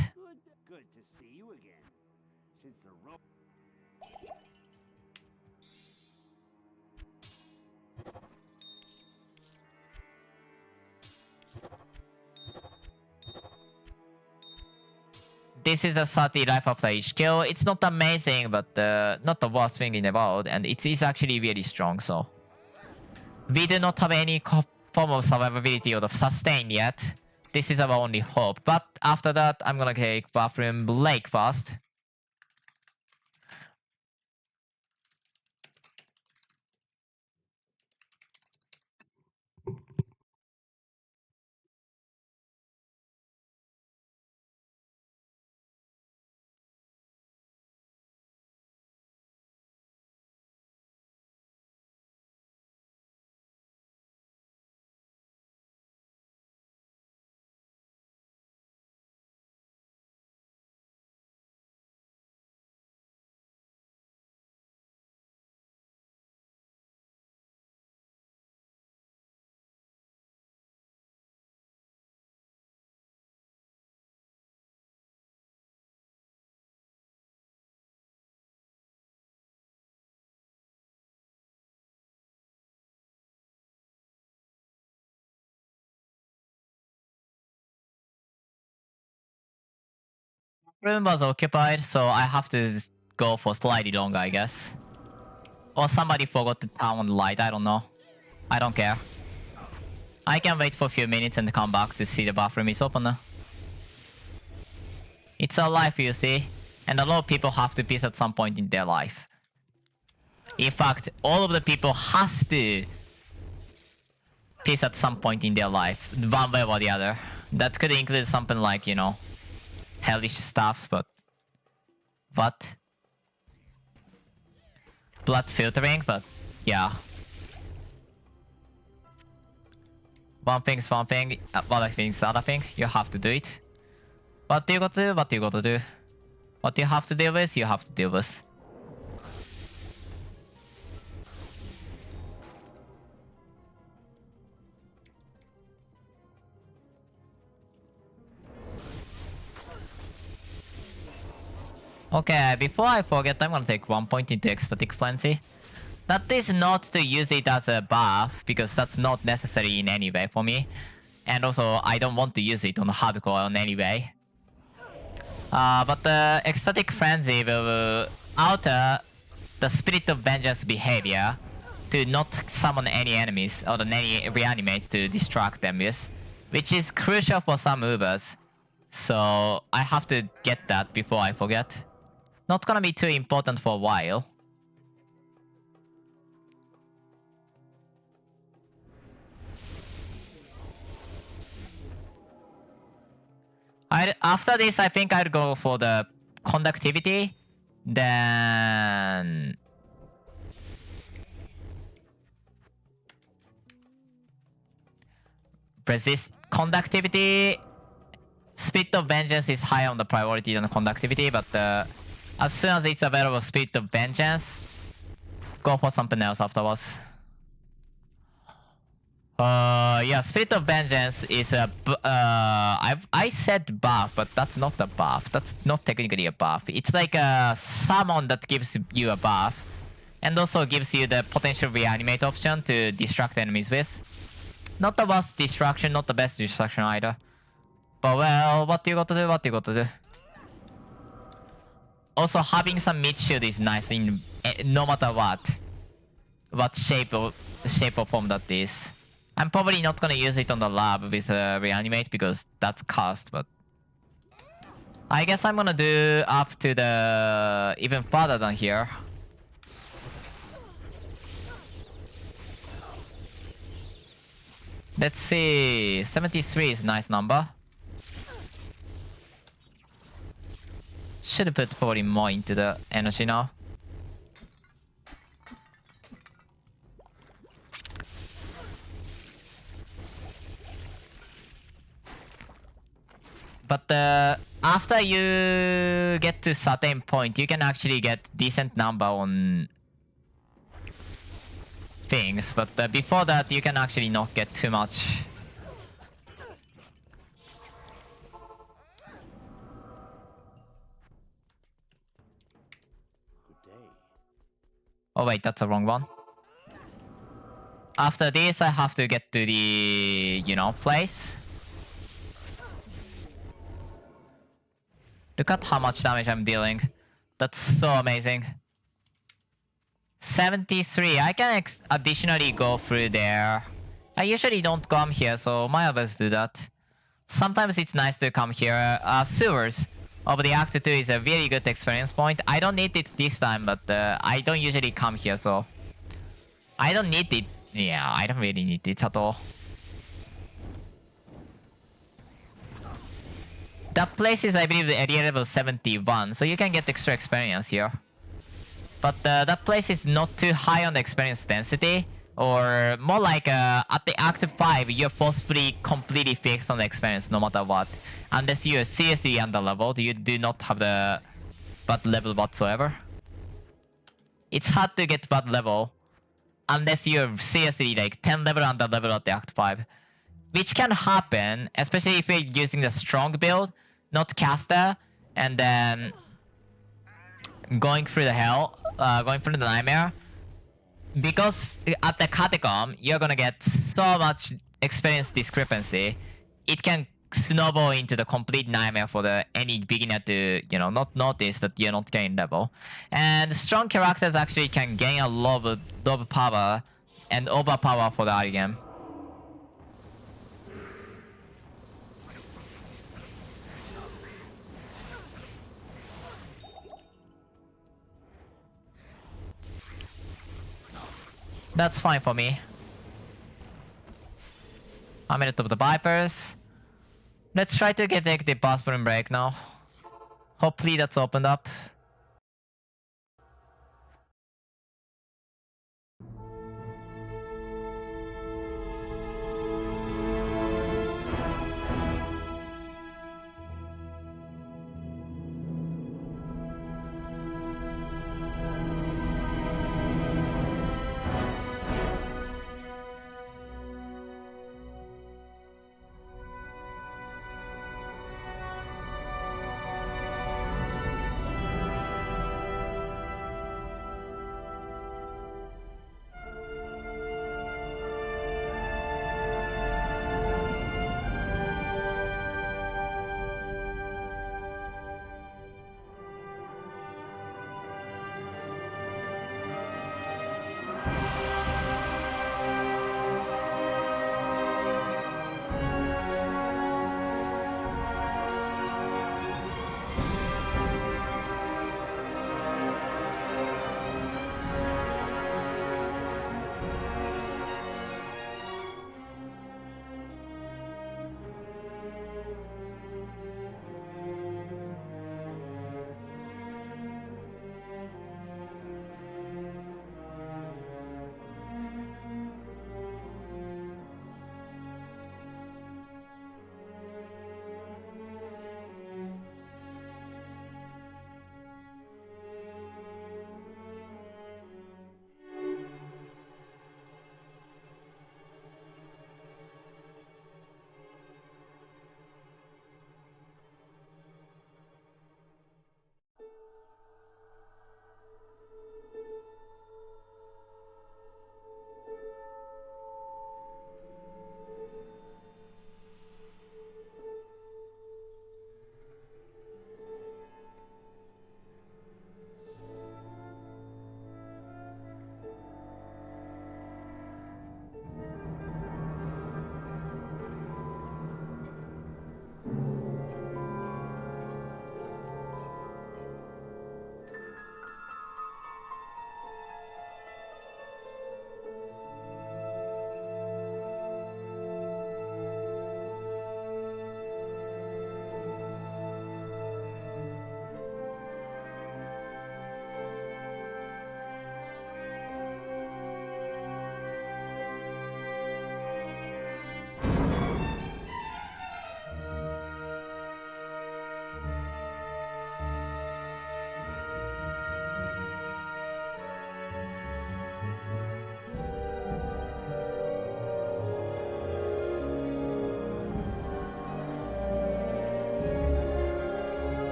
Good to see you again. Since the This is a 30 life after each kill. It's not amazing, but not the worst thing in the world, and it is actually really strong, so... We do not have any form of survivability or of sustain yet. This is our only hope, but after that, I'm gonna take Bathroom Blake first. Room was occupied, so I have to go for slightly longer, I guess. Or somebody forgot to turn on the light, I don't know. I don't care. I can wait for a few minutes and come back to see the bathroom is open. It's a life, you see. And a lot of people have to piss at some point in their life. In fact, all of the people has to piss at some point in their life, one way or the other. That could include something like, you know, hellish stuffs, but... What? Blood filtering, but yeah. One thing's one thing, other thing's other thing. You have to do it. What do you got to do? What do you got to do? What you have to deal with, you have to deal with. Okay, before I forget, I'm gonna take 1 point into Ecstatic Frenzy. That is not to use it as a buff, because that's not necessary in any way for me. And also, I don't want to use it on hardcore in any way. But the Ecstatic Frenzy will alter the Spirit of Vengeance behavior to not summon any enemies or any reanimate to distract them with, which is crucial for some movers. So I have to get that before I forget. Not gonna be too important for a while. After this, I think I'd go for the conductivity. Then... resist conductivity. Spirit of Vengeance is higher on the priority than conductivity, but as soon as it's available, Spirit of Vengeance, go for something else afterwards. Yeah, Spirit of Vengeance is a... I said buff, but that's not a buff. That's not technically a buff. It's like a summon that gives you a buff, and also gives you the potential reanimate option to distract enemies with. Not the worst distraction, not the best distraction either. But well, what you got to do, what you got to do. Also, having some mid shield is nice in no matter what shape or form that is. I'm probably not gonna use it on the lab with reanimate because that's cast, but I guess I'm gonna do up to the even farther than here. Let's see, 73 is a nice number. Should put probably more into the energy now. But after you get to certain point, you can actually get decent number on things. But before that, you can actually not get too much. Oh wait, that's the wrong one. After this, I have to get to the, you know, place. Look at how much damage I'm dealing. That's so amazing. 73. I can additionally go through there. I usually don't come here, so might as well do that. Sometimes it's nice to come here. Sewers of the Act 2 is a really good experience point. I don't need it this time, but I don't usually come here, so... I don't need it. Yeah, I don't really need it at all. That place is, I believe, the area level 71, so you can get extra experience here. But that place is not too high on the experience density, or more like at the Act 5, you're forcefully completely fixed on the experience no matter what. Unless you're seriously underleveled, you do not have the bad level whatsoever. It's hard to get bad level unless you're seriously like 10 level under level at the Act 5. Which can happen, especially if you're using the strong build, not caster, and then going through the hell, going through the nightmare. Because at the catacomb, you're gonna get so much experience discrepancy, it can snowball into the complete nightmare for the any beginner to, you know, not notice that you're not getting level. And strong characters actually can gain a lot of power and overpower for the early game. That's fine for me. Amulet of the Vipers. Let's try to get the bathroom break now. Hopefully that's opened up.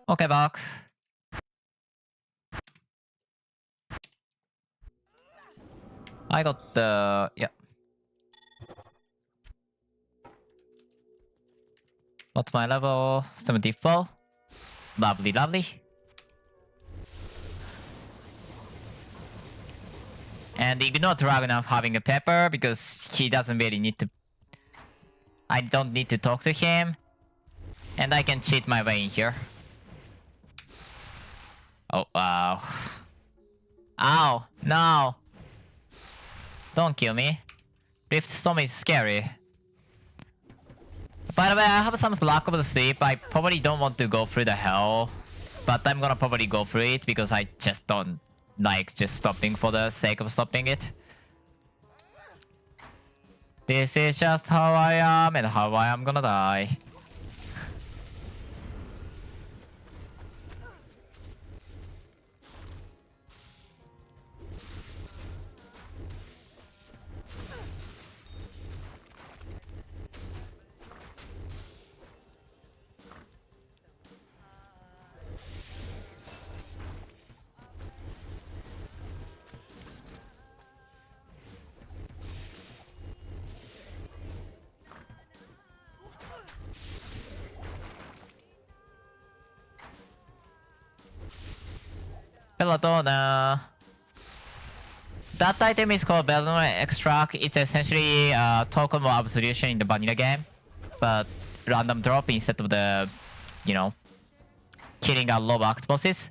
Okay, back. I got the... yeah. What's my level? 74. Lovely, lovely. And ignore Dragunov having a pepper because he doesn't really need to... I don't need to talk to him. And I can cheat my way in here. Oh, wow. Ow, no. Don't kill me. Rift Storm is scary. By the way, I have some lack of sleep. I probably don't want to go through the hell. But I'm gonna probably go through it because I just don't like just stopping for the sake of stopping it. This is just how I am and how I am gonna die. Belladonna. That item is called Belladonna Extract. It's essentially token of absolution in the vanilla game. But random drop instead of the, you know, killing a lot of octopuses.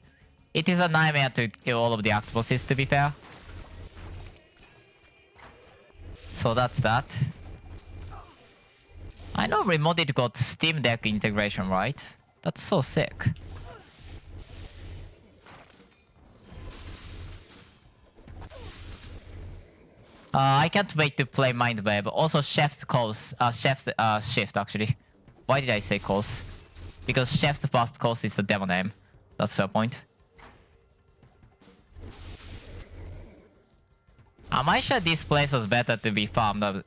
It is a nightmare to kill all of the octopuses, to be fair. So that's that. I know Remodded got Steam Deck integration, right? That's so sick. I can't wait to play Mind Web. Also, Chef's calls. Chef's shift actually. Why did I say calls? Because Chef's first calls is the demo name. That's fair point. Am I sure this place was better to be farmed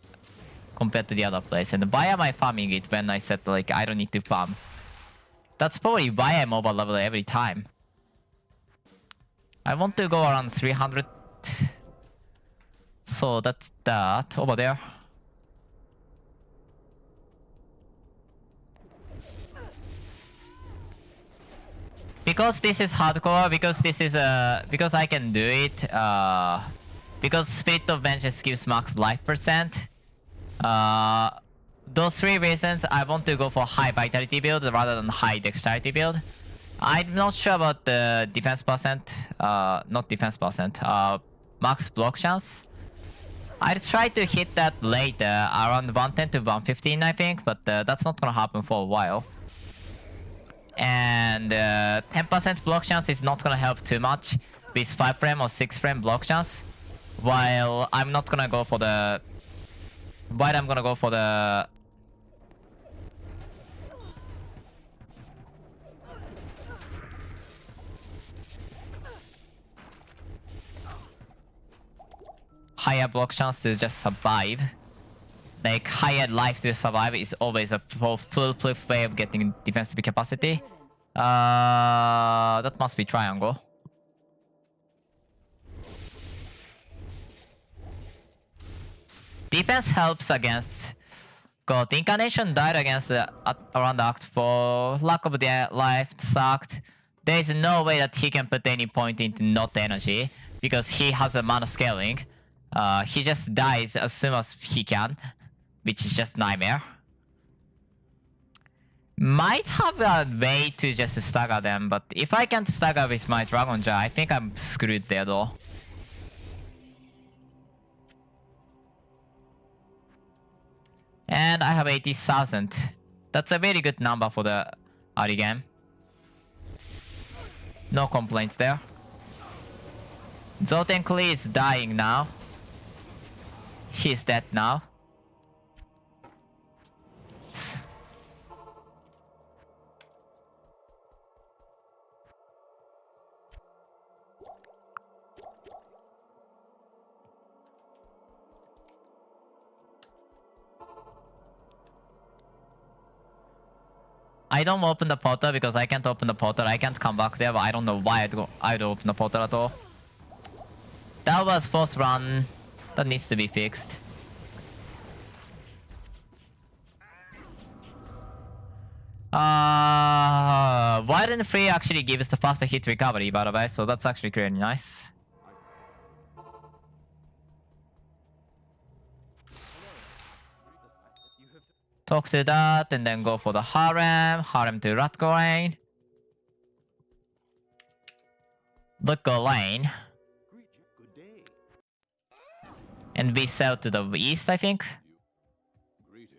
compared to the other place? And why am I farming it when I said like I don't need to farm? That's probably why I'm over level every time. I want to go around 300. So that's that over there. Because this is hardcore, because this is because I can do it, because Spirit of Vengeance gives max life percent. Those three reasons I want to go for high vitality build rather than high dexterity build. I'm not sure about the defense percent, not defense percent, max block chance. I'll try to hit that later, around 110 to 115 I think, but that's not gonna happen for a while. And 10% block chance is not gonna help too much with 5 frame or 6 frame block chance. While I'm not gonna go for the... While I'm gonna go for the... higher block chance to just survive. Like, higher life to survive is always a foolproof way of getting defensive capacity. That must be triangle. Defense helps against God. Incarnation died against the, around the Act 4. Lack of the life sucked. There is no way that he can put any point into not energy because he has a mana scaling. He just dies as soon as he can, which is just nightmare. Might have a way to just stagger them, but if I can't stagger with my Dragon Jar, I think I'm screwed there though. And I have 80,000. That's a very good number for the early game. No complaints there. Zotenkli is dying now. He's dead now. I don't open the portal because I can't open the portal. I can't come back there, but I don't know why I'd open the portal at all. That was force run. That needs to be fixed. Wild and free actually gives the faster hit recovery, by the way, so that's actually really nice. Talk to that, and then go for the harem. Harem to Ratko lane. Lutko lane. Good day. And we sell to the east, I think. Greetings.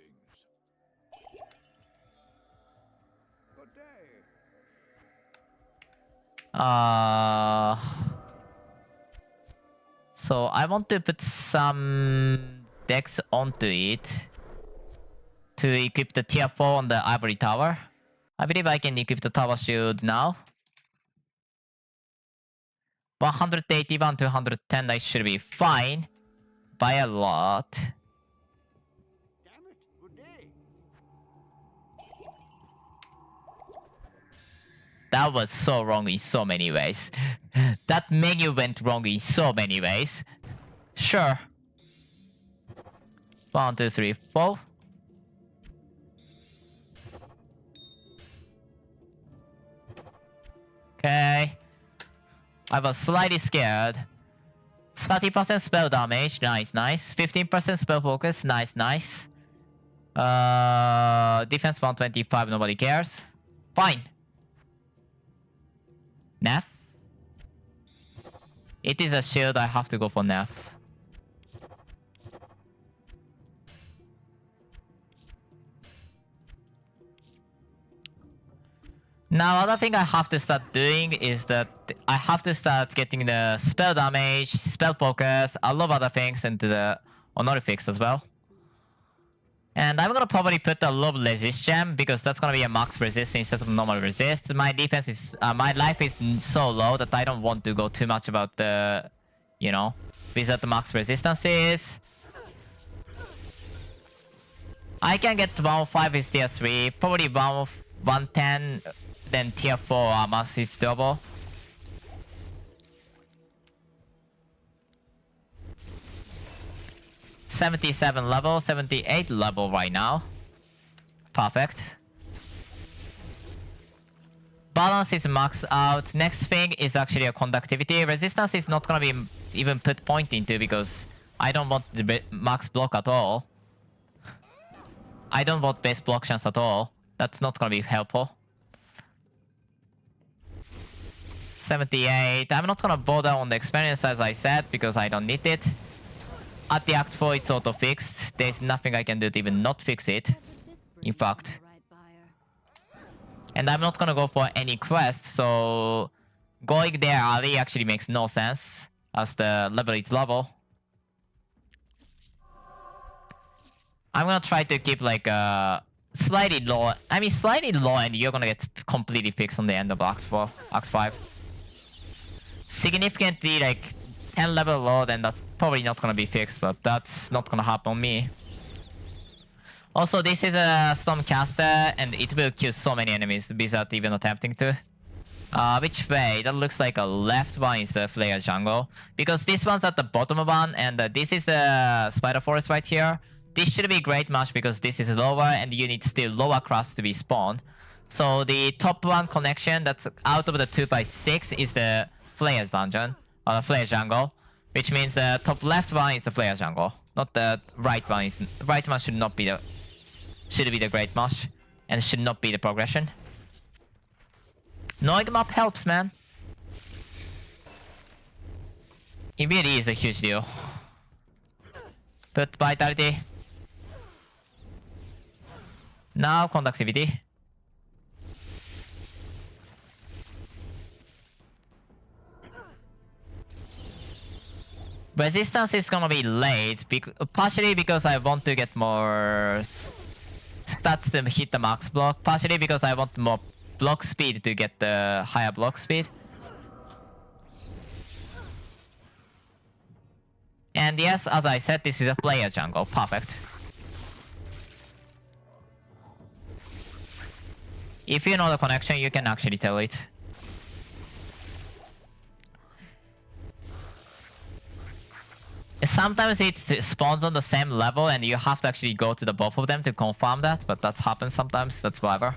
Good day. So I want to put some decks onto it to equip the tier 4 on the ivory tower. I believe I can equip the tower shield now. 181 to 110, I should be fine. By a lot. Damn it. Good day. That was so wrong in so many ways. That menu went wrong in so many ways. Sure. 1, 2, 3, 4. Okay. I was slightly scared. 30% spell damage, nice, nice. 15% spell focus, nice, nice. Defense 125, nobody cares. Fine. Neff? It is a shield, I have to go for Neff. Now, other thing I have to start doing is that I have to start getting the spell damage, spell focus, a lot of other things into the honorifics as well. And I'm gonna probably put a low resist gem because that's gonna be a max resist instead of normal resist. My defense is, my life is so low that I don't want to go too much about the, you know, wizard the max resistance is. I can get 105 is tier 3, probably 110. Then tier 4 armor is doable. $77 level, $78 level right now. Perfect. Balance is maxed out. Next thing is actually a conductivity. Resistance is not gonna be even put point into because I don't want the max block at all. I don't want base block chance at all. That's not gonna be helpful. 78. I'm not gonna bother on the experience as I said because I don't need it. At the Act 4 it's auto fixed. There's nothing I can do to even not fix it. In fact. And I'm not gonna go for any quest, so going there early actually makes no sense as the level is level. I'm gonna try to keep like slightly low. I mean slightly low and you're gonna get completely fixed on the end of Act 4, Act 5. Significantly like 10 level low, then that's probably not gonna be fixed, but that's not gonna happen on me. Also, this is a Stormcaster, and it will kill so many enemies without even attempting to. Which way? That looks like a left one is the Flare Jungle. Because this one's at the bottom one, and this is the Spider Forest right here. This should be great match because this is lower, and you need still lower class to be spawned. So the top one connection that's out of the 2x6 is the Flare's dungeon, or the Flare Jungle. Which means the top left one is the Flare Jungle. Not the right one. The right one should not be the... should be the great match. And should not be the progression. Knowing map helps, man. It really is a huge deal. Put Vitality. Now Conductivity. Resistance is gonna be late, partially because I want to get more stats to hit the max block, partially because I want more block speed to get the higher block speed. And yes, as I said, this is a player jungle. Perfect. If you know the connection, you can actually tell it. Sometimes it spawns on the same level and you have to actually go to the both of them to confirm that, but that happens sometimes, that's whatever.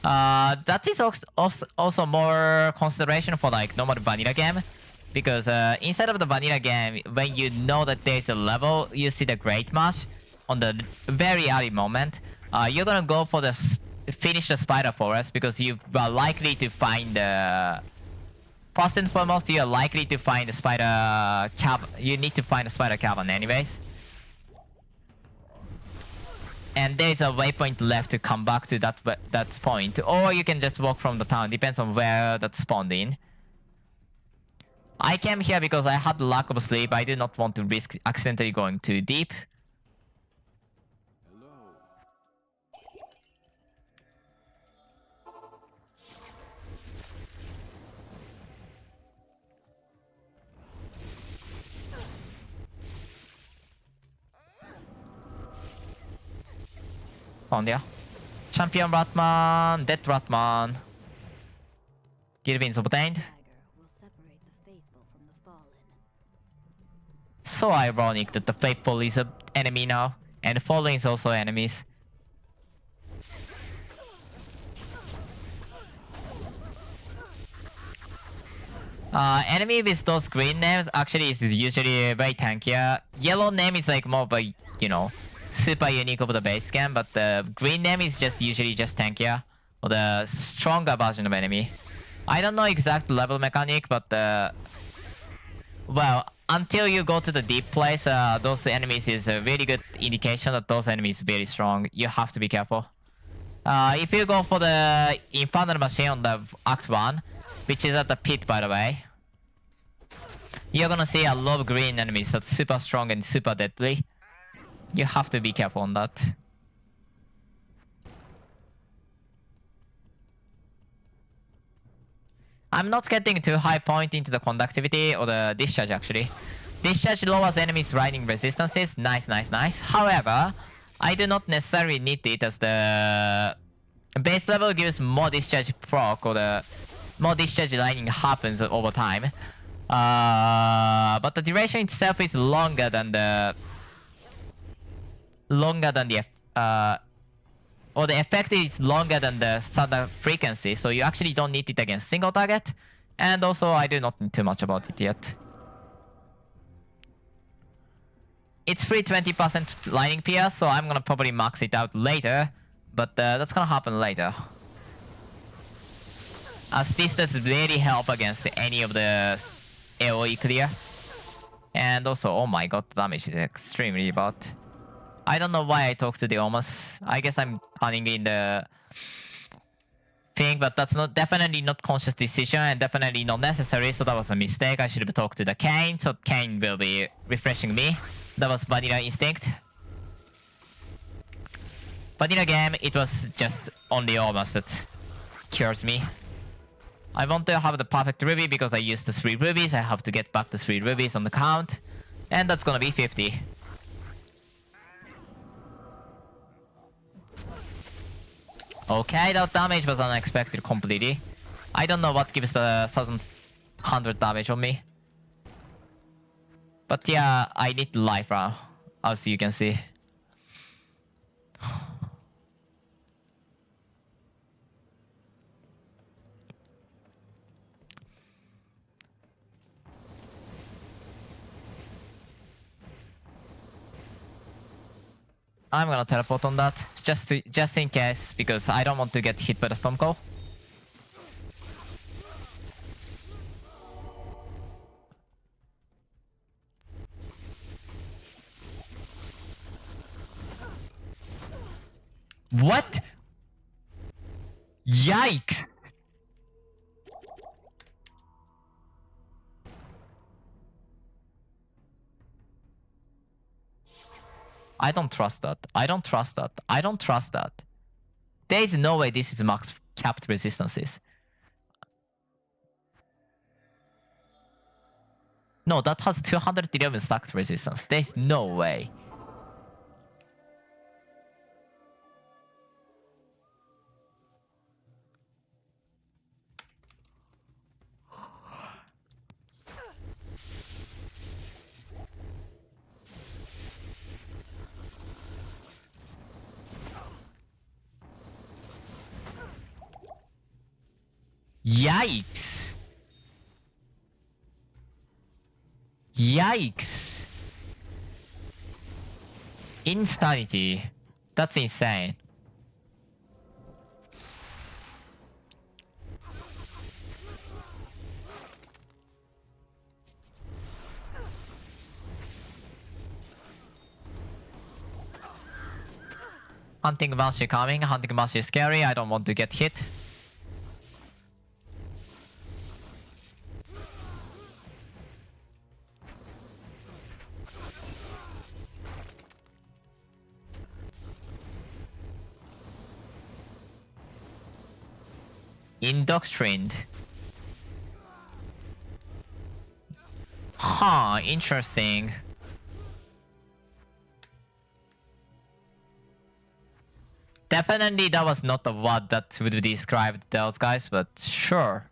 That is also more consideration for like normal vanilla game. Because inside of the vanilla game, when you know that there's a level, you see the great match on the very early moment. You're gonna go for the finish the spider forest because you are likely to find the... First and foremost, you are likely to find the spider cavern. You need to find the spider cavern anyways. And there's a waypoint left to come back to that point. Or you can just walk from the town, depends on where that spawned in. I came here because I had lack of sleep. I did not want to risk accidentally going too deep. On there. Champion Ratman, dead Ratman. Guild wins obtained. So ironic that the faithful is an enemy now, and fallen is also enemies. Enemy with those green names actually is usually very tankier. Yellow name is like more of a, you know, super unique of the base game, but the green name is just usually just tankier, or the stronger version of enemy. I don't know exact level mechanic, but well, until you go to the deep place, those enemies is a really good indication that those enemies are very strong. You have to be careful. If you go for the Infernal Machine on the Act 1, which is at the pit by the way, you're gonna see a lot of green enemies that's super strong and super deadly. You have to be careful on that. I'm not getting too high point into the conductivity or the discharge actually. Discharge lowers enemies' riding resistances. Nice, nice, nice. However, I do not necessarily need it as the base level gives more discharge proc, or the more discharge lightning happens over time. But the duration itself is longer than the or the effect is longer than the standard frequency, so you actually don't need it against single target. And also, I do not know too much about it yet. It's free 20% lightning pierce, so I'm gonna probably max it out later. But that's gonna happen later. As this does really help against any of the AoE clear. And also, oh my god, the damage is extremely bad. I don't know why I talked to the Omas. I guess I'm turning in the thing, but that's not definitely not conscious decision and definitely not necessary, so that was a mistake. I should have talked to the Kane, so Kane will be refreshing me. That was vanilla instinct. Vanilla game, it was just only Omas that cures me. I want to have the perfect ruby because I used the 3 rubies. I have to get back the 3 rubies on the count. And that's gonna be 50. Okay, that damage was unexpected completely. I don't know what gives the 1100 damage on me. But yeah, I need life now, as you can see. I'm gonna teleport on that, just in case, because I don't want to get hit by the Storm Call. What? Yikes! I don't trust that. I don't trust that. I don't trust that. There is no way this is max capped resistances. No, that has 211 stacked resistance. There's no way. Yikes. Yikes. Insanity. That's insane. Hunting Banshee coming. Hunting Banshee is scary. I don't want to get hit. Indoctrined. Huh, interesting. Definitely that was not the word that would describe those guys, but sure.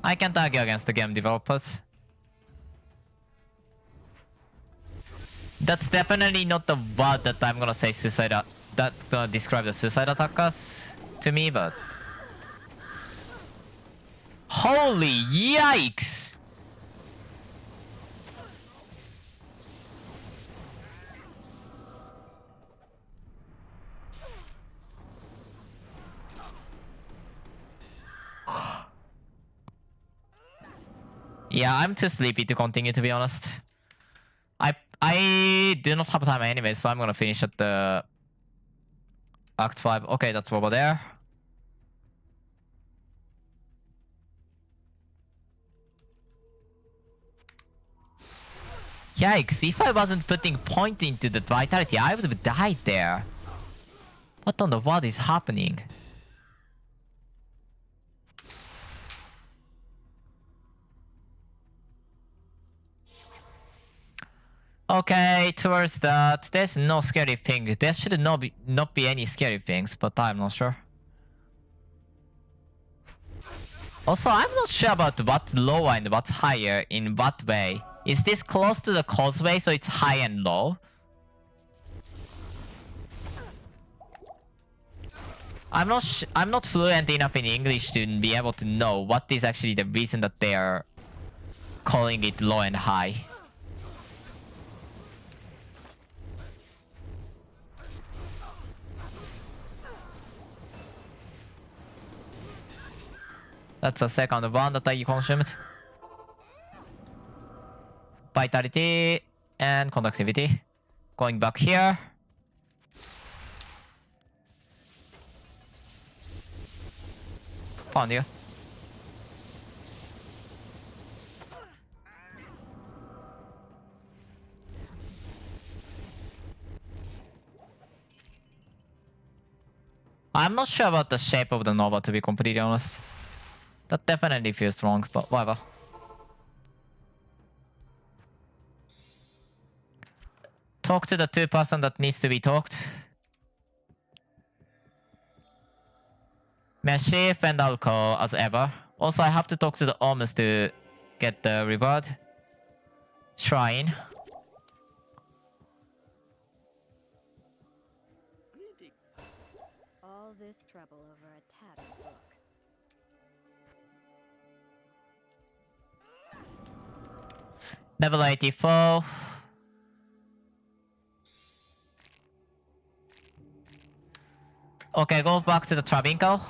I can't argue against the game developers. That's definitely not the word that I'm gonna say suicide, that's gonna describe the suicide attackers to me, but... Holy yikes! Yeah, I'm too sleepy to continue, to be honest. I do not have time anyway, so I'm gonna finish at the Act 5. Okay, that's over there. Yikes, if I wasn't putting point into the vitality, I would have died there. What on the world is happening? Okay, towards that, there's no scary thing. There should not be any scary things, but I'm not sure. Also, I'm not sure about what's lower and what's higher in what way. Is this close to the causeway, so it's high and low? I'm not fluent enough in English to be able to know what is actually the reason that they are calling it low and high. That's the second one that I consumed. Vitality and conductivity. Going back here. Found you. I'm not sure about the shape of the Nova, to be completely honest. That definitely feels wrong, but whatever. Talk to the two person that needs to be talked. Meshief and I'll call as ever. Also, I have to talk to the Omens to get the reward. Shrine. All this trouble over a tattered book. Level 84. Okay, go back to the Travinko.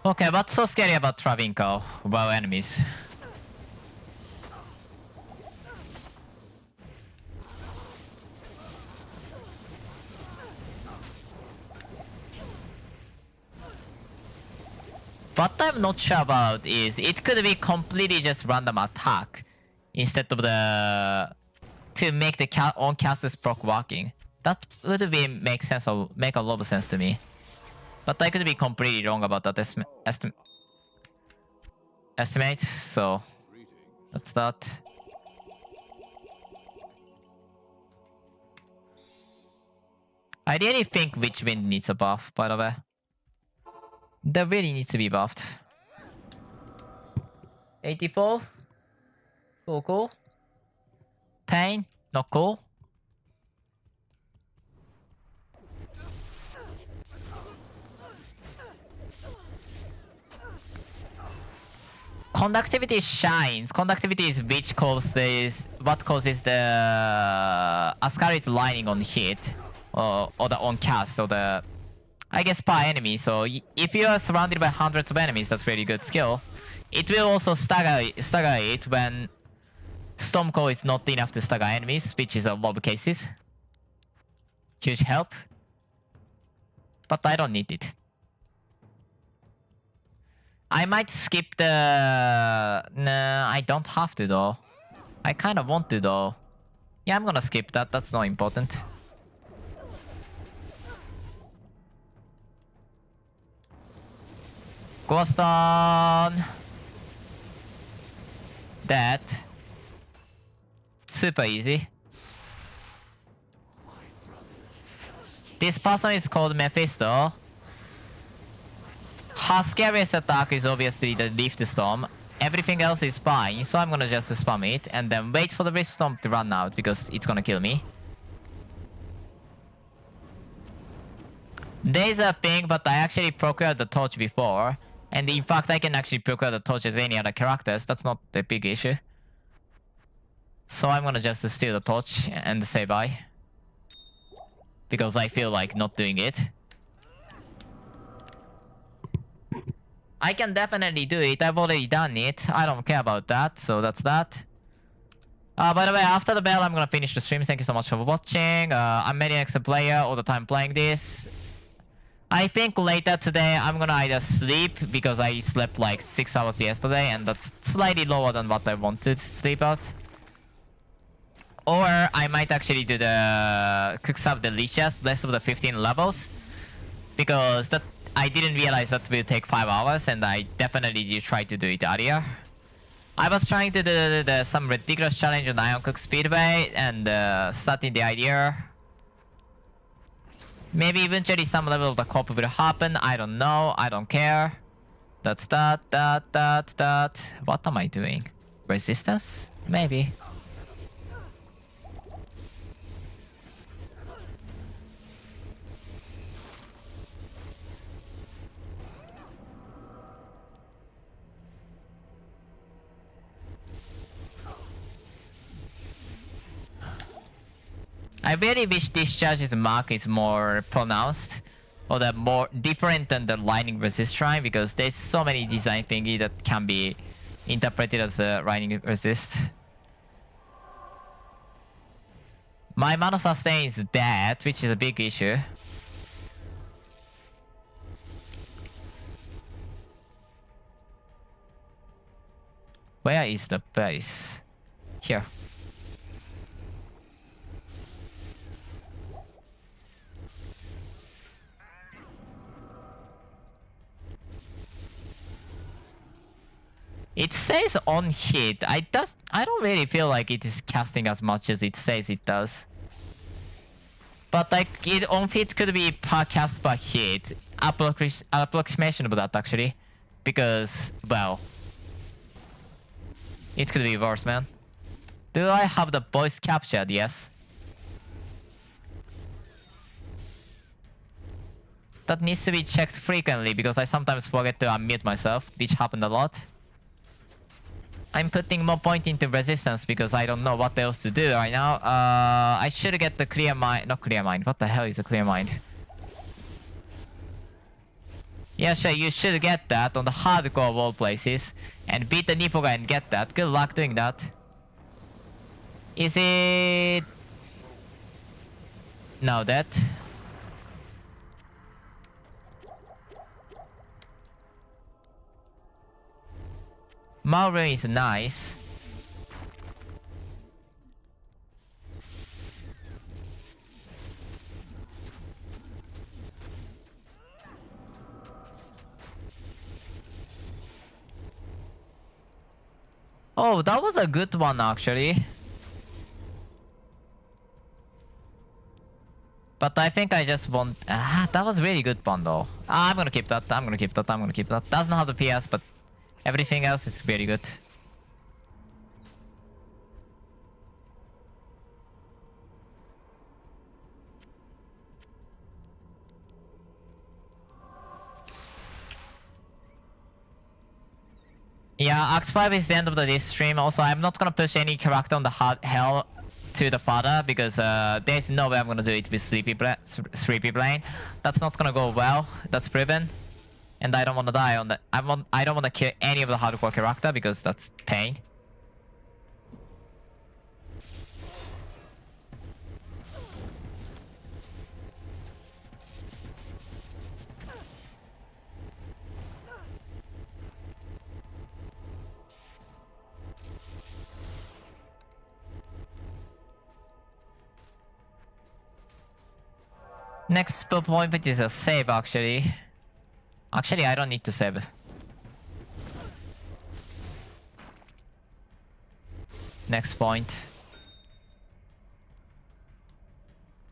Okay, what's so scary about Travinko? Wow, enemies. What I'm not sure about is it could be completely just random attack instead of the to make the on caster's proc working. That would be make a lot of sense to me. But I could be completely wrong about that estimate, so that's that. I really think Witch Wind needs a buff, by the way. That really needs to be buffed. 84? Cool. Pain? Not cool. Conductivity shines. Conductivity is what causes the Ascaris lining on hit or the on cast or the I guess per enemy. So if you are surrounded by hundreds of enemies, that's really good skill. It will also stagger it when Stormcore is not enough to stagger enemies, which is a lot of cases. Huge help. But I don't need it. I might skip the... Nah, I don't have to though. I kind of want to though. Yeah, I'm gonna skip that. That's not important. Ghost on. That. Super easy. This person is called Mephisto. Her scariest attack is obviously the Rift Storm. Everything else is fine, so I'm gonna just spam it and then wait for the Rift Storm to run out because it's gonna kill me. There's a thing, but I actually procured the torch before. And in fact, I can actually procure the torch as any other characters. That's not the big issue. So I'm gonna just steal the torch and say bye. Because I feel like not doing it. I can definitely do it. I've already done it. I don't care about that. So that's that. By the way, after the bell, I'm gonna finish the stream. Thank you so much for watching. I'm medianxl player all the time playing this. I think later today I'm gonna either sleep because I slept like 6 hours yesterday and that's slightly lower than what I wanted to sleep at. Or I might actually do the Quicksub Delicious, less of the 15 levels. Because that I didn't realize that will take 5 hours and I definitely did try to do it earlier. I was trying to do some ridiculous challenge on Iron Cook Speedway and starting the idea. Maybe eventually some level of the co-op will happen. I don't know. I don't care. That's that. What am I doing? Resistance? Maybe. I really wish Discharge's mark is more pronounced or the more different than the lightning resist shrine because there's so many design thingy that can be interpreted as a lightning resist. My mana sustain is dead, which is a big issue. Where is the base? Here. It says on hit. I don't really feel like it is casting as much as it says it does. But like it on hit could be per cast per hit. Approximation of that actually. Because well, it could be worse, man. Do I have the voice captured? Yes. That needs to be checked frequently because I sometimes forget to unmute myself, which happened a lot. I'm putting more point into resistance because I don't know what else to do right now. I should get the clear mind. Not clear mind. What the hell is a clear mind? Yeah, sure. You should get that on the hardcore wall places and beat the Nipo guy and get that. Good luck doing that. Is it? No, that. Mauro is nice. Oh, that was a good one actually. But I think I just want... that was really good bundle. I'm gonna keep that, I'm gonna keep that, I'm gonna keep that. Doesn't have the PS, but everything else is very good. Yeah, Act 5 is the end of this stream. Also, I'm not gonna push any character on the hell to the father because there's no way I'm gonna do it with Sleepy Brain. That's not gonna go well. That's proven. And I don't wanna die on that. I don't wanna kill any of the hardcore character because that's pain. Next spell point is a save actually. Actually, I don't need to save. Next point.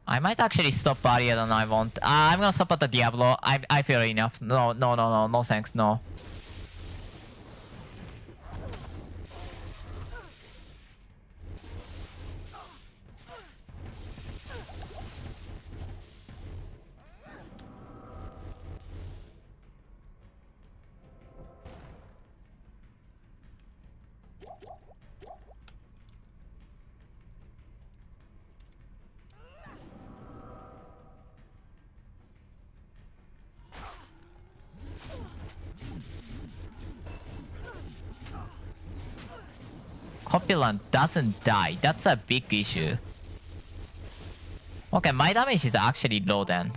I might actually stop earlier than I want. I'm gonna stop at the Diablo. I feel enough. No thanks, no. Copilant doesn't die. That's a big issue. Okay, my damage is actually low then.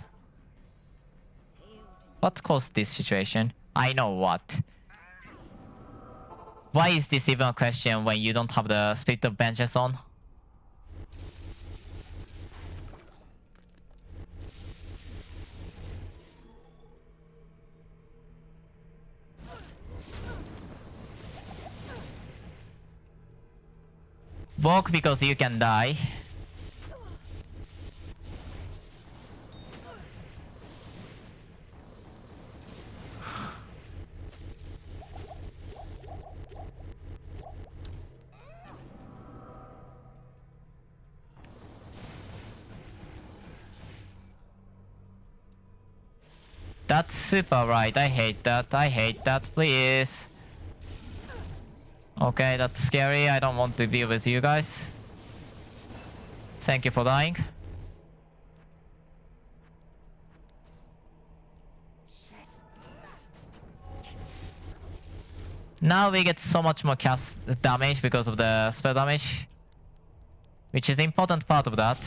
What caused this situation? I know what. Why is this even a question when you don't have the Spirit of Vengeance on? Walk because you can die. That's super right. I hate that. I hate that. Please. Okay, that's scary. I don't want to be with you guys. Thank you for dying. Now we get so much more cast damage because of the spell damage, which is the important part of that.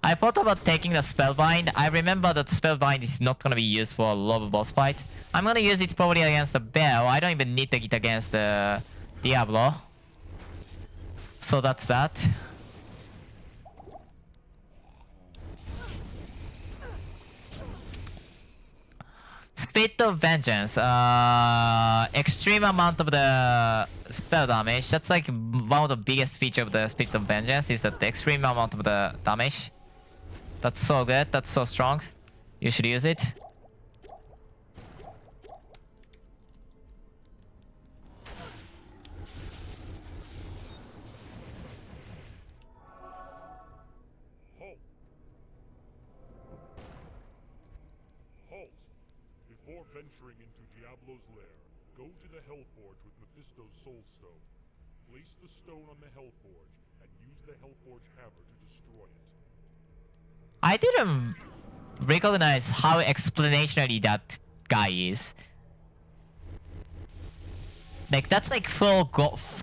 I thought about taking the Spellbind. I remember that Spellbind is not gonna be used for a low boss fight. I'm gonna use it probably against the Bell. I don't even need to get against the Diablo. So that's that. Spirit of Vengeance. Extreme amount of the spell damage. That's like one of the biggest features of the Spirit of Vengeance is that the extreme amount of the damage. That's so good. That's so strong. You should use it. Halt! Halt! Before venturing into Diablo's lair, go to the Hellforge with Mephisto's Soul Stone. Place the stone on the Hellforge and use the Hellforge hammer to destroy it. I didn't recognize how explanationary that guy is. Like, that's like full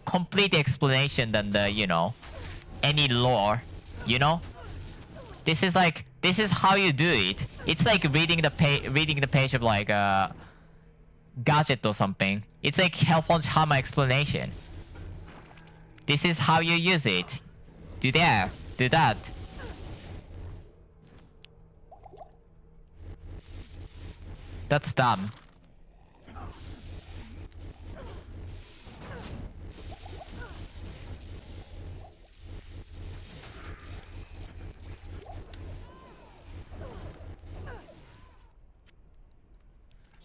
complete explanation than the, you know, any lore, you know? This is like, this is how you do it. It's like reading the page of like gadget or something. It's like Hellforge Hammer explanation. This is how you use it. Do that, do that. That's dumb.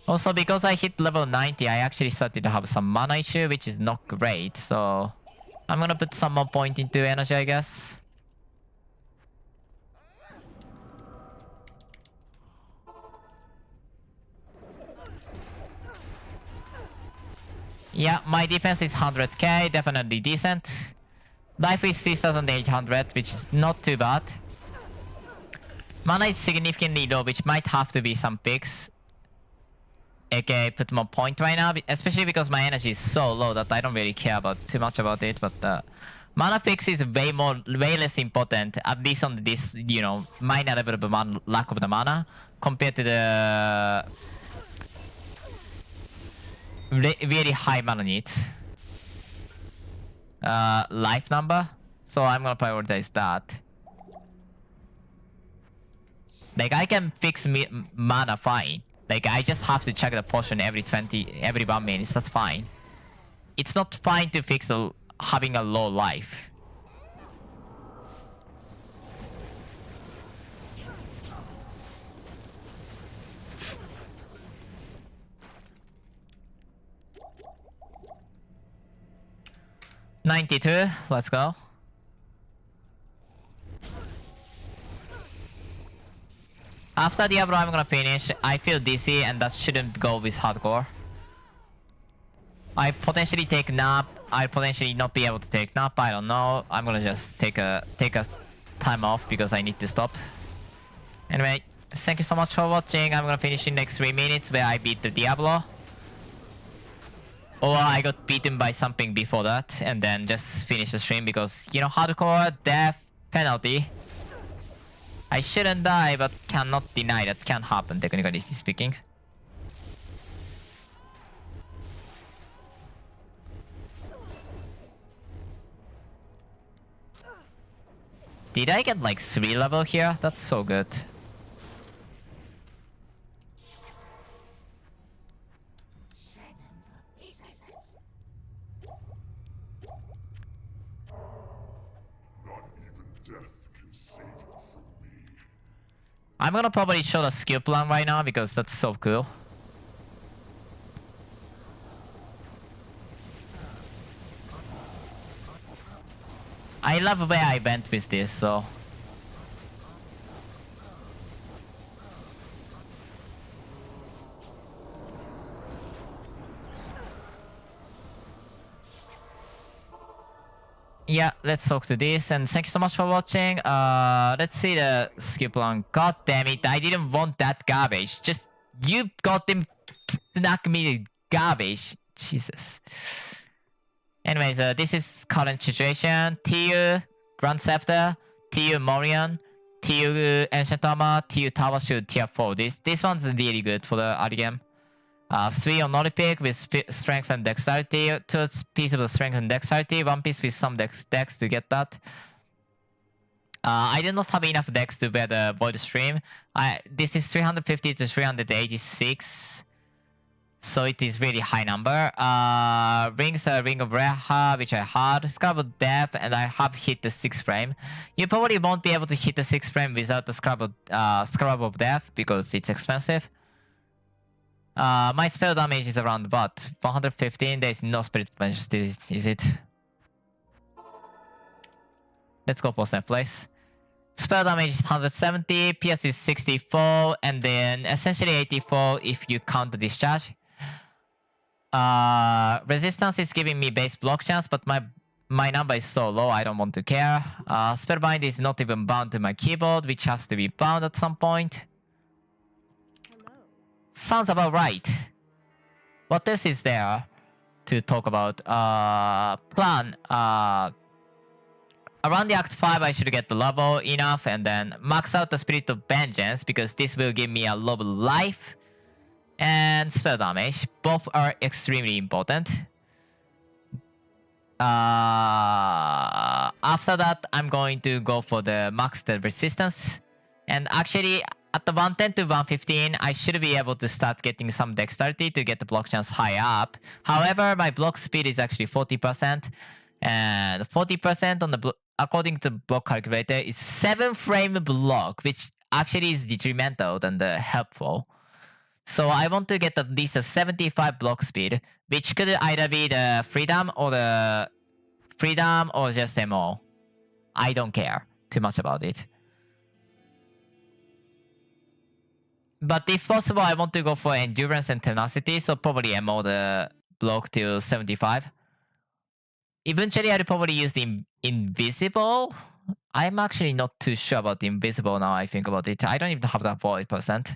Also, because I hit level 90, I actually started to have some mana issue, which is not great. So I'm gonna put some more point into energy, I guess. Yeah, my defense is 100k, definitely decent. Life is 6800, which is not too bad. Mana is significantly low, which might have to be some picks. aka put more point right now, especially because my energy is so low that I don't really care about too much about it. But mana fix is way less important, at least on this, you know, minor level of lack of the mana compared to the really high mana needs. Life number. So I'm gonna prioritize that. Like I can fix mana fine. Like I just have to check the potion every 1 minute. That's fine. It's not fine to fix having a low life. $92. Let's go. After Diablo, I'm gonna finish. I feel DC, and that shouldn't go with hardcore. I potentially take nap. I potentially not be able to take nap. I don't know. I'm gonna just take a time off because I need to stop. Anyway, thank you so much for watching. I'm gonna finish in next 3 minutes where I beat the Diablo. Or I got beaten by something before that, and then just finish the stream because, you know, hardcore, death, penalty. I shouldn't die, but cannot deny that can happen, technically speaking. Did I get like 3 level here? That's so good. I'm gonna probably show the skill plan right now because that's so cool. I love where I went with this, so... Yeah, let's talk to this, and thank you so much for watching. Let's see the skill plan. God damn it, I didn't want that garbage. Just, you got them snuck me the garbage. Jesus. Anyways, this is current situation. TU Grand Scepter, TU Morion, TU Ancient Armor, TU Tower Shield Tier 4. This one's really good for the early game. 3 honorific with strength and dexterity, 2 pieces of strength and dexterity, 1 piece with some dex to get that. I did not have enough dex to bear the Void Stream. This is 350 to 386, so it is really high number. Rings are Ring of Reha, which I had, Scrub of Death, and I have hit the 6th frame. You probably won't be able to hit the 6th frame without the Scrub of Death because it's expensive. My spell damage is around about 115. There is no spirit majesty, is it? Let's go for second place. Spell damage is 170, PS is 64, and then essentially 84 if you count the discharge. Resistance is giving me base block chance, but my number is so low, I don't want to care. Spellbind is not even bound to my keyboard, which has to be bound at some point. Sounds about right. What else is there to talk about? Plan. Around the Act 5, I should get the level enough and then max out the Spirit of Vengeance because this will give me a lot of life and spell damage. Both are extremely important. After that, I'm going to go for the max the resistance. And actually, at the 110 to 115, I should be able to start getting some dexterity to get the block chance high up. However, my block speed is actually 40%. And 40% on the according to the block calculator is 7 frame block, which actually is detrimental than the helpful. So I want to get at least a 75 block speed, which could either be the freedom or just MO. I don't care too much about it. But if possible, I want to go for endurance and tenacity, so probably MO the block to 75. Eventually, I'll probably use the invisible. I'm actually not too sure about the invisible now I think about it. I don't even have that void percent.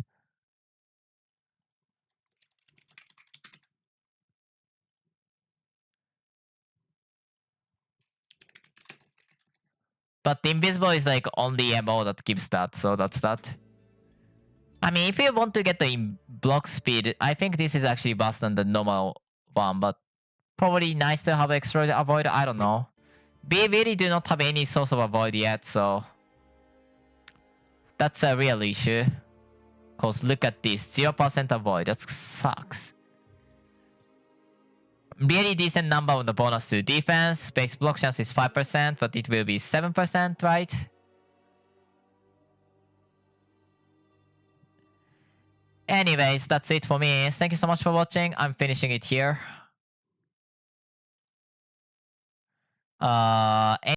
But the invisible is like only MO that gives that, so that's that. I mean, if you want to get the block speed, I think this is actually worse than the normal one, but probably nice to have extra avoid, I don't know. We really do not have any source of avoid yet, so that's a real issue. Cause look at this, 0% avoid, that sucks. Really decent number on the bonus to defense. Base block chance is 5%, but it will be 7%, right? Anyways, that's it for me. Thank you so much for watching. I'm finishing it here.